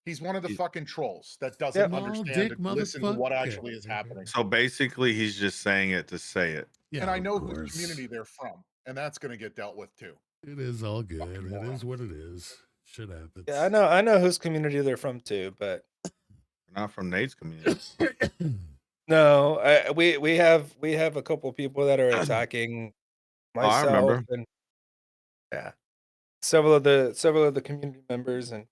He's one of the fucking trolls that doesn't Small understand dick and listen to what motherfucker. actually is happening. So basically, he's just saying it to say it. Yeah, And I know of whose course. community they're from, and that's going to get dealt with too. It is all good. Fucking It moron. is what it is. Shit happens. Yeah, I know whose community they're from too, but Not from Nate's community. no, we have a couple people that are attacking Oh, I myself remember. and yeah, several of the community members, and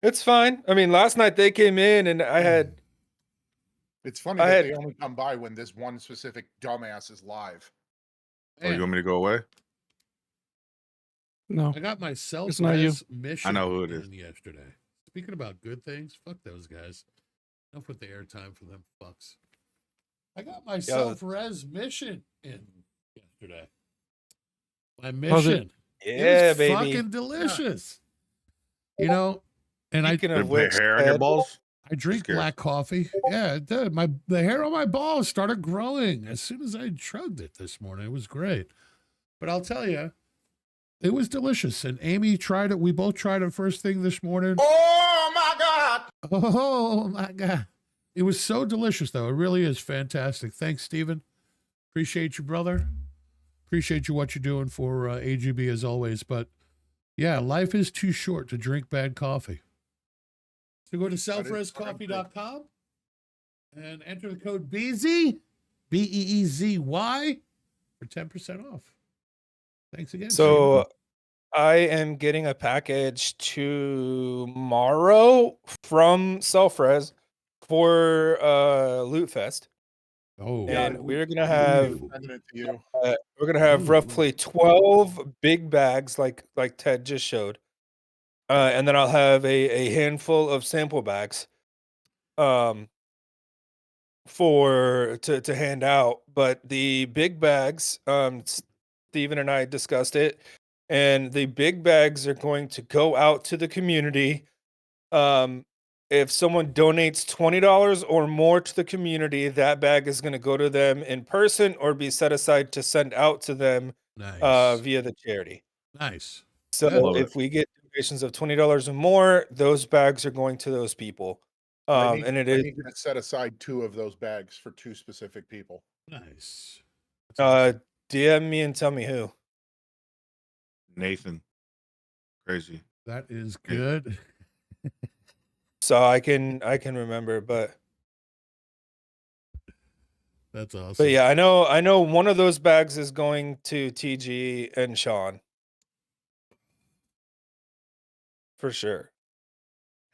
it's fine. I mean, last night they came in and I had. It's funny that they only come by when this one specific dumbass is live. Oh, you want me to go away? No, I got myself It's not you. mission I know who it is. in yesterday. Speaking about good things, fuck those guys. Enough with the airtime for them fucks. I got my self-res mission in yesterday. My How's it? mission. Yeah, it was baby. fucking delicious. You know, and Speaking Did of it put which, hair on your Ed, balls? I drink scared. black coffee. Yeah, it did. The hair on my balls started growing as soon as I chugged it this morning. It was great. But I'll tell you, it was delicious. And Amy tried it. We both tried it first thing this morning. Oh my God! Oh my God. It was so delicious, though. It really is fantastic. Thanks, Steven. Appreciate you, brother. Appreciate you what you're doing for AGB as always. But yeah, life is too short to drink bad coffee. So go to selfrescoffee.com and enter the code BEEZY, BEEZY, for 10% off. Thanks again. So I am getting a package tomorrow from Selfres for Loot Fest. Oh, And we're gonna have Sending it to you. we're gonna have roughly 12 big bags like Ted just showed. And then I'll have a handful of sample bags for to hand out. But the big bags, Steven and I discussed it, and the big bags are going to go out to the community. If someone donates $20 or more to the community, that bag is going to go to them in person or be set aside to send out to them nice. via the charity. Nice. So Love if we get donations of $20 or more, those bags are going to those people. I need And it I is need you to set aside 2 of those bags for 2 specific people. Nice. That's awesome. DM me and tell me who. Nathan. Crazy. That is good. So I can remember, but That's awesome. but yeah, I know one of those bags is going to TG and Sean. For sure.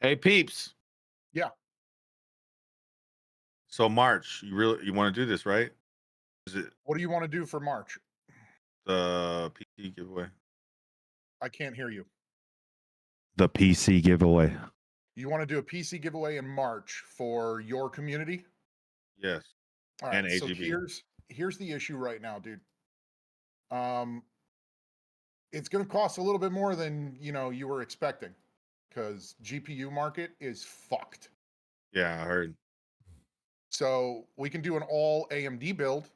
Hey, peeps. Yeah. So March, you want to do this, right? Is it What do you want to do for March? the PT giveaway? I can't hear you. The PC giveaway. You want to do a PC giveaway in March for your community? Yes. All And right. So AGB. here's the issue right now, dude. It's going to cost a little bit more than you were expecting, because GPU market is fucked. Yeah, I heard. So we can do an all AMD build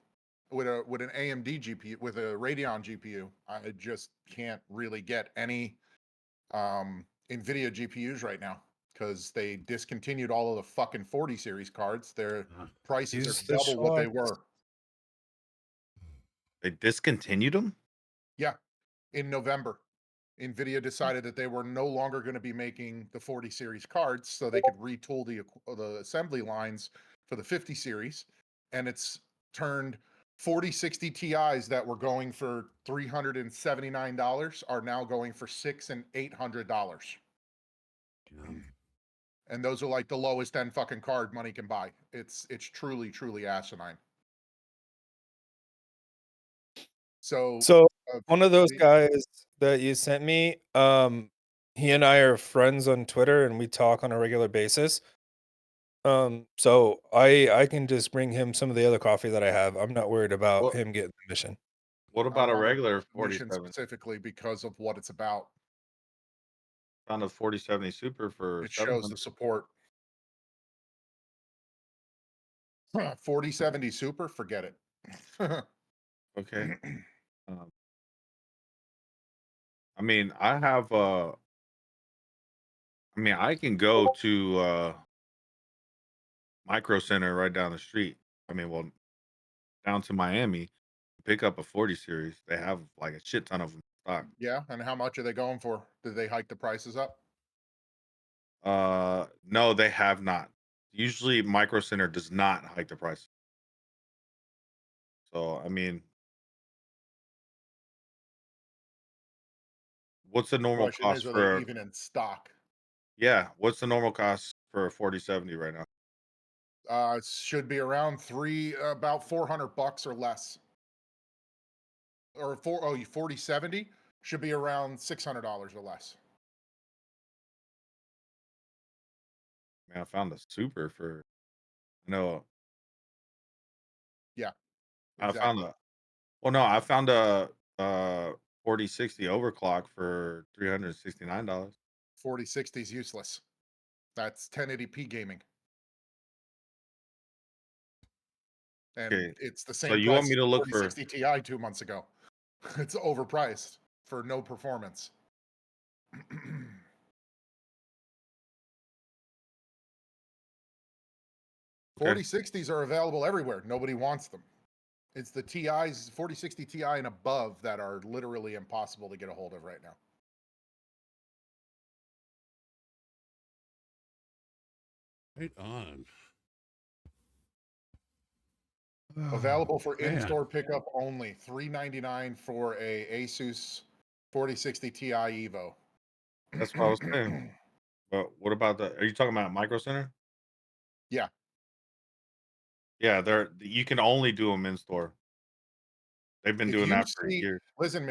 with an AMD GPU, with a Radeon GPU. I just can't really get any NVIDIA GPUs right now because they discontinued all of the fucking 40 series cards. Their prices Use are the double what they shorts. were. They discontinued them? Yeah, in November. NVIDIA decided that they were no longer going to be making the 40 series cards, so they could retool the assembly lines for the 50 series, and it's turned 4060 Ti's that were going for $379 are now going for $600 and $800. And those are like the lowest end fucking card money can buy. It's truly, truly asinine. So one of those guys that you sent me, he and I are friends on Twitter and we talk on a regular basis. So I can just bring him some of the other coffee that I have. I'm not worried about him getting the mission. What I about a wanted regular the mission 47? specifically because of what it's about. Found a 4070 Super for It shows the 700. support. 4070 Super, forget it. Okay. I mean, I have I mean, I can go to Micro Center right down the street. I mean, well, down to Miami, pick up a 40 series. They have like a shit ton of them in stock. Yeah, and how much are they going for? Did they hike the prices up? No, they have not. Usually Micro Center does not hike the price. So, I mean, what's the normal Question cost is, are they for even in stock? Yeah, what's the normal cost for a 4070 right now? It should be around about $400 or less. Or 4070 should be around $600 or less. Man, I found a super for no. Yeah, I found exactly. I found a 4060 overclock for $369. 4060 is useless. That's 1080p gaming. And Okay. it's the So same you want price me as to the look for 4060 Ti 2 months ago. It's overpriced for no performance. 4060s are available everywhere. Nobody wants them. It's the TIs, 4060 Ti and above, that are literally impossible to get a hold of right now. Right on. Available for man. in-store pickup only. $399 for a Asus 4060 Ti Evo. That's what I was saying. But what about are you talking about Micro Center? Yeah. Yeah, you can only do them in store. They've been If doing you that for see, years. listen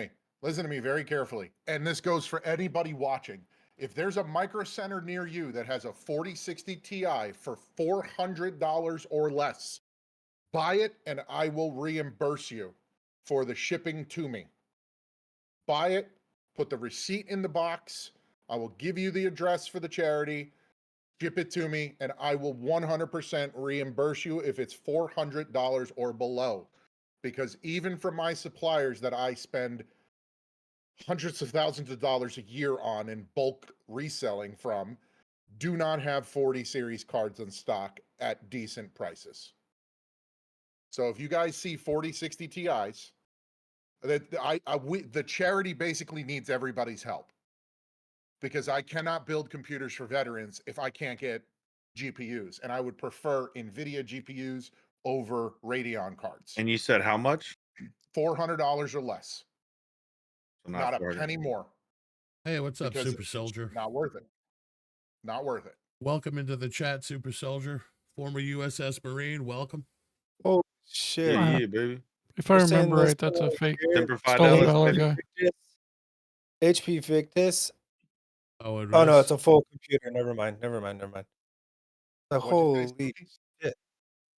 to me very carefully. And this goes for anybody watching. If there's a Micro Center near you that has a 4060 Ti for $400 or less, buy it and I will reimburse you for the shipping to me. Buy it, put the receipt in the box. I will give you the address for the charity, ship it to me, and I will 100% reimburse you if it's $400 or below. Because even for my suppliers that I spend hundreds of thousands of dollars a year on in bulk reselling from, do not have 40 series cards in stock at decent prices. So if you guys see 4060 Ti's, the charity basically needs everybody's help, because I cannot build computers for veterans if I can't get GPUs, and I would prefer NVIDIA GPUs over Radeon cards. And you said how much? $400 or less. So Not a 400. penny more. Hey, what's up, Because Super Soldier? not worth it. Not worth it. Welcome into the chat, Super Soldier. Former USS Marine, welcome. Oh shit! Yeah, baby. If I We're saying remember this right, that's a fake Semper stolen Fidelis, valor baby. guy. HP Victus. Oh, it Oh no, is? it's a full computer. Never mind. Never mind. Never mind. The What'd you say, holy Spooky? shit!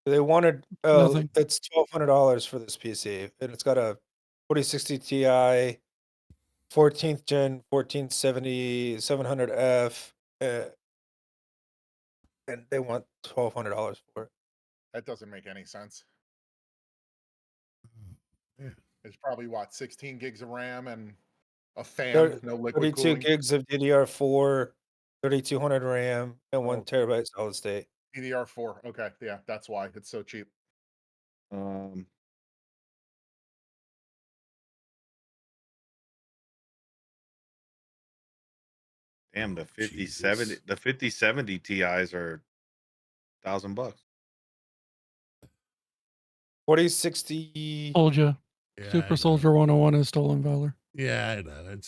They wanted. Nothing. It's $1,200 for this PC, and it's got a 4060 Ti, 14th gen, 1470, 700F, and they want $1,200 for it. That doesn't make any sense. Yeah. It's probably what, 16 gigs of RAM and a Thir- fan, no liquid 32 cooling. gigs of DDR4, 3200 RAM, and Oh. 1 TB solid state. DDR4. Okay, yeah, that's why it's so cheap. Damn, the Oh, 5070 Jesus. the 5070 Ti's are $1,000. 4060. Told you. Yeah, I Super know. Soldier 101 is stolen valor. Yeah, I know.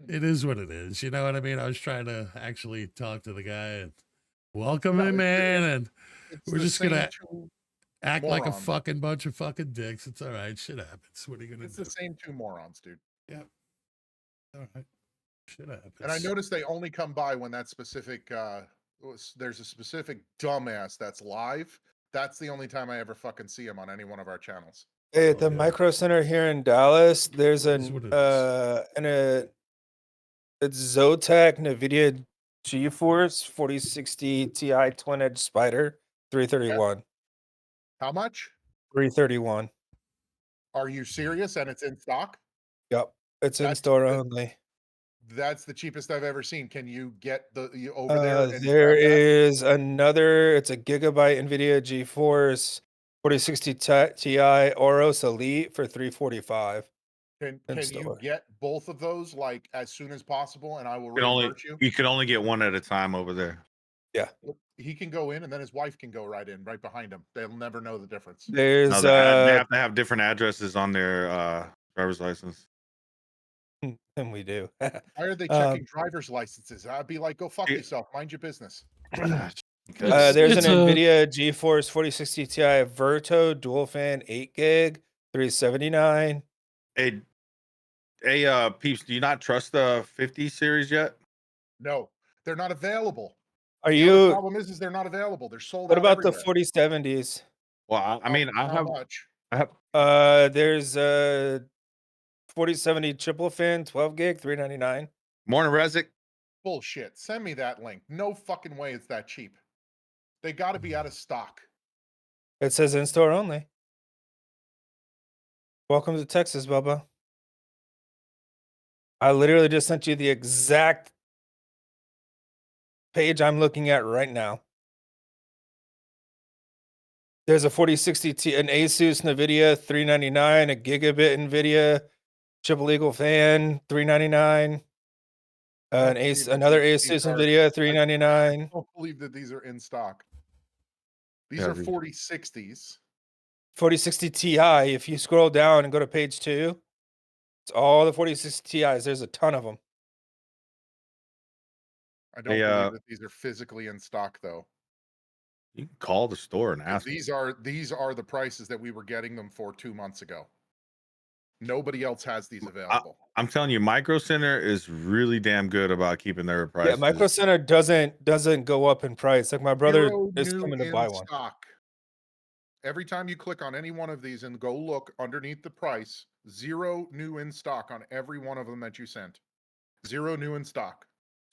It is what it is. You know what I mean? I was trying to actually talk to the guy and welcome No, him, man. And It's we're the just same gonna two act like a morons. fucking bunch of fucking dicks. It's all right. Shit happens. What are you gonna It's do? the same two morons, dude. Yeah. All right. Shit happens. And I noticed they only come by when that specific there's a specific dumbass that's live. That's the only time I ever fucking see him on any one of our channels. Hey, at Oh, the yeah. Micro Center here in Dallas, there's It is what it is. it's Zotac NVIDIA GeForce 4060 Ti Twin Edge Spider 331. How much? 331. Are you serious? And it's in stock? Yep. It's in That's store only. That's the cheapest I've ever seen. Can you get you over there and There grab that? is another, it's a gigabyte NVIDIA GeForce 4060 Ti Oros Elite for 345. Can in you store. get both of those like as soon as possible and I will You reimburse you? can only get one at a time over there. Yeah. He can go in and then his wife can go right in right behind him. They'll never know the difference. No, There's they have to have different addresses on their driver's license. and we do. Why are they checking driver's licenses? I'd be like, go fuck Yeah. yourself. Mind your business. Because There's It's an a- NVIDIA GeForce 4060 Ti Verto dual fan 8 gig 379. hey, peeps, do you not trust the 50 series yet? No, they're not available. Are The other you? problem is they're not available. They're sold What out about the everywhere. 4070s? Well, I mean, I How have much? There's 4070 triple fan 12 gig 399. Morning, Rezik. Bullshit. Send me that link. No fucking way it's that cheap. They got to be out of stock. It says in store only. Welcome to Texas, Bubba. I literally just sent you the exact page I'm looking at right now. There's a 4060 T, an Asus NVIDIA 399, a gigabit NVIDIA triple eagle fan 399, another Asus NVIDIA 399. I don't believe that these are in stock. These Yeah, are these- 4060s. 4060 Ti. If you scroll down and go to page 2, it's all the 4060 Ti's. There's a ton of them. I don't believe that these are physically in stock though. You can call the store and ask. These are the prices that we were getting them for 2 months ago. Nobody else has these available. I'm telling you, Micro Center is really damn good about keeping their prices. Yeah, Micro Center doesn't go up in price. Like my brother Zero is new coming to in buy one. stock. Every time you click on any one of these and go look underneath the price, zero new in stock on every one of them that you sent. Zero new in stock.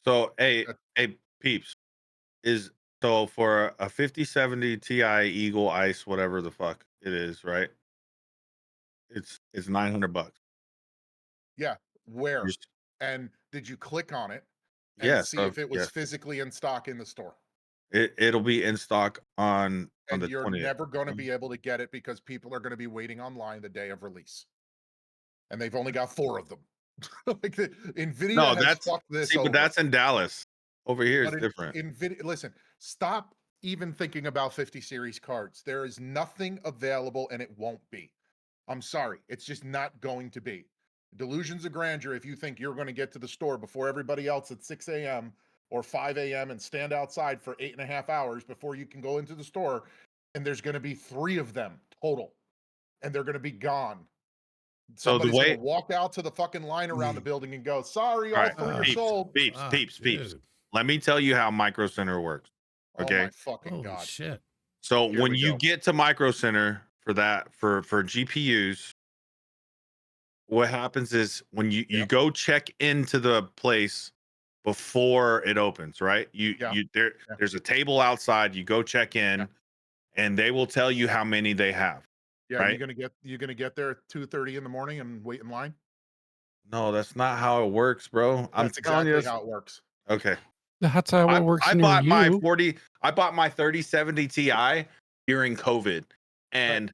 So, hey, peeps, so for a 5070 Ti Eagle Ice, whatever the fuck it is, right? It's $900. Yeah, where? Just- And did you click on it and Yeah, see so if it was yeah, physically in stock in the store? it'll be in stock on And the you're 20th. never going to be able to get it because people are going to be waiting online the day of release. And they've only got 4 of them. Like Nvidia No, has that's fucked this see, over. but that's in Dallas. Over here, it's But different. Nvidia, listen, stop even thinking about 50 series cards. There is nothing available and it won't be. I'm sorry. It's just not going to be. Delusions of grandeur if you think you're going to get to the store before everybody else at 6 a.m. or 5 a.m. and stand outside for 8.5 hours before you can go into the store. And there's going to be 3 of them total. And they're going to be gone. So the Somebody's gonna way walk out to the fucking line around the building and go, "Sorry, all all right, three are Ah, sold." peeps, fuck, peeps. dude. Let me tell you how Micro Center works. Oh Okay. my fucking Holy god! shit. So Here when we you go. get to Micro Center for that for GPUs, what happens is when you Yep. go check into the place before it opens, right? Yeah. Yeah. There's a table outside. You go check in, Yeah. and they will tell you how many they have. Yeah, Right? you gonna get there at 2:30 in the morning and wait in line? No, that's not how it works, bro. I'm That's telling you. exactly how it works. Okay. That's how it works I near bought my you. 3070 Ti during COVID, and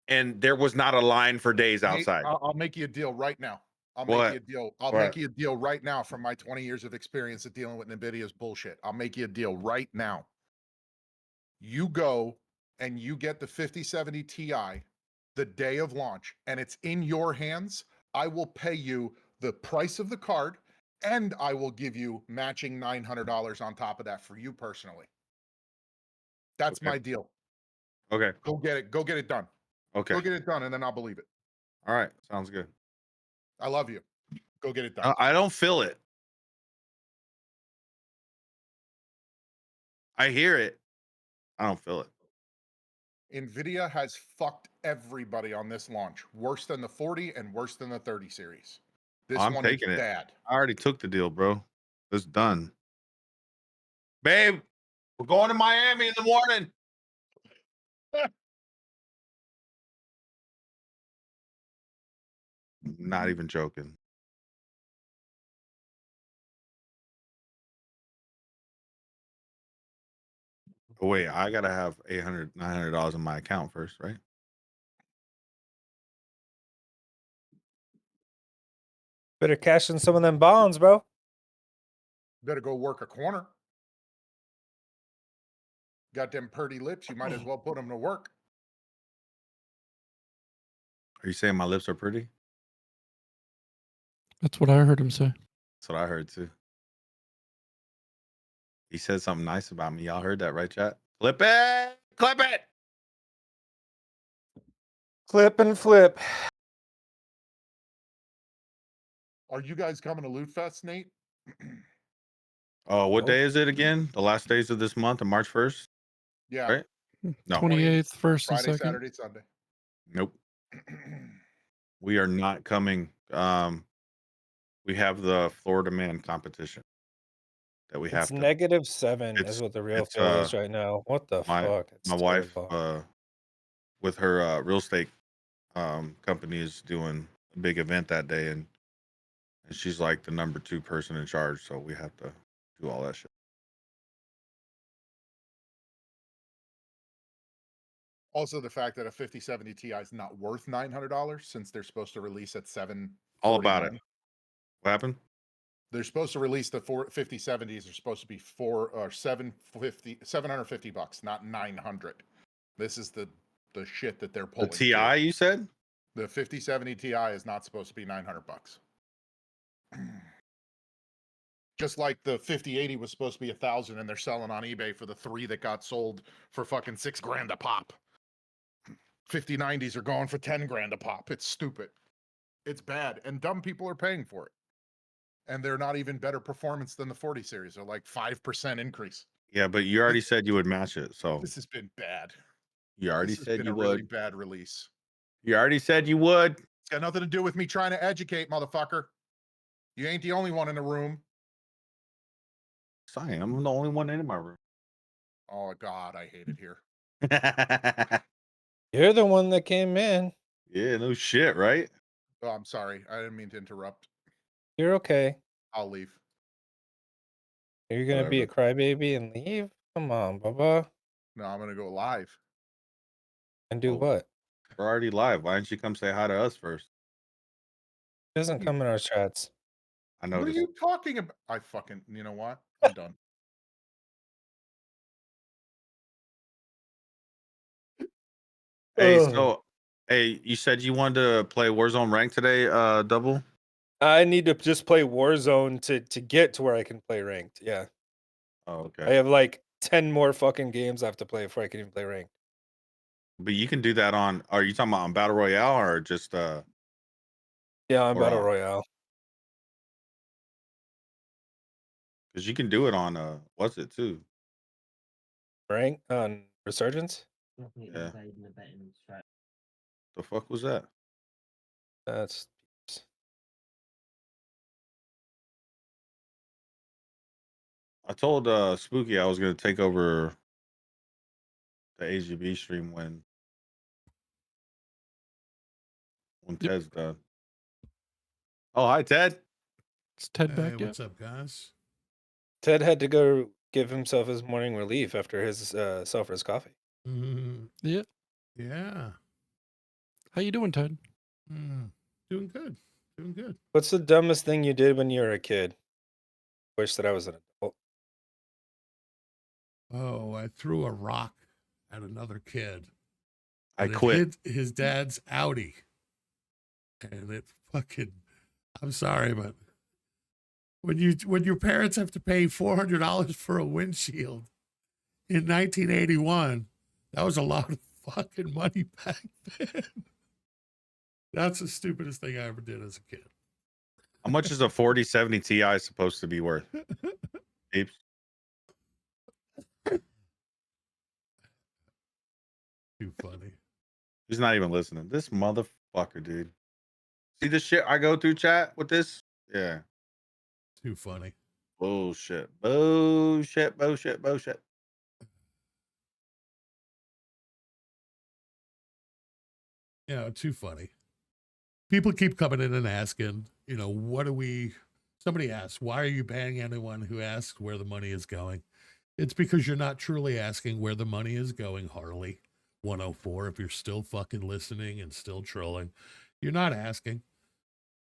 there was not a line for days Nate, outside. I'll make you a deal right now. I'll make What? you a deal. I'll What? make you a deal right now from my 20 years of experience at dealing with NVIDIA's bullshit. I'll make you a deal right now. You go and you get the 5070 Ti the day of launch, and it's in your hands. I will pay you the price of the card, and I will give you matching $900 on top of that for you personally. That's Okay. my deal. Okay. Go get it. Go get it done. Okay. Go get it done, and then I'll believe it. All right. Sounds good. I love you. Go get it done. I don't feel it. I hear it. I don't feel it. NVIDIA has fucked everybody on this launch. Worse than the 40 and worse than the 30 series. This I'm one is taking it. bad. I already took the deal, bro. It's done. Babe, we're going to Miami in the morning. Not even joking. But wait, I gotta have $900 in my account first, right? Better cash in some of them bonds, bro. Better go work a corner. Got them purty lips. You might as well put them to work. Are you saying my lips are pretty? That's what I heard him say. That's what I heard too. He said something nice about me. Y'all heard that, right, chat? Flip it! Clip it! Clip and flip. Are you guys coming to Loot Fest, Nate? Oh, what Nope. day is it again? The last days of this month, on March 1st? Yeah. Right? No. 28th, 1st, and Friday, 2nd. Saturday, Sunday. Nope. We are not coming. We have the Florida Man competition that we have It's to. -7 It's is what the real it's feel is right now. What the my fuck? It's my wife terrible. with her real estate company is doing a big event that day, and she's like the number 2 person in charge, so we have to do all that shit. Also, the fact that a 5070 Ti is not worth $900 since they're supposed to release at $749. All about it. What happened? They're supposed to release the 5070s. They're supposed to be $750, not 900. This is the shit that they're The pulling. TI, you said? The 5070 Ti is not supposed to be $900. Just like the 5080 was supposed to be 1,000, and they're selling on eBay for the 3 that got sold for fucking $6,000 a pop. 5090s are going for 10 grand a pop. It's stupid. It's bad, and dumb people are paying for it. And they're not even better performance than the 40 series. They're like 5% increase. Yeah, but you already said you would match it, so This has been bad. you already This has said been you a would. really bad release. You already said you would. It's got nothing to do with me trying to educate, motherfucker. You ain't the only one in the room. Sorry, I'm the only one in my room. Oh God, I hate it here. You're the one that came in. Yeah, no shit, right? Oh, I'm sorry. I didn't mean to interrupt. You're okay. I'll leave. You're gonna be a crybaby and leave? Come on, Bubba. No, I'm gonna go live. And do Oh. what? We're already live. Why didn't you come say hi to us first? He doesn't come in our chats. I What are noticed. you talking about? I fucking, you know what? I'm done. Hey, Ugh. so, hey, you said you wanted to play Warzone rank today, Double? I need to just play Warzone to get to where I can play ranked. Yeah. Oh, I okay. have like 10 more fucking games I have to play before I can even play ranked. But you can do that on. Are you talking about on Battle Royale or just Yeah, on Or Battle Royale. because you can do it on what's it too? Rank on Resurgence? Yeah. The fuck was that? That's I told Spooky I was gonna take over the AGB stream when Yep. Ted's done. Oh, hi Ted. Is Ted Hey, back yet? what's up, guys? Ted had to go give himself his morning relief after his self-res coffee. Mm, Yeah. yeah. How you doing, Ted? Doing good. Doing good. What's the dumbest thing you did when you were a kid? Wish that I was an adult. Oh, I threw a rock at another kid. I And it quit. hit his dad's Audi. And it fucking, I'm sorry, but when your parents have to pay $400 for a windshield in 1981, that was a lot of fucking money back then. That's the stupidest thing I ever did as a kid. How much is a 4070 Ti supposed to be worth? Apes? Too funny. He's not even listening. This motherfucker, dude. See the shit I go through, chat, with this? Yeah. Too funny. Bullshit. Bullshit. Bullshit. Bullshit. Yeah, too funny. People keep coming in and asking, somebody asks, why are you banning anyone who asks where the money is going? It's because you're not truly asking where the money is going, Harley 104. If you're still fucking listening and still trolling, you're not asking.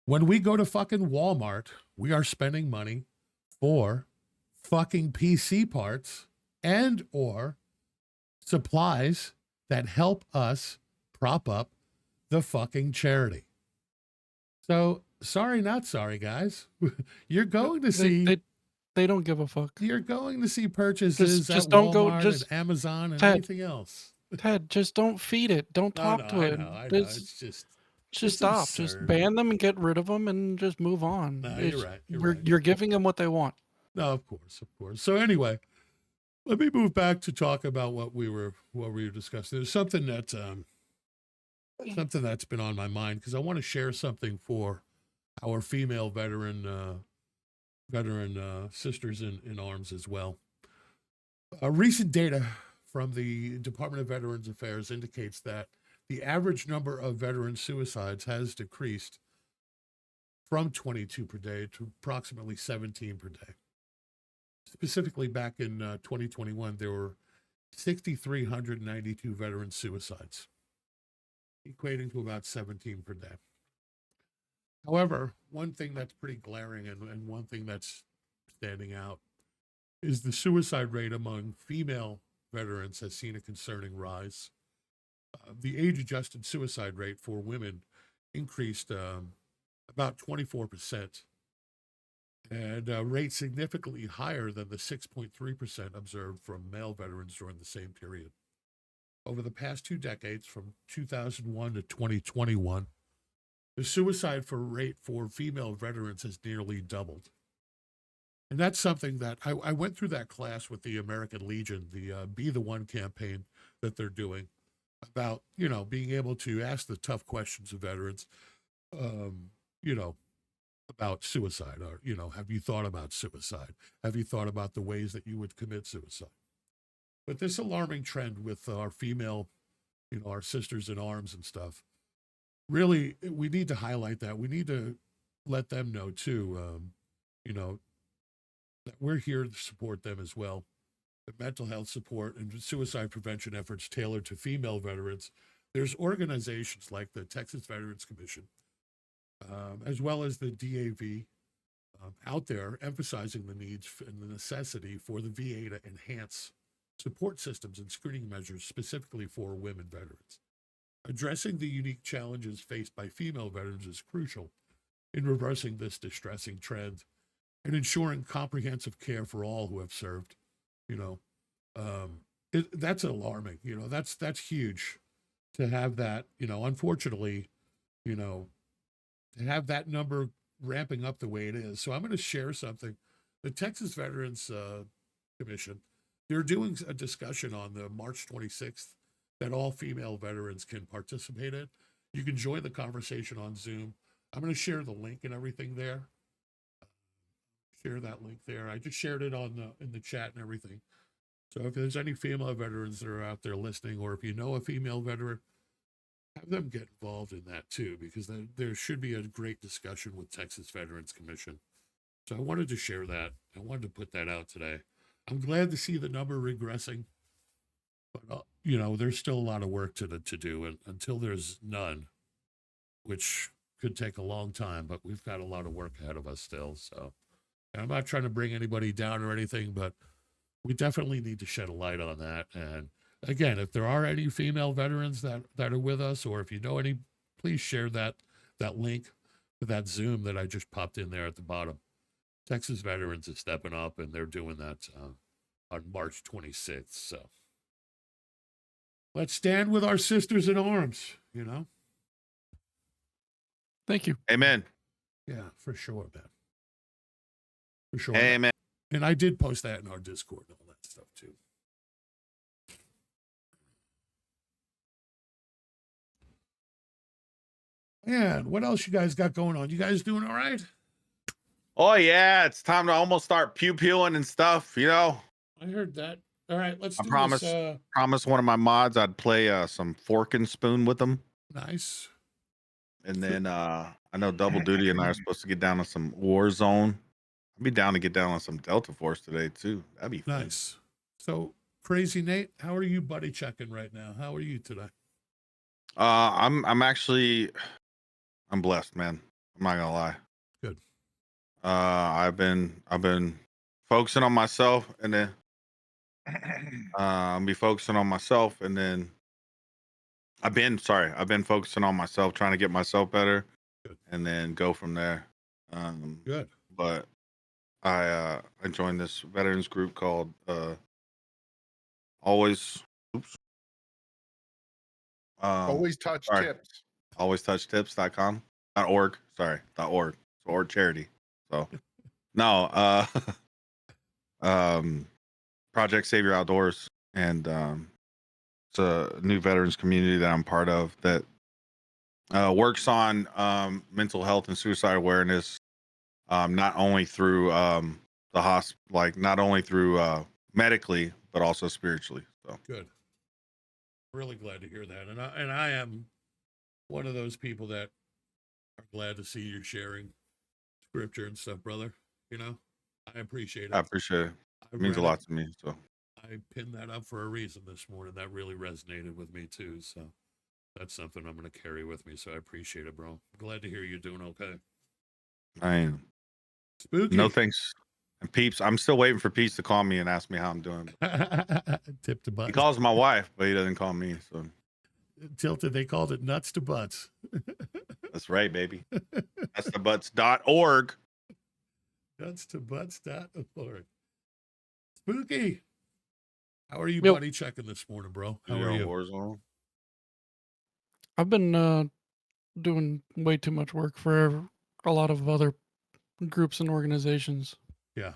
When we go to fucking Walmart, we are spending money for fucking PC parts and or supplies that help us prop up the fucking charity. So sorry, not sorry, guys. You're going to see. They don't give a fuck. You're going to see purchases Just at don't Walmart go. and Amazon and Ted, anything else. Ted, just don't feed it. Don't talk to it. I know. Just it's stop. absurd. Just ban them and get rid of them and just move on. No, you're right. You're giving them what they want. No, of course. So anyway, let me move back to talk about what we were discussing. There's something that's been on my mind because I want to share something for our female veteran sisters in arms as well. Recent data from the Department of Veterans Affairs indicates that the average number of veteran suicides has decreased from 22 per day to approximately 17 per day. Specifically, back in 2021, there were 6,392 veteran suicides, equating to about 17 per day. However, one thing that's pretty glaring and one thing that's standing out is the suicide rate among female veterans has seen a concerning rise. The age-adjusted suicide rate for women increased about 24%, and a rate significantly higher than the 6.3% observed from male veterans during the same period. Over the past 2 decades, from 2001 to 2021, the suicide rate for female veterans has nearly doubled. And that's something that I went through that class with the American Legion, the Be the One campaign that they're doing about, being able to ask the tough questions of veterans, about suicide, or, have you thought about suicide? Have you thought about the ways that you would commit suicide? But this alarming trend with our female, our sisters in arms and stuff, really, we need to highlight that. We need to let them know too, that we're here to support them as well. The mental health support and suicide prevention efforts tailored to female veterans. There's organizations like the Texas Veterans Commission, as well as the DAV, out there emphasizing the needs and the necessity for the VA to enhance support systems and screening measures specifically for women veterans. Addressing the unique challenges faced by female veterans is crucial in reversing this distressing trend and ensuring comprehensive care for all who have served. That's alarming. That's huge to have that. Unfortunately, to have that number ramping up the way it is. So I'm going to share something. The Texas Veterans Commission, they're doing a discussion on the March 26th that all female veterans can participate in. You can join the conversation on Zoom. I'm going to share the link and everything there. Share that link there. I just shared it on in the chat and everything. So if there's any female veterans that are out there listening, or if you know a female veteran, have them get involved in that too, because there should be a great discussion with Texas Veterans Commission. So I wanted to share that. I wanted to put that out today. I'm glad to see the number regressing, but you know, there's still a lot of work to do, and until there's none, which could take a long time, but we've got a lot of work ahead of us still. So, and I'm not trying to bring anybody down or anything, but we definitely need to shed a light on that. And again, if there are any female veterans that are with us, or if you know any, please share that link to that Zoom that I just popped in there at the bottom. Texas Veterans is stepping up, and they're doing that on March 26th. So let's stand with our sisters in arms, you know? Thank you. Amen. Yeah, for sure, man. For sure. Amen. And I did post that in our Discord and all that stuff too. Man, what else you guys got going on? You guys doing all right? Oh yeah, it's time to almost start pew-pewing and stuff, you know. I heard that. All right, let's do promise one of my mods I'd play some fork and spoon with them. Nice. And then I know Double Duty and I are supposed to get down on some Warzone. I'd be down to get down on some Delta Force today too. That'd be fun. Nice. So Crazy Nate, how are you buddy checking right now? How are you today? I'm blessed, man. I'm not gonna lie. Good. I've been focusing on myself, and then I'll be focusing on myself, and then I've been focusing on myself, trying to get myself better. Good. And then go from there. Good. But I joined this veterans group called Always Touch sorry. Tips. AlwaysTouchTips.com. .org. Sorry, .org. So org charity. So no, Project Save Your Outdoors, and it's a new veterans community that I'm part of that works on mental health and suicide awareness, not only through the hospital, like not only through medically, but also spiritually. So Good. Really glad to hear that. And I am one of those people that are glad to see you sharing scripture and stuff, brother. You know, I appreciate it. I appreciate it. I It means a read lot to me. So I pinned that up for a reason this morning. That really resonated with me too. So that's something I'm going to carry with me. So I appreciate it, bro. Glad to hear you're doing okay. I am. Spooky. No thanks. And Peeps, I'm still waiting for Peeps to call me and ask me how I'm doing. Tip to butts. He calls my wife, but he doesn't call me. So Tilted, they called it nuts to butts. that's right, baby. That's the butts.org. Nuts to butts.org. Spooky. How are you, Yep. buddy, checking this morning, bro? How are you? Warzone. I've been doing way too much work for a lot of other groups and organizations. Yeah.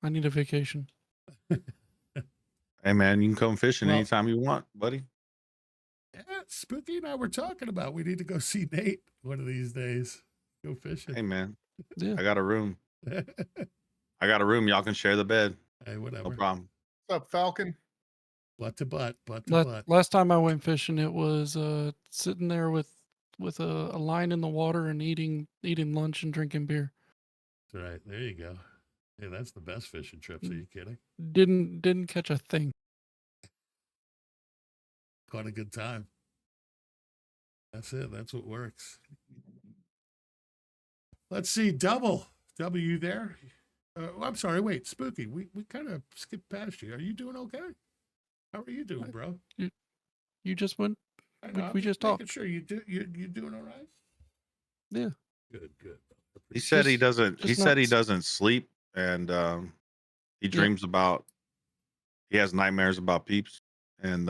I need a vacation. Hey, man, you can come fishing Well- anytime you want, buddy. Yeah, Spooky and I were talking about we need to go see Nate one of these days. Go fishing. Hey, man, Yeah. I got a room. Y'all can share the bed. Hey, whatever. No problem. What's up, Falcon? Butt to butt, butt to La- butt. Last time I went fishing, it was sitting there with a line in the water and eating lunch and drinking beer. That's right. There you go. Hey, that's the best fishing trips. Are you kidding? Didn't catch a thing. Quite a good time. That's it. That's what works. Let's see. Double, you there? I'm sorry. Wait, Spooky. We kind of skipped past you. Are you doing okay? How are you doing, bro? You just went. I know, We I'm just making talked. sure you doing all right. Yeah. Good. He said he Just- doesn't. He just said he nuts. doesn't sleep, and he dreams about. He has nightmares about Peeps, and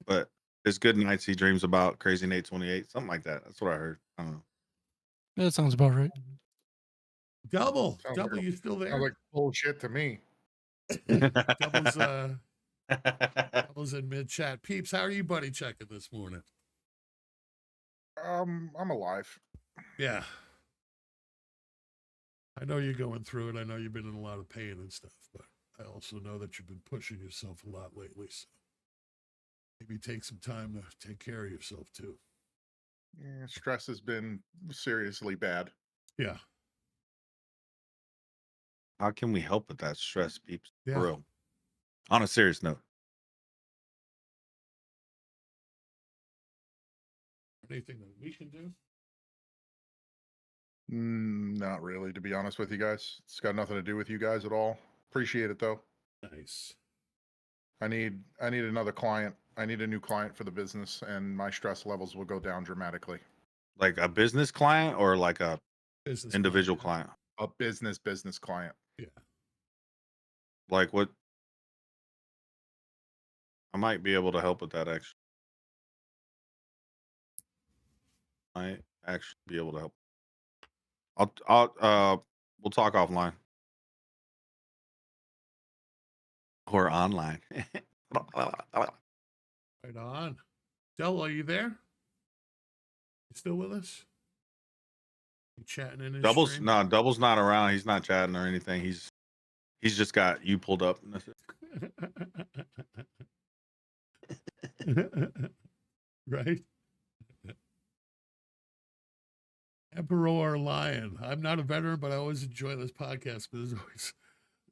but his good nights he dreams about Crazy Nate 28, something like that. That's what I heard. I don't know. That sounds about right. Double, Sounds double, like you still sounds there? like bullshit to me. Double's Double's in mid chat. Peeps, how are you buddy checking this morning? I'm alive. Yeah. I know you're going through it. I know you've been in a lot of pain and stuff, but I also know that you've been pushing yourself a lot lately. So maybe take some time to take care of yourself too. Yeah, stress has been seriously bad. Yeah. How can we help with that stress, peeps? Yeah. For real. On a serious note. Anything that we can do? Not really, to be honest with you guys. It's got nothing to do with you guys at all. Appreciate it though. Nice. I need another client. I need a new client for the business, and my stress levels will go down dramatically. Like a business client or like a Business individual client. client? A business client. Yeah. Like what? I might be able to help with that actually. I actually be able to help. We'll talk offline. Or online. Right on. Del, are you there? You still with us? You chatting in his Double's stream? no, Double's not around. He's not chatting or anything. He's just got you pulled up. And that's it. Right? Emperor Lion. I'm not a veteran, but I always enjoy this podcast. But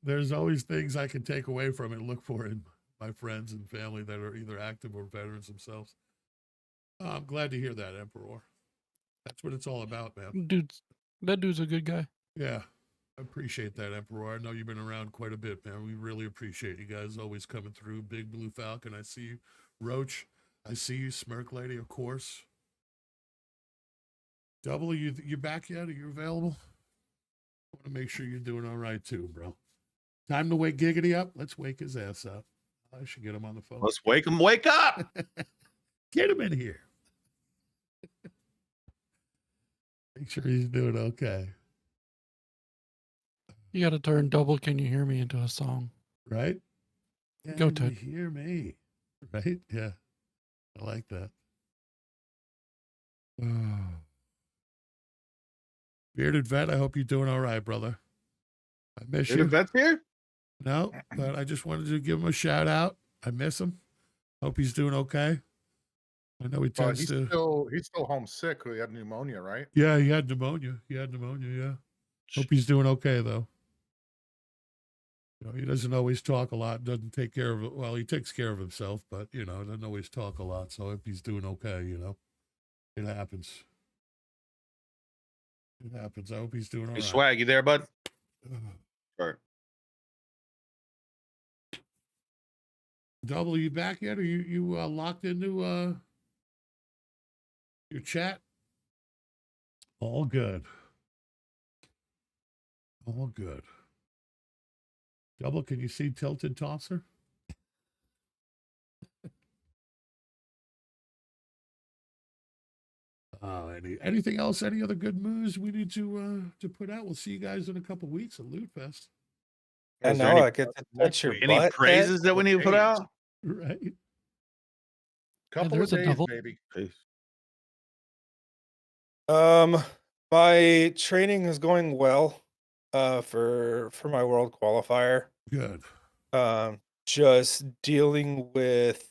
there's always things I can take away from it and look for in my friends and family that are either active or veterans themselves. I'm glad to hear that, Emperor. That's what it's all about, man. That dude's a good guy. Yeah. I appreciate that, Emperor. I know you've been around quite a bit, man. We really appreciate you guys always coming through. Big Blue Falcon, I see you. Roach, I see you. Smirk Lady, of course. Double, you back yet? Are you available? I want to make sure you're doing all right too, bro. Time to wake Giggity up. Let's wake his ass up. I should get him on the phone. Let's wake him. Wake up. Get him in here. Make sure he's doing okay. You got to turn Double Can You Hear Me into a song. Right? Go, Can you Ted. hear me? Right? Yeah. I like that. Bearded Vet, I hope you're doing all right, brother. I miss you. Bearded Vet's here? No, but I just wanted to give him a shout out. I miss him. Hope he's doing okay. I know he But tends he's to. still homesick. He had pneumonia, right? Yeah, he had pneumonia. Yeah. Hope he's doing okay though. You know, he doesn't always talk a lot. Doesn't take care of it. Well, he takes care of himself, but you know, doesn't always talk a lot. So if he's doing okay, you know, it happens. It happens. I hope he's doing all Hey, right. Swag, you there, bud? Sure. Double, you back yet? Are you locked into your chat? All good. All good. Double, can you see Tilted Tosser? Anything else? Any other good moves we need to put out? We'll see you guys in a couple weeks at Loot Fest. I Is there know any- I get to touch your Any butt. praises that we need to put out? Right. Couple there's of a days, double. baby. Peace. My training is going well, for my world qualifier. Good. Just dealing with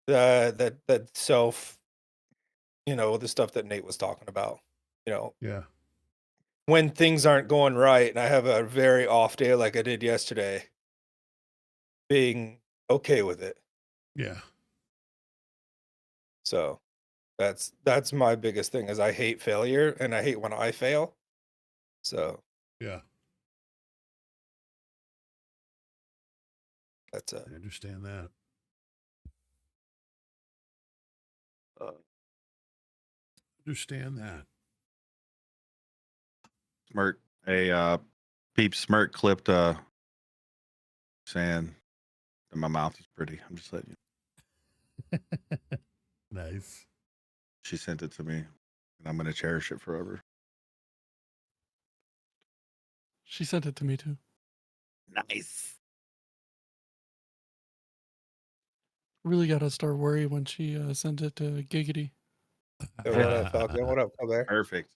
that self, the stuff that Nate was talking about. Yeah. When things aren't going right, and I have a very off day like I did yesterday, being okay with it. Yeah. So that's my biggest thing is I hate failure and I hate when I fail. So Yeah. that's I understand that. Understand that. Smirk. Peep Smirk clipped saying that my mouth is pretty. I'm just letting you. Nice. She sent it to me. and I'm gonna cherish it forever. She sent it to me too. Nice. Really got to start worrying when she sent it to Giggity. Yo, what up, Falcon? What up, Colbert? Perfect.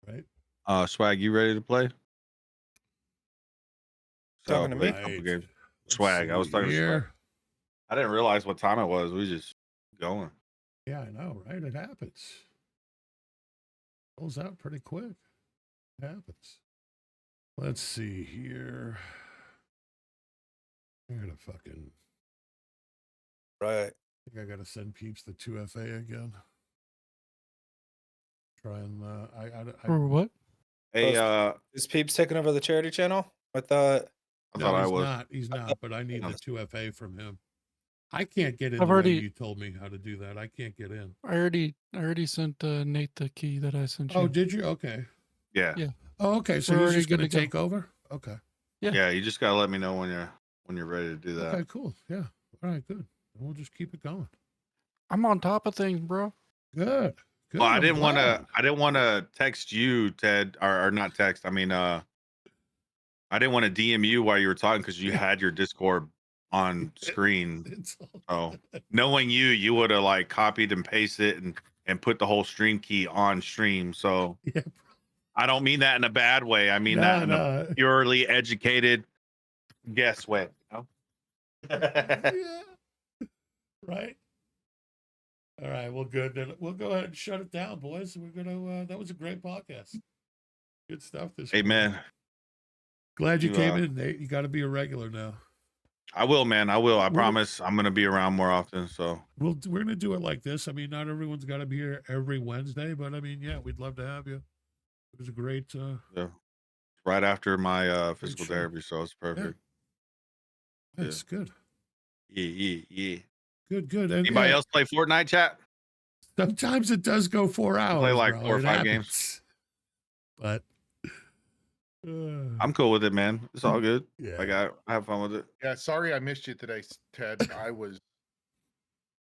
Right. Swag, you ready to play? Talking to me? Couple Right. games. Let's Swag. I was see talking to Swag. here. I didn't realize what time it was. We just going. Yeah, I know, right? It happens. Goes out pretty quick. It happens. Let's see here. I gotta fucking. Right. I think I gotta send peeps the 2FA again. Try and Or what? Hey, Is Peeps taking over the charity channel? I thought. I no, thought I he's was. not. He's not. But I need the 2FA from him. I can't get in I've the way already- you told me how to do that. I can't get in. I already sent Nate the key that I sent you. Oh, did you? Okay. Yeah. Yeah. Oh, okay. So We're he's already just gonna good to go. take over. Okay. Yeah. Yeah. You just gotta let me know when you're ready to do that. Okay. Cool. Yeah. All right. Good. We'll just keep it going. I'm on top of things, bro. Good. Good. Well, I I'm didn't want glad. to. I didn't want to text you, Ted, or not text. I mean, I didn't want to DM you while you were talking because you had your Discord on screen. It's all So knowing you would have like copied and pasted and put the whole stream key on stream. So Yeah. I don't mean that in a bad way. I mean that in a purely educated guess way. You know? Yeah. Right. All right. Well, good. Then we'll go ahead and shut it down, boys. We're gonna. That was a great podcast. Good stuff. This. Amen. morning. Glad you You, came in, Nate. You got to be a regular now. I will, man. I will. I We're- promise. I'm gonna be around more often. So We're gonna do it like this. I mean, not everyone's got to be here every Wednesday, but I mean, yeah, we'd love to have you. It was a great. yeah, right after my physical show. therapy, so it's perfect. That's good. Yeah. Good. And Anybody yeah, else play Fortnite, chat? sometimes it does go 4 hours. Play like bro. 4 or It 5 games. happens. But I'm cool with it, man. It's all good. yeah. Like I have fun with it. Yeah, sorry I missed you today, Ted. I was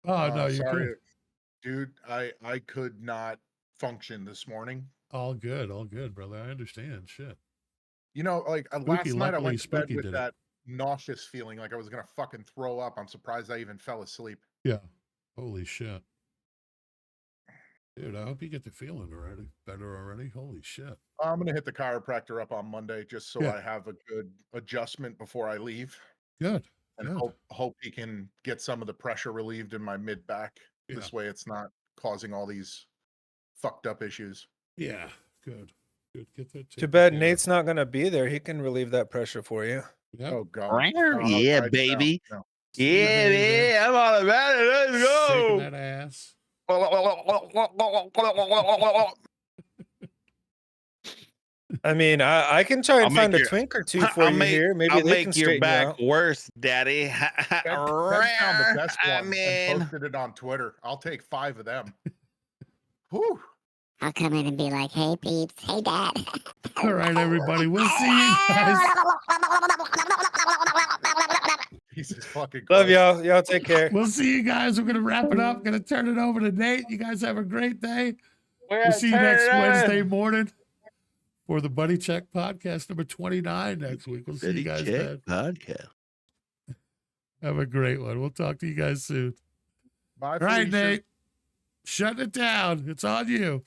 Oh no, you're sorry, good. dude. I could not function this morning. All good, brother. I understand. Shit. You know, like Spooky, last night I luckily went to bed Spooky with did it. that nauseous feeling, like I was gonna fucking throw up. I'm surprised I even fell asleep. Yeah. Holy shit. Dude, I hope you get the feeling better already. Holy shit. I'm gonna hit the chiropractor up on Monday just so Yeah. I have a good adjustment before I leave, Good. and Good. hope he can get some of the pressure relieved in my mid back. Yeah. This way, it's not causing all these fucked up issues. Yeah. Good. Get that. Too taken bad care of. Nate's not gonna be there. He can relieve that pressure for you. Yep. Oh god. Yeah, No. baby. Yeah, baby. I'm all about it. Let's Shaking go. that ass. I mean, I can try I'll and make find a your- twink or two for you here. Maybe I'll they can make your straighten you back out. worse, Daddy. Ted found the best I one and mean, posted it on Twitter. I'll take 5 of them. Whew. I'll come in and be like, hey, peeps. Hey, Dad. All right, everybody. We'll see you guys. Jesus fucking Love Christ. y'all. Y'all take care. We'll see you guys. We're going to wrap it up. Going to turn it over to Nate. You guys have a great day. We'll see you next Wednesday morning for the Buddy Check podcast number 29 next week. We'll see you guys then. Podcast. Have a great one. We'll talk to you guys soon. Bye, All right, Felicia. Nate. Shut it down. It's on you.